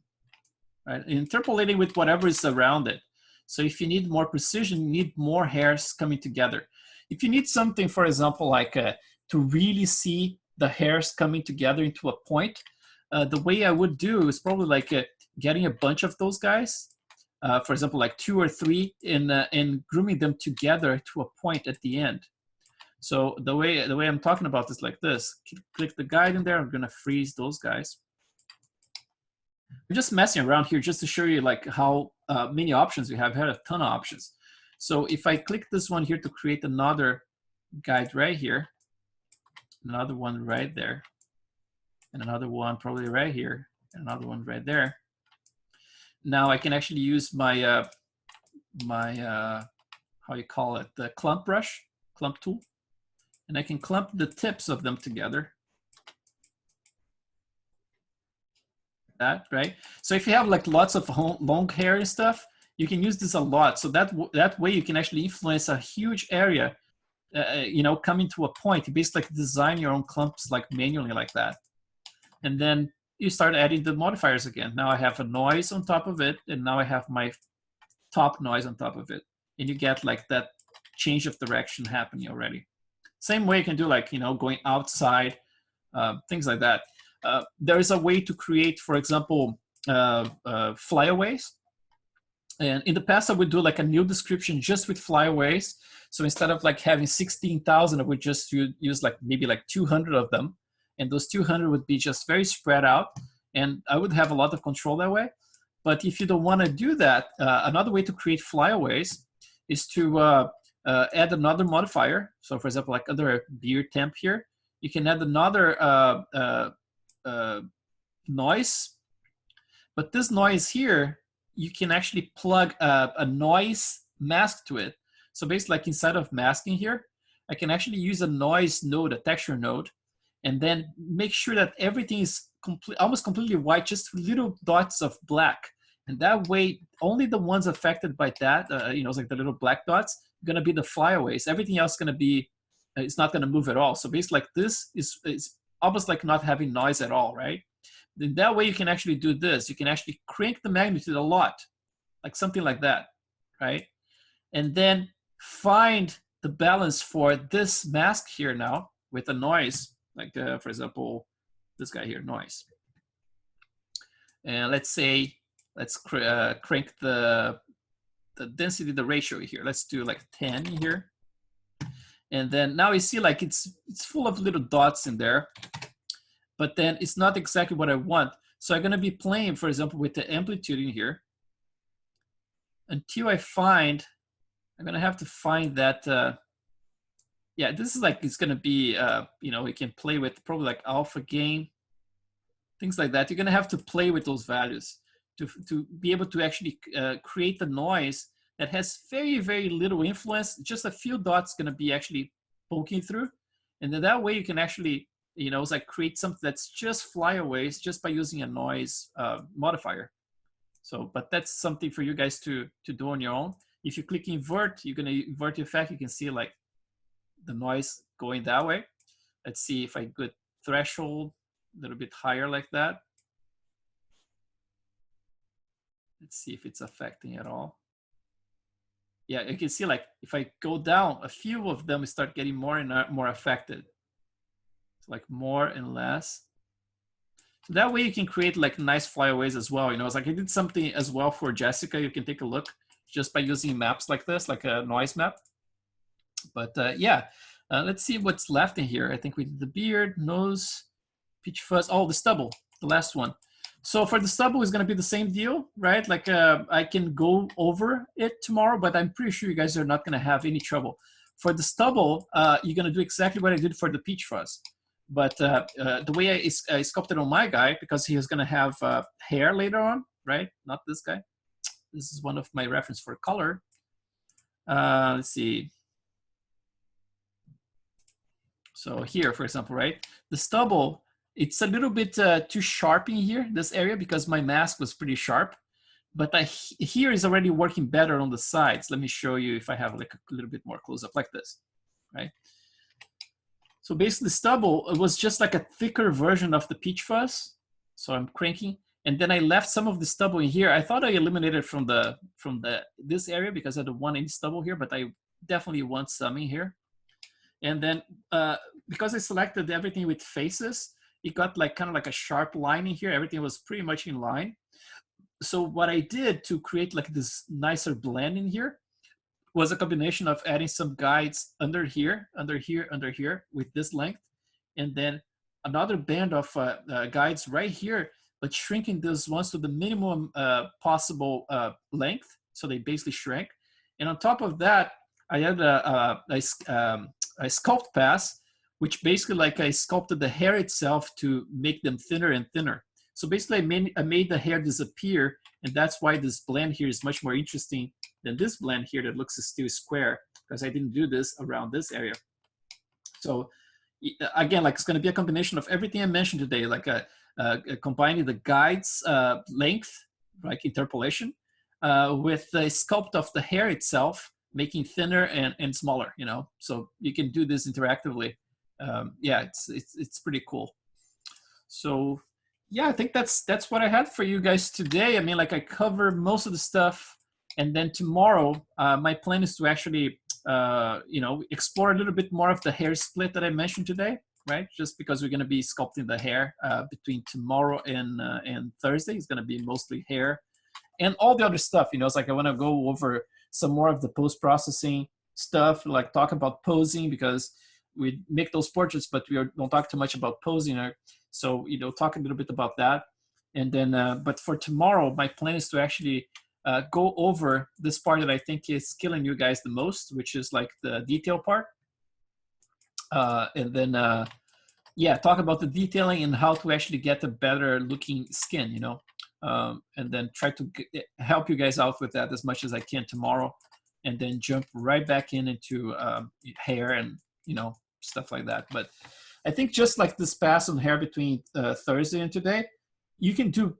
right? Interpolating with whatever is around it. So if you need more precision, you need more hairs coming together. If you need something, for example, like to really see the hairs coming together into a point, the way I would do is probably like getting a bunch of those guys, for example, like 2 or 3, and grooming them together to a point at the end. So the way I'm talking about is like this. Click the guide in there. I'm gonna freeze those guys. I'm just messing around here just to show you like how many options we have. We had a ton of options. So if I click this one here to create another guide right here, another one right there, and another one probably right here, and another one right there. Now I can actually use my how you call it, the clump brush, clump tool, and I can clump the tips of them together. That, right? So if you have like lots of long hair and stuff, you can use this a lot. So that way you can actually influence a huge area, you know, coming to a point. You basically design your own clumps like manually like that. And then you start adding the modifiers again. Now I have a noise on top of it, and now I have my top noise on top of it. And you get like that change of direction happening already. Same way you can do like, you know, going outside, things like that. There is a way to create, for example, flyaways. And in the past, I would do like a new description just with flyaways. So instead of like having 16,000, I would just use like maybe like 200 of them. And those 200 would be just very spread out. And I would have a lot of control that way. But if you don't want to do that, another way to create flyaways is to add another modifier. So for example, like under beard temp here, you can add another noise. But this noise here, you can actually plug a noise mask to it. So basically like inside of masking here, I can actually use a noise node, a texture node, and then make sure that everything is almost completely white, just little dots of black. And that way, only the ones affected by that, you know, it's like the little black dots, gonna be the flyaways. Everything else gonna be, it's not gonna move at all. So basically like this is almost like not having noise at all, right? Then that way you can actually do this. You can actually crank the magnitude a lot, like something like that, right? And then find the balance for this mask here now with a noise, like for example, this guy here, noise. And let's say, let's crank the density, the ratio here. Let's do like 10 here. And then now you see like it's full of little dots in there, but then it's not exactly what I want. So I'm gonna be playing, for example, with the amplitude in here until I find, I'm gonna have to find that, yeah, this is like, it's gonna be, you know, we can play with probably like alpha gain, things like that. You're gonna have to play with those values to be able to actually create the noise that has very, very little influence. Just a few dots gonna be actually poking through. And then that way you can actually, you know, it's like create something that's just flyaways just by using a noise modifier. So, but that's something for you guys to do on your own. If you click invert, you're gonna invert the effect. You can see like the noise going that way. Let's see if I get threshold a little bit higher like that. Let's see if it's affecting at all. Yeah, you can see like if I go down, a few of them start getting more and more affected. So like more and less. So that way you can create like nice flyaways as well. You know, it's like I did something as well for Jessica. You can take a look just by using maps like this, like a noise map. But yeah, let's see what's left in here. I think we did the beard, nose, peach fuzz, oh, the stubble, the last one. So for the stubble, it's gonna be the same deal, right? Like I can go over it tomorrow, but I'm pretty sure you guys are not gonna have any trouble. For the stubble, you're gonna do exactly what I did for the peach fuzz. But the way I sculpted on my guy, because he is gonna have hair later on, right? Not this guy. This is one of my reference for color. Let's see. So here, for example, right? The stubble, it's a little bit too sharp in here, this area, because my mask was pretty sharp. But here is already working better on the sides. Let me show you if I have like a little bit more close up like this, right? So basically the stubble, it was just like a thicker version of the peach fuzz. So I'm cranking. And then I left some of the stubble in here. I thought I eliminated from this area because I don't want any stubble here, but I definitely want some in here. And then because I selected everything with faces, it got like kind of like a sharp line in here. Everything was pretty much in line. So what I did to create like this nicer blend in here was a combination of adding some guides under here, under here, under here with this length. And then another band of guides right here, but shrinking those ones to the minimum possible length. So they basically shrank. And on top of that, I had a sculpt pass, which basically like I sculpted the hair itself to make them thinner and thinner. So basically I made the hair disappear, and that's why this blend here is much more interesting than this blend here that looks still square, because I didn't do this around this area. So again, like it's gonna be a combination of everything I mentioned today, like combining the guides length, like interpolation, with the sculpt of the hair itself, making thinner and smaller, you know? So you can do this interactively. Yeah, it's pretty cool. So yeah, I think that's what I had for you guys today. I mean, like I covered most of the stuff, and then tomorrow, my plan is to actually, explore a little bit more of the hair split that I mentioned today, right? Just because we're going to be sculpting the hair between tomorrow and Thursday. It's going to be mostly hair and all the other stuff. It's like I want to go over some more of the post processing stuff, like talk about posing, because we make those portraits, but don't talk too much about posing. So talk a little bit about that, and then but for tomorrow, my plan is to actually go over this part that I think is killing you guys the most, which is like the detail part, and then yeah, talk about the detailing and how to actually get a better looking skin, and then try to help you guys out with that as much as I can tomorrow, and then jump right back into hair and stuff like that. But I think just like this pass on hair between Thursday and today, you can do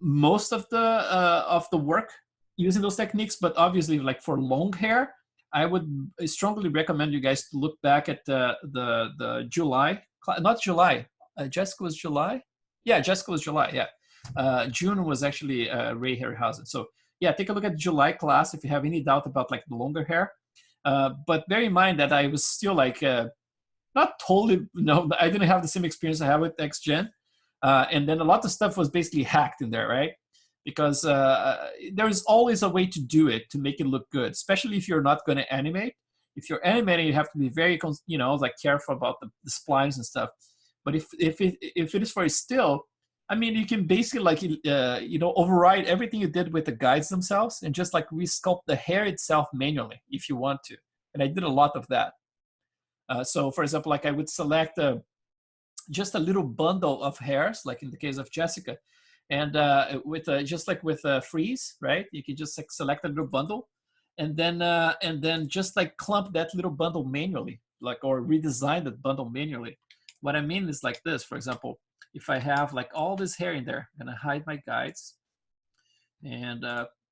most of the work using those techniques. But obviously, like for long hair, I would strongly recommend you guys to look back at the July, not July. Jessica was July. Yeah, Jessica was July. Yeah, June was actually Ray Harryhausen. So yeah, take a look at July class if you have any doubt about like the longer hair. But bear in mind that I was still like not totally, no, I didn't have the same experience I have with XGen. And then a lot of stuff was basically hacked in there, right? Because there's always a way to do it to make it look good, especially if you're not going to animate. If you're animating, you have to be very, like careful about the splines and stuff. But if it is for a still, I mean, you can basically like, override everything you did with the guides themselves and just like resculpt the hair itself manually if you want to. And I did a lot of that. So for example, like I would select just a little bundle of hairs, like in the case of Jessica, and with just like with freeze, right? You can just like select a little bundle, and then just like clump that little bundle manually, like, or redesign that bundle manually. What I mean is like this. For example, if I have like all this hair in there, I'm gonna hide my guides, and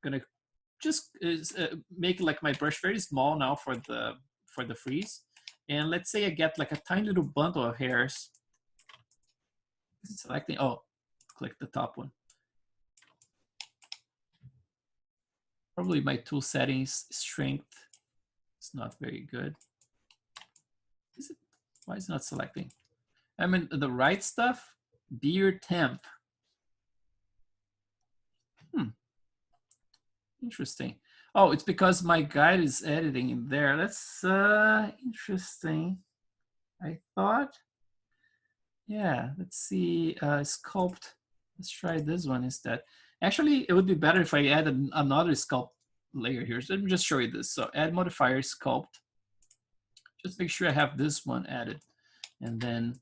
gonna just make like my brush very small now for the freeze. And let's say I get like a tiny little bundle of hairs. Selecting, click the top one. Probably my tool settings strength is not very good. Is it? Why is it not selecting? I mean, the right stuff, beard temp. Interesting. Oh, it's because my guide is editing in there. That's interesting. I thought. Yeah, let's see, sculpt. Let's try this one instead. Actually, it would be better if I added another sculpt layer here. So let me just show you this. So add modifier sculpt. Just make sure I have this one added. And then,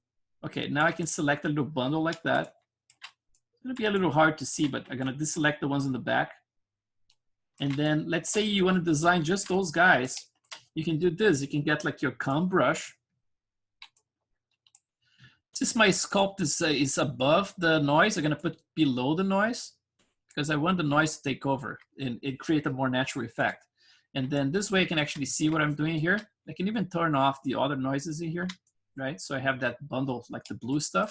okay, now I can select a little bundle like that. It's gonna be a little hard to see, but I'm gonna deselect the ones in the back. And then let's say you want to design just those guys. You can do this. You can get like your comb brush. Since my sculpt is above the noise, I'm gonna put below the noise because I want the noise to take over and it create a more natural effect. And then this way I can actually see what I'm doing here. I can even turn off the other noises in here, right? So I have that bundle, like the blue stuff.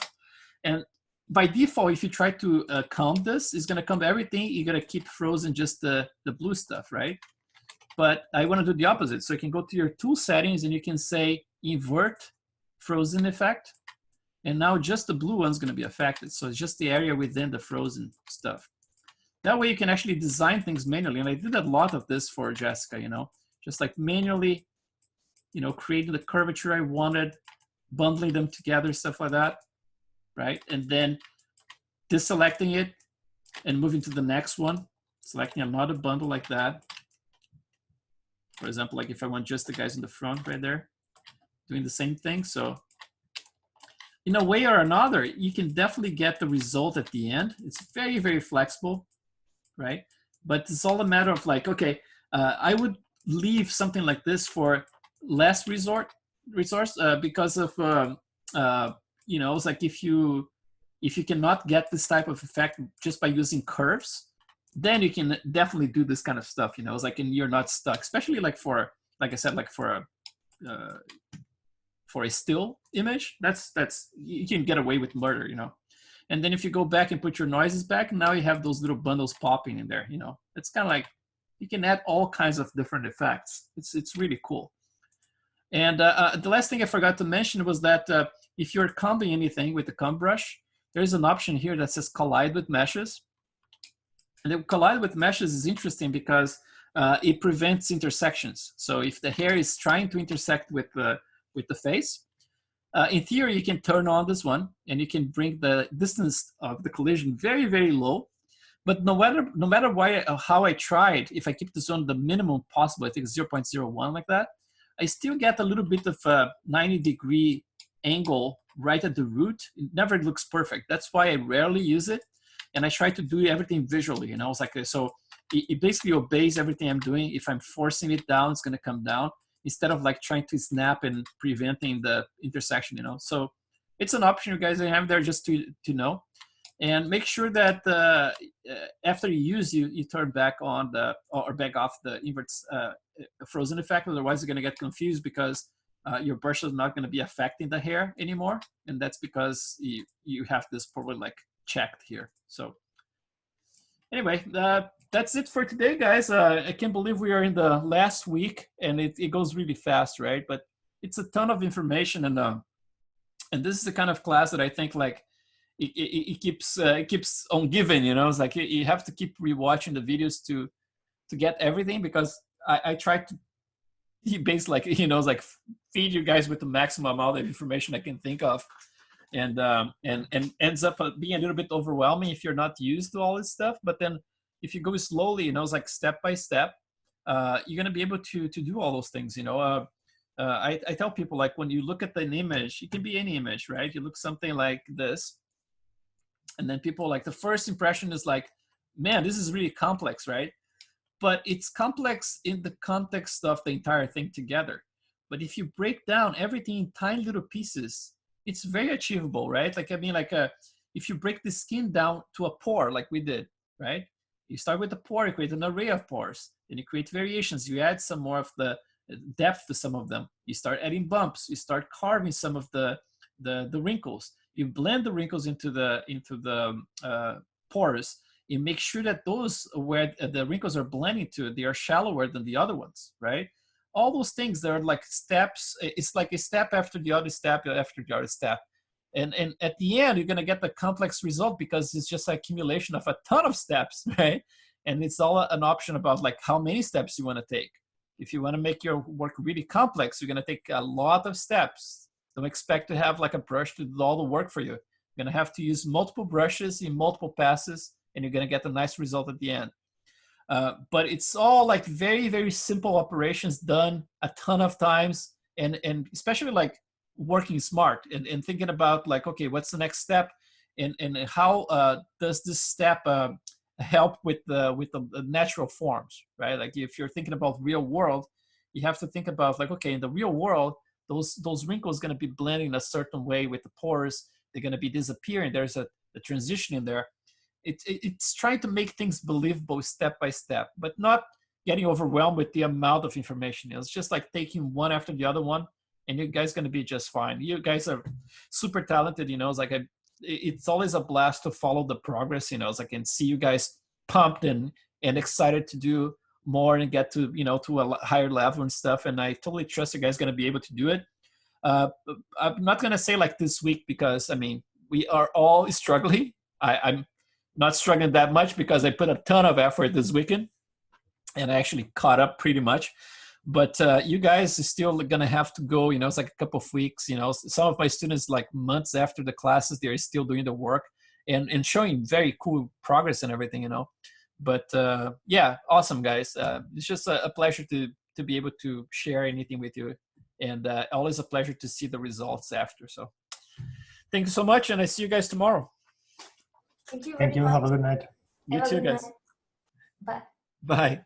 And by default, if you try to comb this, it's gonna comb everything. You're gonna keep frozen just the blue stuff, right? But I wanna do the opposite. So you can go to your tool settings and you can say invert frozen effect. And now just the blue one's gonna be affected. So it's just the area within the frozen stuff. That way you can actually design things manually. And I did a lot of this for Jessica, just like manually, creating the curvature I wanted, bundling them together, stuff like that, right? And then deselecting it and moving to the next one, selecting another bundle like that. For example, like if I want just the guys in the front right there, doing the same thing. So in a way or another, you can definitely get the result at the end. It's very, very flexible, right? But it's all a matter of like, okay, I would leave something like this for less resource because of, it's like if you cannot get this type of effect just by using curves, then you can definitely do this kind of stuff, it's like, and you're not stuck, especially like for, like I said, like for a still image, that's you can get away with murder, And then if you go back and put your noises back, now you have those little bundles popping in there, you know. It's kind of like, you can add all kinds of different effects. It's really cool. And the last thing I forgot to mention was that if you're combing anything with the comb brush, there's an option here that says collide with meshes. And the collide with meshes is interesting because it prevents intersections. So if the hair is trying to intersect with the face, in theory, you can turn on this one and you can bring the distance of the collision very, very low. But no matter how I tried, if I keep this on the minimum possible, I think 0.01 like that, I still get a little bit of a 90-degree angle right at the root. It never looks perfect. That's why I rarely use it. And I try to do everything visually, you know. It's like, so it basically obeys everything I'm doing. If I'm forcing it down, it's gonna come down, instead of like trying to snap and preventing the intersection, you know. So it's an option you guys have there just to know. And make sure that after you use, you turn back on or back off the inverts frozen effect. Otherwise, you're going to get confused because your brush is not going to be affecting the hair anymore, and that's because you have this probably like checked here. So anyway, that's it for today, guys. I can't believe we are in the last week, and it goes really fast, right? But it's a ton of information, and this is the kind of class that I think like it keeps on giving, you know. It's like you have to keep rewatching the videos to get everything, because I try to basically, like, you know, it's like feed you guys with the maximum amount of information I can think of, and ends up being a little bit overwhelming if you're not used to all this stuff. But then if you go slowly, you know, it's like step by step, you're gonna be able to do all those things, you know. I tell people, like, when you look at an image, it can be any image, right? You look something like this, and then people, like, the first impression is like, man, this is really complex, right? But it's complex in the context of the entire thing together. But if you break down everything in tiny little pieces, it's very achievable, right? Like, I mean, like, if you break the skin down to a pore, like we did, right? You start with a pore, you create an array of pores, then you create variations, you add some more of the depth to some of them, you start adding bumps, you start carving some of the wrinkles, you blend the wrinkles into the pores. You make sure that those where the wrinkles are blending to, they are shallower than the other ones, right? All those things, they're like steps. It's like a step after the other step after the other step. And at the end, you're going to get the complex result because it's just an accumulation of a ton of steps, right? And it's all an option about like how many steps you want to take. If you want to make your work really complex, you're going to take a lot of steps. Don't expect to have like a brush to do all the work for you. You're going to have to use multiple brushes in multiple passes, and you're going to get a nice result at the end. But it's all like very, very simple operations done a ton of times, and especially like working smart and thinking about like, okay, what's the next step, and how does this step help with the natural forms, right? Like if you're thinking about real world, you have to think about like, okay, in the real world, those wrinkles going to be blending a certain way with the pores. They're going to be disappearing. There's a transition in there. It's trying to make things believable step by step, but not getting overwhelmed with the amount of information. It's just like taking one after the other one, and you guys going to be just fine. You guys are super talented, you know. It's like it's always a blast to follow the progress, you know. It's like, I can see you guys pumped and excited to do more and get to, you know, to a higher level and stuff. And I totally trust you guys going to be able to do it. I'm not going to say like this week, because I mean, we are all struggling. I'm not struggling that much because I put a ton of effort this weekend and I actually caught up pretty much. But you guys are still going to have to go, you know, it's like a couple of weeks, you know. Some of my students, like months after the classes, they're still doing the work and showing very cool progress and everything, you know. But yeah, awesome, guys. It's just a pleasure to be able to share anything with you, and always a pleasure to see the results after. So thank you so much, and I see you guys tomorrow. Thank you. Thank you. Have a good night. You too, guys. Bye. Bye.